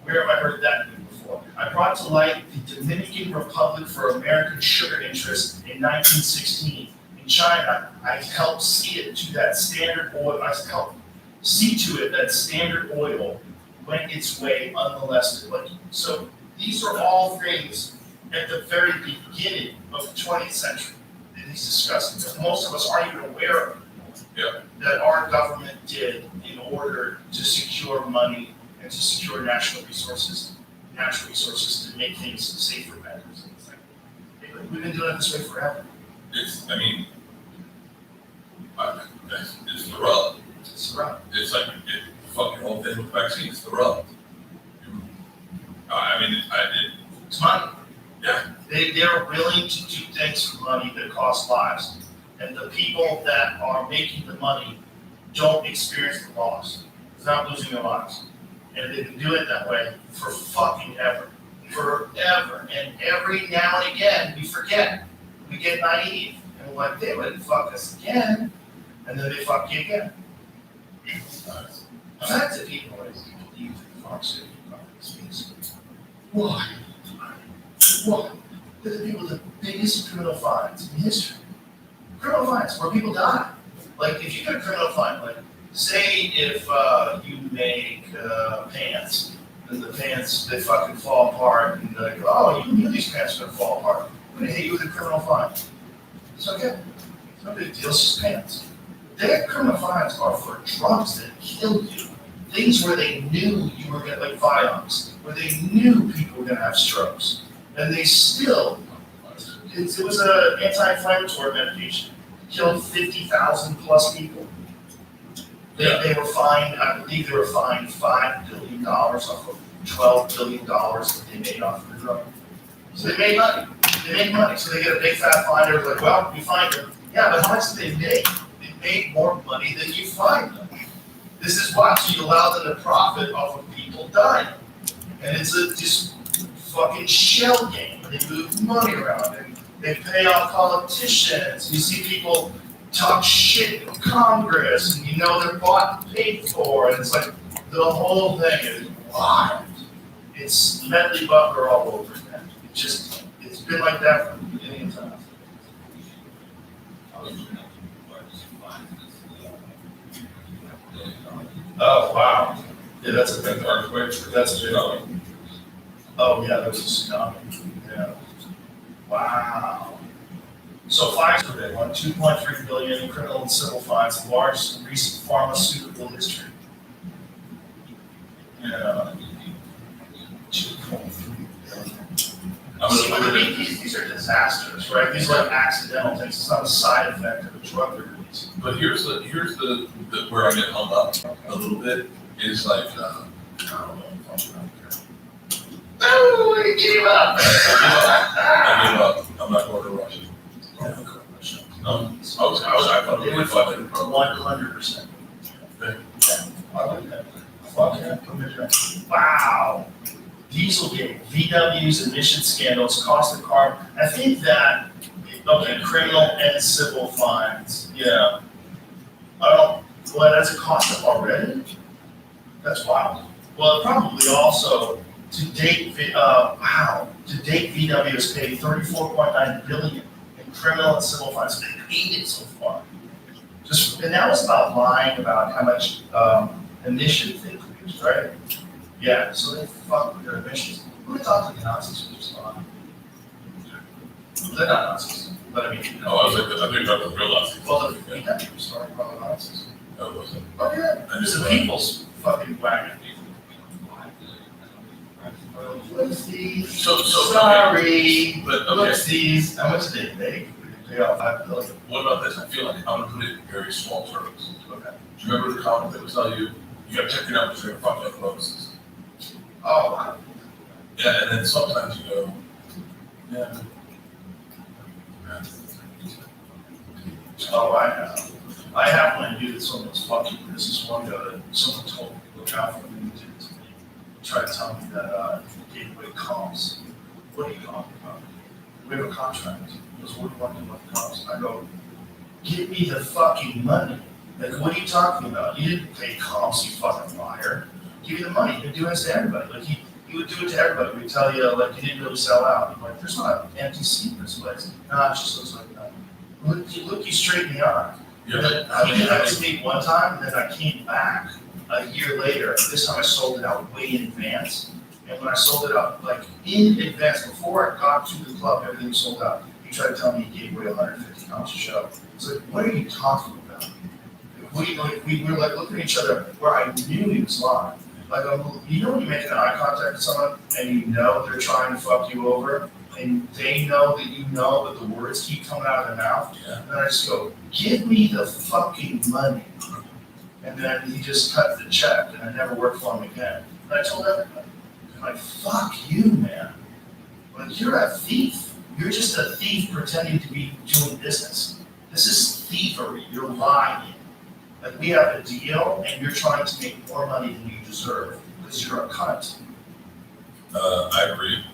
Where have I heard that name before? I brought to light the Dominican Republic for American sugar interests in 1916. In China, I helped see it to that Standard Oil. I helped see to it that Standard Oil went its way unmolested. So these are all things at the very beginning of the 20th century that he's discussing, that most of us aren't even aware of, that our government did in order to secure money and to secure natural resources to make things safer for bankers. We've been doing it this way forever. It's the rub. It's the rub. It's like the fucking whole thing with vaccines. It's the rub. It's money. Yeah. They're willing to do things for money that cost lives. And the people that are making the money don't experience the loss. It's not losing their lives. And they've been doing it that way for fucking ever. Forever. And every now and again, we forget. We get naive. And we're like, they wouldn't fuck us again. And then they fuck you again. That's the people that believe in pharmaceutical companies. Why? Why? They're the people with the biggest criminal fines in history. Criminal fines where people die. Like if you get a criminal fine, like say if you make pants and the pants, they fucking fall apart, and they're like, oh, you knew these pants were gonna fall apart. I'm gonna hit you with a criminal fine. It's okay. It's no big deal, it's just pants. Their criminal fines are for drugs that kill you. Things where they knew you were gonna, like Vioxx, where they knew people were gonna have strokes. And they still, it was an anti-inflammatory medication, killed 50,000 plus people. They were fined, I believe they were fined $5 billion off of $12 billion that they made off of the drug. So they made money. They made money. So they get a big fat fine. They're like, well, we fined them. Yeah, but how much did they make? They made more money than you fined them. This is why. So you allow them to profit off of people dying. And it's a just fucking shell game. They move money around and they pay off politicians. You see people talk shit in Congress and you know they're bought and paid for. And it's like the whole thing is wild. It's Medley Butler all over again. It's been like that from the beginning of time. Oh, wow. Yeah, that's a big earthquake. That's a big one. Oh, yeah, that was a tsunami. Yeah. Wow. So fines for big one, 2.3 billion in criminal and civil fines, the largest in recent pharmaceutical history. Yeah. 2.3 billion. These are disasters, right? These are like accidental things. It's not a side effect of a drug release. But here's the where I get hung up a little bit is like I don't know. Oh, he gave up. I give up. I'm not going to Russia. I thought They would fucking 100%. I like that. Fuck yeah. Wow. Dieselgate, VW's emission scandals cost the car. I think that, okay, criminal and civil fines. Yeah. Well, that's a cost already? That's wild. Well, probably also, to date, VW has paid $34.9 billion in criminal and civil fines. They paid it so far. And that was about lying about how much emissions they produced, right? Yeah, so they fucked with their emissions. Who would talk to the Nazis who just lied? They're not Nazis, but I mean. I think about the real Nazis. Well, the VW started by the Nazis. No, it wasn't. Oh, yeah. It's the people's fucking wagon. So sorry. But okay. Look, these. How much did they make? We paid off $5 billion. What about this? I feel like I'm gonna put it in very small terms. Okay. Do you remember the comment that would tell you gotta check it out because you're gonna fuck up bonuses? Oh, wow. Yeah, and then sometimes you go, yeah. Oh, I have. I have when I knew that someone was fucking. This is one guy that someone told me, look out for me, did it to me. Tried to tell me that he gave away comps. What are you talking about? We have a contract. He goes, what do you want to do about the comps? I go, give me the fucking money. Like, what are you talking about? You didn't pay comps, you fucking liar. Give you the money. You've been doing this to everybody. Like, he would do it to everybody. He would tell you, like, you didn't really sell out. I'm like, there's not an empty seat in this place. Nah, it just looks like that. Look you straight in the eye. Yeah. I mean, I just made one time, and then I came back a year later. This time I sold it out way in advance. And when I sold it out, like, in advance, before I got to the club, everything was sold out. He tried to tell me he gave away 150 comps a show. It's like, what are you talking about? We were like looking at each other where I knew he was lying. Like, you know when you make an eye contact with someone and you know they're trying to fuck you over and they know that you know, but the words keep coming out of their mouth. Yeah. And then I just go, give me the fucking money. And then he just cut the check and I never worked for him again. And I told everybody, I'm like, fuck you, man. Like, you're a thief. You're just a thief pretending to be doing business. This is thievery. You're lying. Like, we have a deal, and you're trying to make more money than you deserve because you're a cunt. I agree.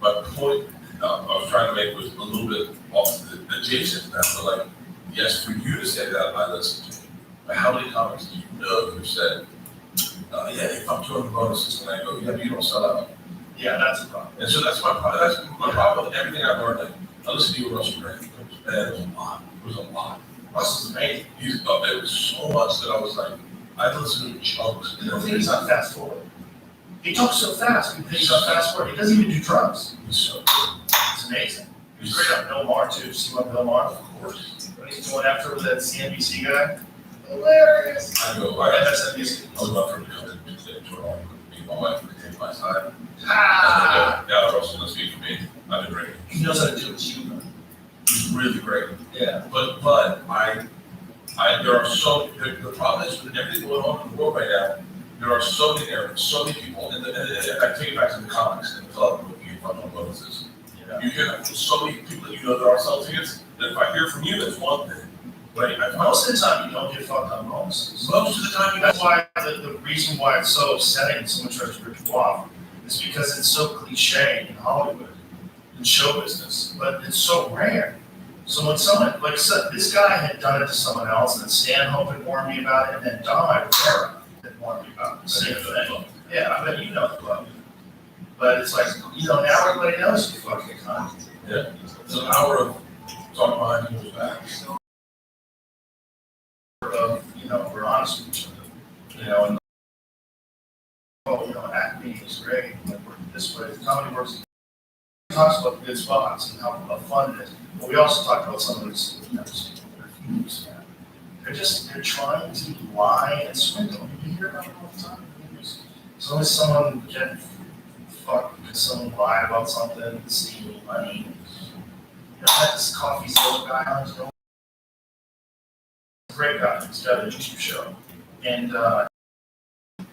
My point I was trying to make was a little bit off the adjacent to that, but like, yes, for you to say that, I listened to you. But how many comments do you know who said, yeah, if I'm doing bonuses, and I go, yeah, but you don't sell out. Yeah, that's a problem. And so that's my problem with everything I learned. Like, I listened to you with Russell Brand. It was a lot. It was a lot. Russell's amazing. It was so much that I was like, I listened to chunks. The thing is, not fast forward. He talks so fast. He's on fast forward. He doesn't even do drugs. He's so good. It's amazing. He's great on Bill Maher too. See what Bill Maher? Of course. When he's going after with that CNBC guy. Hilarious. I go, MSNBC. I would love for him to come in and say, Toronto, be my wife, and take my side. Ah! Yeah, Russell, let's speak for me. I've been great. He knows how to do his humor. He's really great. Yeah. But there are the problem is with everything going on in the world right now, there are so many narratives, so many people, and I take it back to the comics and the club with you from bonuses. Yeah. You hear that from so many people that you know that are selling tickets, that if I hear from you, that's one thing. Right? Most of the time, you don't get fucked on bonuses. Most of the time, you That's why the reason why it's so upsetting and someone tries to rip you off is because it's so cliche in Hollywood, in show business, but it's so rare. So when someone, like I said, this guy had done it to someone else, and then Stanhope had warned me about it, and then Don Rivera had warned me about it. Same thing. Yeah, I bet you know the club. But it's like, now everybody knows you fucking cunt. Yeah. It's an hour of talking behind people's backs. Of, we're honest with each other. And acting is great. Like, this way, the comedy works. We talk about the good spots and how fun it is. But we also talk about some of these, things. They're trying to lie and swindle. You hear about it all the time. There's always someone getting fucked because someone lied about something, stealing money. That this coffee soda guy on his own. Great guy. He's got a YouTube show. And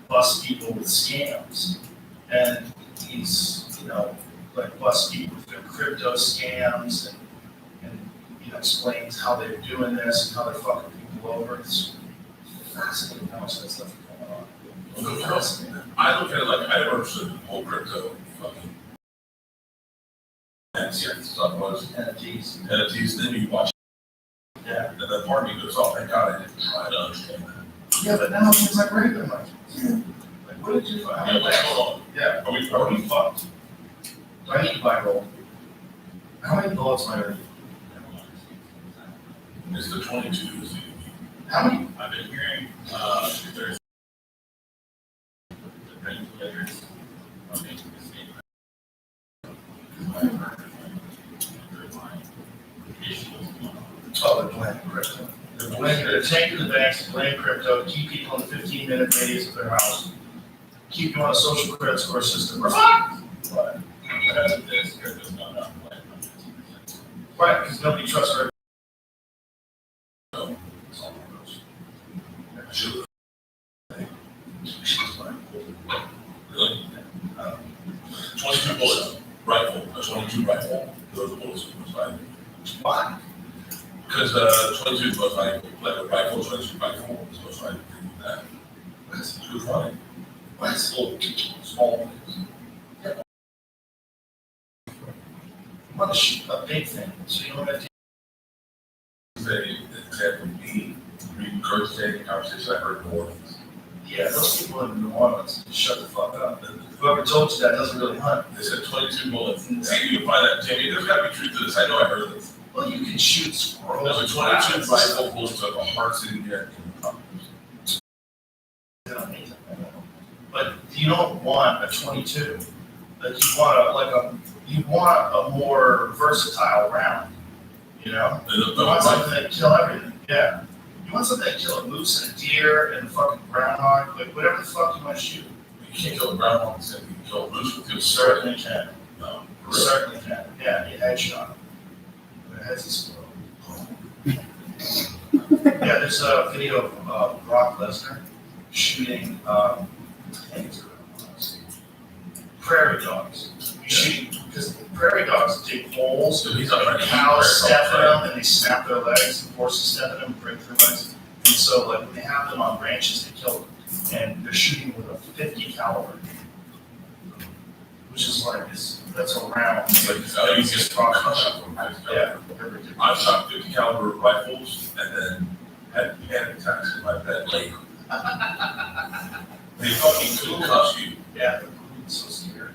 bust people with scams. And he's, bust people with their crypto scams and explains how they're doing this and how they're fucking people over. It's fascinating how much that stuff is going on. Fascinating. I look at it like I never understood the whole crypto fucking stuff was NFTs. Then you watch Yeah. and then part of me goes, oh, thank God I didn't try to understand that. Yeah, but now it's like regular money. Like, what did you find? Yeah, what's going on? Yeah. Are we fucked? Do I need to buy gold? How many bullets am I gonna need? It's the 22. How many? I've been hearing, there's Oh, they're playing crypto. They're taking the banks, they're playing crypto, keep people in a 15-minute radius of their house, keep you on a social credit score system. Right, because nobody trusts her. Shoot. Really? 22 bullets, rifle, a 22 rifle, those bullets are most valuable. Why? Because 22 is most valuable, like a rifle, 22 rifle is most valuable thing with that. That's good running. That's little, small things. You want to shoot a big thing, so you don't have to. Say, example, me, regurgitating conversation I heard in New Orleans. Yeah, those people in New Orleans, shut the fuck up. Whoever told you that doesn't really hunt. They said 22 bullets. See, you can find that, Jamie. There's got to be truth to this. I know I heard this. Well, you can shoot squirrels. There's a 22 rifle bullets of a heart sitting there. They don't need that. But you don't want a 22. Like you want a more versatile round. You want something that can kill everything. Yeah. You want something that can kill a moose and a deer and a fucking groundhog, like whatever the fuck you want to shoot. You can't kill a groundhog and say you can kill a moose with your Certainly can. No, Certainly can. Yeah, you headshot. It has a squirrel. Yeah, there's a video of Brock Lesnar shooting prairie dogs. You shoot because prairie dogs dig holes, So he's not trying to cows step in them and they snap their legs, and horses step in them and break their legs. And so like when they have them on ranches, they kill them. And they're shooting with a 50 caliber. Which is like that's a round. It's like how you get shot from 50 caliber. Yeah. I've shot 50 caliber rifles and then had panic attacks in my bed later. They fucking couldn't cuss you. Yeah, it's so scary.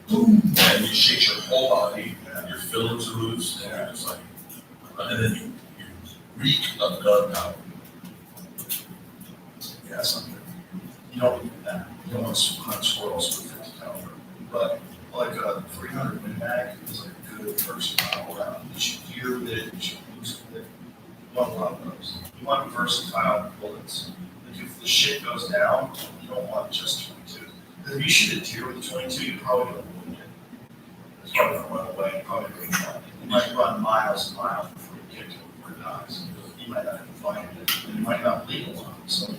Boom, and you shake your whole body, and your fillings are loose, and you're just like, and then you reek of gunpowder. Yeah, that's not good. You don't need that. You don't want to hunt squirrels with 50 but like a 300 Win Mag is like a good versatile round. You should gear with it, you should boost with it. You want a lot of those. You want versatile bullets. Like if the shit goes down, you don't want just 22. Because if you shoot a deer with a 22, you're probably going to wound it. It's probably going to run away. You're probably going to run. You might run miles and miles before you get to it before it dies. You might not even find it. And you might not leave it long. So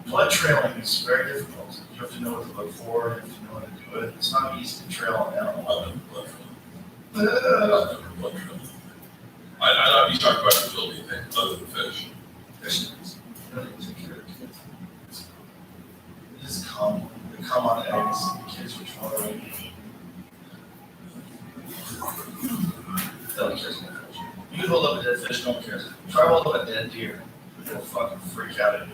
blood trailing is very difficult. You have to know what to look for. You have to know how to do it. It's not easy to trail an animal. I know you talk about the filthy thing, other than fish. Fish is really take care of kids. They just come. They come on eggs. The kids are trying to eat. No one cares about fish. You can hold up a dead fish, no one cares. Try to hold up a dead deer. They'll fucking freak out at you.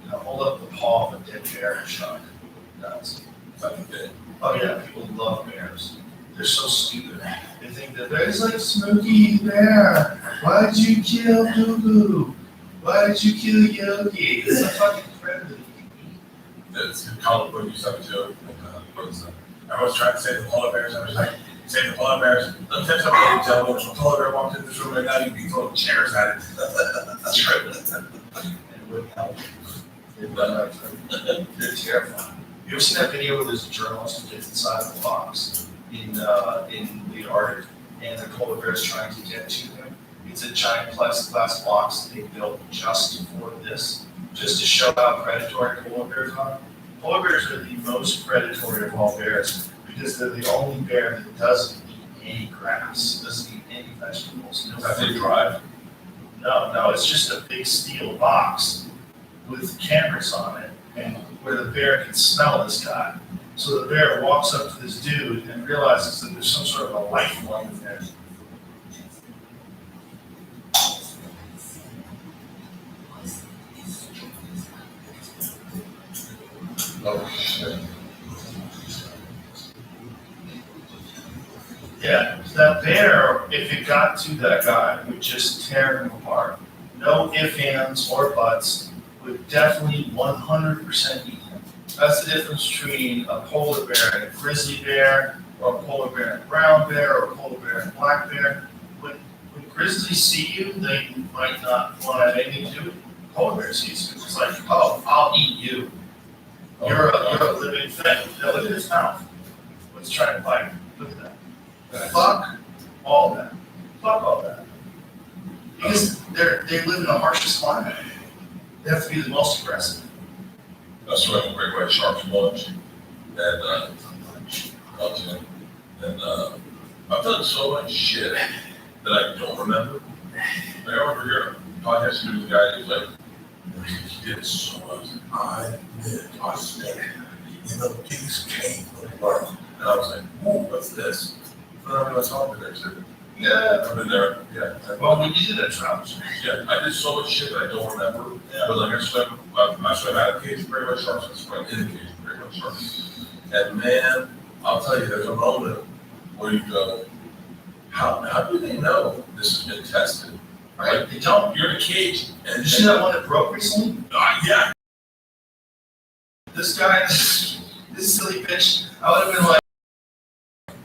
You know, hold up the paw of a dead bear and shock. Nuts. Fucking dead. Oh yeah, people love bears. They're so stupid. They think that bear's like Smokey Bear. Why did you kill Boo Boo? Why did you kill Yogi? It's a fucking predator. That's college boy used to have a joke. I was trying to save the polar bears. I was like, save the polar bears. Let me tell you something, ladies and gentlemen. If a polar bear walked in this room right now, you'd be throwing chairs at it. That's right. And it wouldn't help. They're terrifying. You ever seen that video where there's a journalist who gets inside of a box in the Arctic, and the polar bear is trying to get to him? It's a giant plexiglass box that they built just for this, just to show how predatory polar bears are. Polar bears are the most predatory of all bears because they're the only bear that doesn't eat any grass, doesn't eat any vegetables. No They drive. No, it's just a big steel box with cameras on it, and where the bear can smell this guy. So the bear walks up to this dude and realizes that there's some sort of a life form in there. Oh, shit. Yeah, that bear, if it got to that guy, would just tear him apart. No ifs, ands, or buts, would definitely 100% eat him. That's the difference between a polar bear and a grizzly bear, or a polar bear and a brown bear, or a polar bear and a black bear. When grizzlies see you, they might not want to have anything to do with you. Polar bear sees you, it's like, oh, I'll eat you. You're a living thing. Now look at his mouth. What's trying to bite? Look at that. Fuck all that. Fuck all that. Because they live in the harshest climate. They have to be the most aggressive. That's why great white sharks lunch. And I've done so much shit that I don't remember. I remember your podcast with the guy who's like, he did so much. I stayed in the biggest cave in the world. And I was like, whoa, what's this? I don't know what's happening there, too. Yeah. I've been there, yeah. Well, we did a trout. Yeah, I did so much shit that I don't remember. Yeah. But like I swam out of cage of great white sharks, I swam in the cage of great white sharks. And man, I'll tell you, there's a moment where you go, how do they know this has been tested? Right? Like, they don't. You're in a cage. And Did you see that one that broke recently? Yeah. This guy, this silly bitch, I would have been like,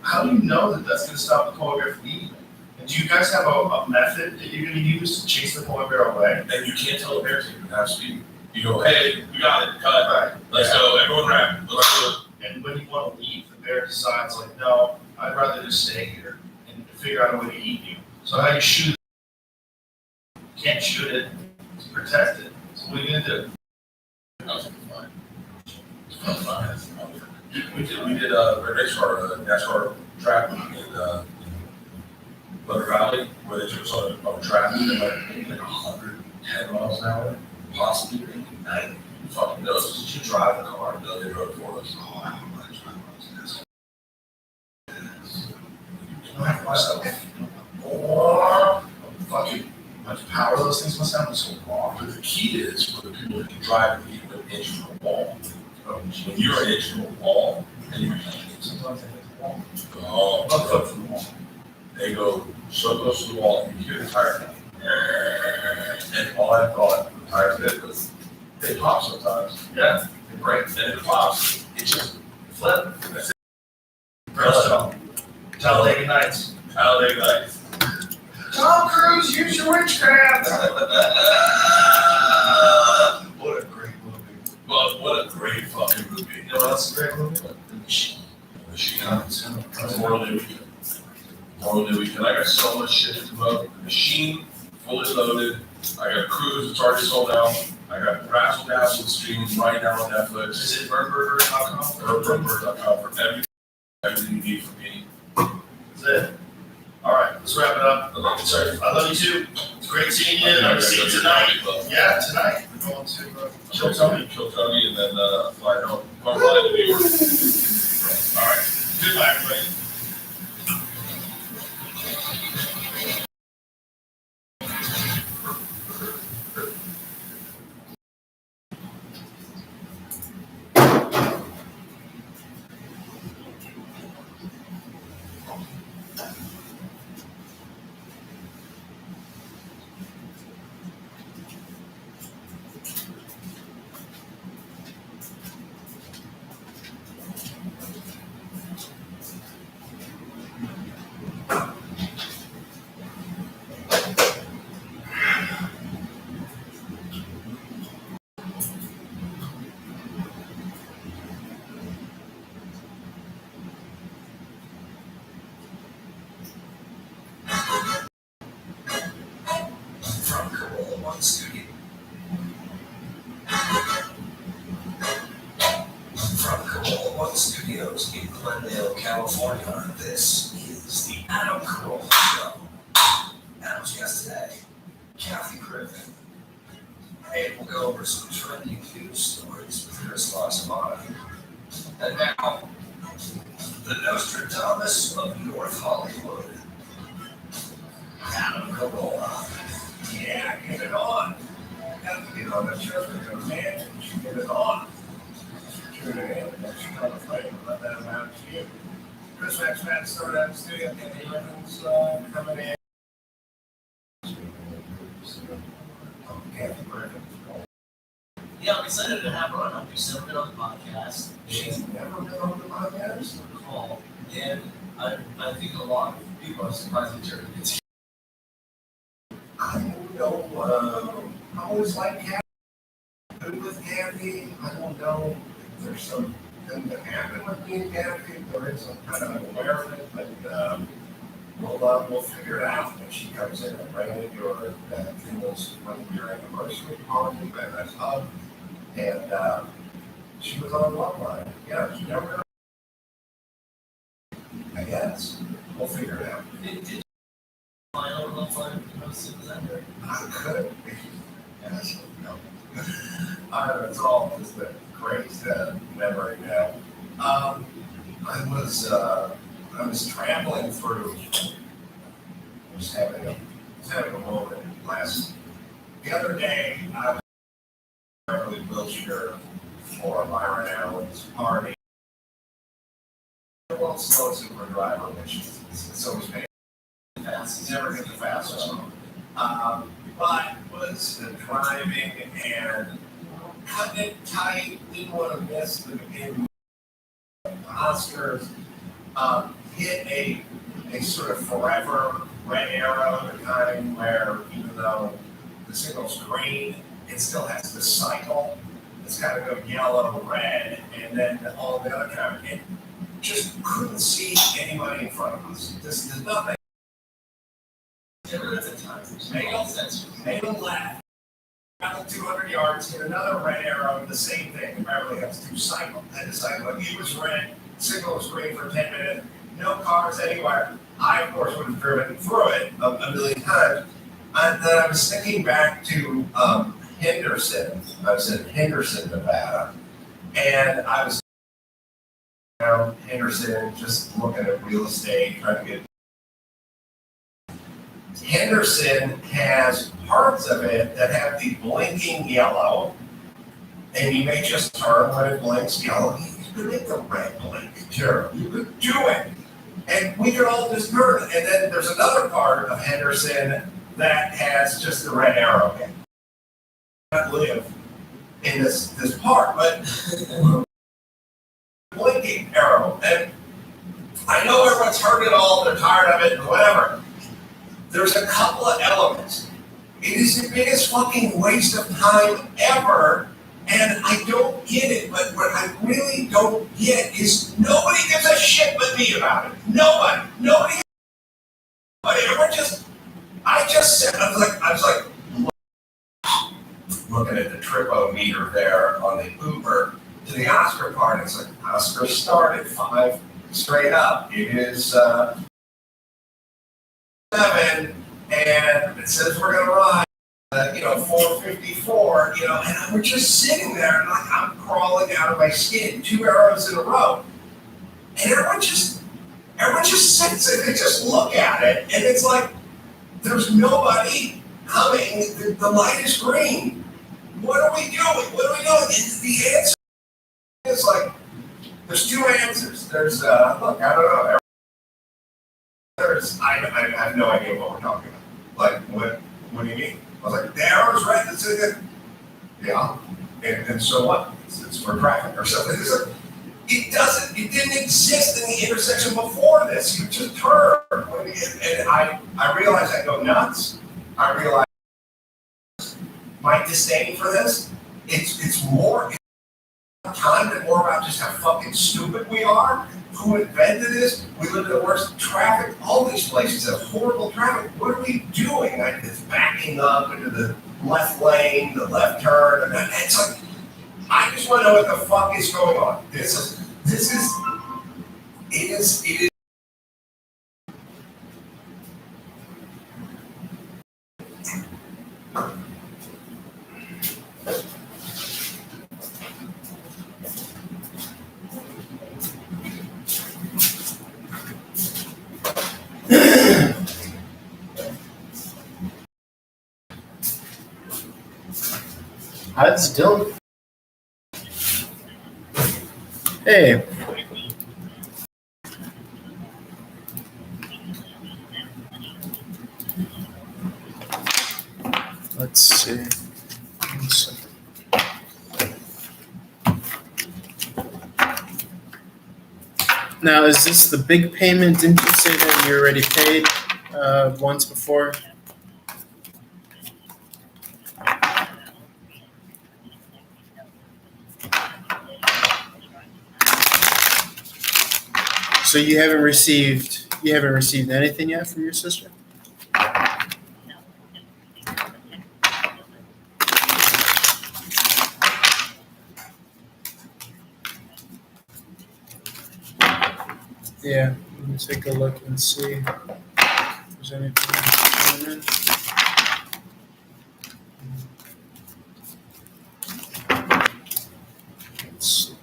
how do you know that that's going to stop the polar bear from eating it? And do you guys have a method that you're going to use to chase the polar bear away? And you can't tell the bear to have speed. You go, hey, we got it, cut. Right. Let's go, everyone grab. Let's do it. And when you want to leave, the bear decides like, no, I'd rather just stay here and figure out a way to eat you. So how you shoot it? You can't shoot it to protect it. So what are you going to do? That was fine. It's fine. We did a race for a NASCAR track in Thunder Valley, where they took us on a track and like 110 miles an hour, possibly 90. Who fucking knows? Did you drive the car? No, they drove it for us. Oh, I don't want to drive those. You don't have to watch that. Or fucking much power those things must have so long. But the key is for the people that can drive and keep an inch from the wall. When you're an inch from the wall, and you're Sometimes they hit the wall. oh, Not foot from the wall. they go so close to the wall, and you hear the tire. And all I thought the tires did was they pop sometimes. Yeah. They break, and if it pops, it just Flip. Brimstone. Talladega Nights. Talladega Nights. Tom Cruise, use your witchcraft. What a great movie. But what a great fucking movie. You know what else is a great movie? The Machine. Memorial Day weekend. Memorial Day weekend. I got so much shit to promote. The Machine, fully loaded. I got Cruise, it's already sold out. I got Razzle Dazzle streaming right now on Netflix. Is it birdburger.com? Or birdburger.com for everything you need from me. That's it. All right, let's wrap it up. Sorry. I love you too. It's great seeing you. I'm gonna see you tonight. Yeah, tonight. We're going to Kill Tony, and then fly home. Fly to New York. All right. Goodbye, everybody. Studios in Glendale, California. This is the Adam Carolla Show. Adam's guest today, Kathy Griffin. And we'll go over some trending news stories with Chris Lasamana. And now, the Nostradamus of North Hollywood, Adam Carolla. Yeah, get it on. Have to get on the show for the man. Get it on. Tune in, and that's kind of funny. Let that amount to you. Chris Maxman started out in the studio. Kenny Evans coming in. Kathy Griffin. Yeah, I'm excited to have her on. She's never been on the podcast. She's never been on the podcast. Call. And I think a lot of people are surprised that you're I don't know. I always like Kathy. Good with Kathy. I don't know if there's something that happened with me and Kathy. There is some kind of aware of it, but we'll figure it out when she comes in. I ran into her at Kendall's 1-year anniversary party at that hub, and she was on one line. Yeah, she never. I guess we'll figure it out. Did you find out what fun was that there? I could. Yes. No. It's all just a great memory now. I was traveling through. I was having a moment the other day. I was in Beverly, Wilshire for Myron Allen's party. Well, slow super driver, which it's always been fast. It's never been the fastest one. But was driving and cutting it tight, didn't want to miss the beginning of the Oscars, hit a sort of forever red arrow, the kind where even though the signal's green, it still has to cycle. It's got to go yellow, red, and then all the other kind. It just couldn't see anybody in front of us. There's nothing. Made a left, traveled 200 yards, hit another red arrow, the same thing. Beverly has to cycle. Had to cycle. It was red, signal was green for 10 minutes, no cars anywhere. I, of course, would have driven through it a million times. And then I was thinking back to Henderson. I was in Henderson, Nevada, and I was around Henderson just looking at real estate, trying to get. Henderson has parts of it that have the blinking yellow, and you may just turn when it blinks yellow. You could make the red blink. Sure. You could do it. And we could all just turn. And then there's another part of Henderson that has just the red arrow. I live in this part, but blinking I know everyone's heard it all, they're tired of it, and whatever. There's a couple of elements. It is the biggest fucking waste of time ever, and I don't get it, but what I really don't get is nobody gives a shit but me about it. Nobody, everyone I just said, I was like, looking at the tripometer there on the Uber to the Oscar part, it's like, Oscar started 5 straight up. It is 7, and it says we're gonna ride, 4:54, and we're just sitting there, and I'm crawling out of my skin, 2 arrows in a row, and everyone just sits and they just look at it, and it's like, there's nobody coming, the light is green. What are we doing? The answer is like, there's 2 answers. There's, look, I don't know. I have no idea what we're talking about. Like, what do you mean? I was like, the arrow's red, that's it. Yeah. And so what? It's for traffic or something. It didn't exist in the intersection before this. You just turned. And I realized I go nuts. I realize my disdain for this, it's more time and more about just how fucking stupid we are. Who invented this? We live in the worst traffic. All these places have horrible traffic. What are we doing? Like, it's backing up into the left lane, the left turn, and it's like, I just want to know what the fuck is going on. It is. How's Dylan? Hey. Let's see. One second. Now, is this the big payment? Didn't you say that you already paid once before? So you haven't received anything yet from your sister? Yeah, let me take a look and see if there's anything coming in. Let's see.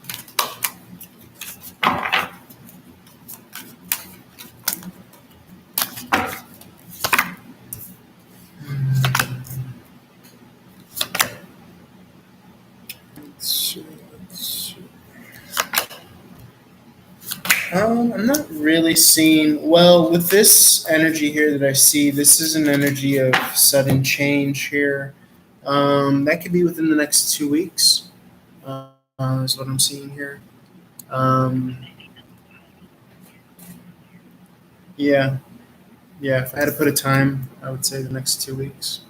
I'm not really seeing, well, with this energy here that I see, this is an energy of sudden change here. That could be within the next 2 weeks, is what I'm seeing here. Yeah, if I had to put a time, I would say the next 2 weeks.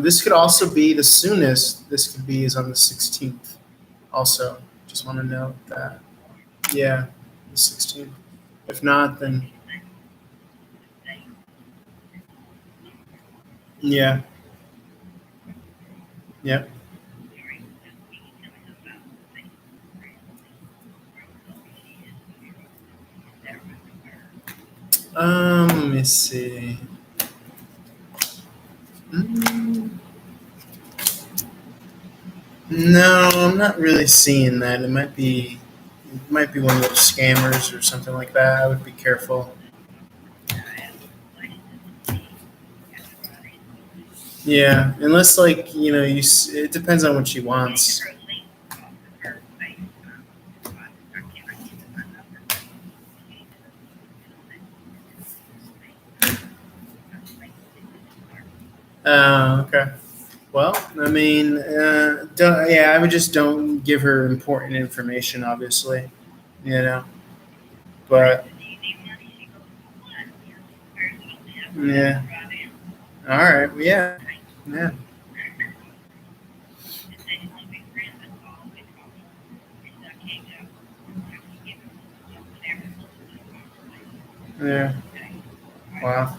This could also be the soonest this could be is on the 16th. Also, just want to note that. Yeah, the 16th. If not, then yeah. Yep. Let me see. No, I'm not really seeing that. It might be one of those scammers or something like that. I would be careful. Yeah, unless it depends on what she wants. Okay. Well, I mean, I would just don't give her important information, obviously, But Yeah. All right. Well, yeah. Yeah. Yeah. Wow.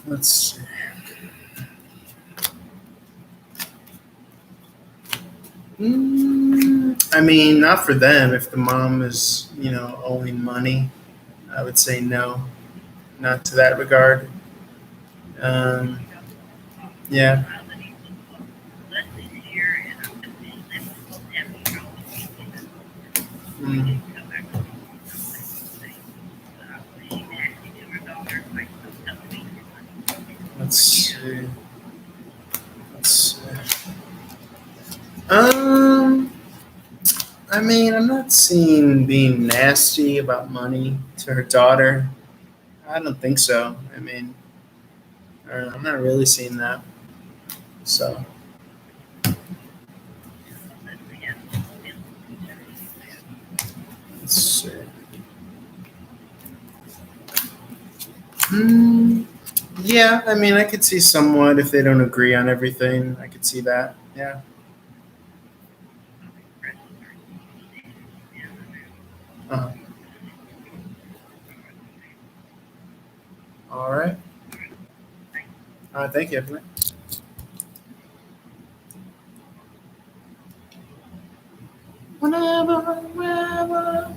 Let's see. I mean, not for them. If the mom is, owing money, I would say no, not to that regard. Um, yeah. Mm, let's see. Let's see. Um, I mean, I'm not seeing being nasty about money to her daughter. I don't think so. I mean, I'm not really seeing that. So, let's see. Mm, yeah, I mean, I could see somewhat if they don't agree on everything. I could see that. Yeah. Uh, all right. All right. Thank you. Whenever, wherever.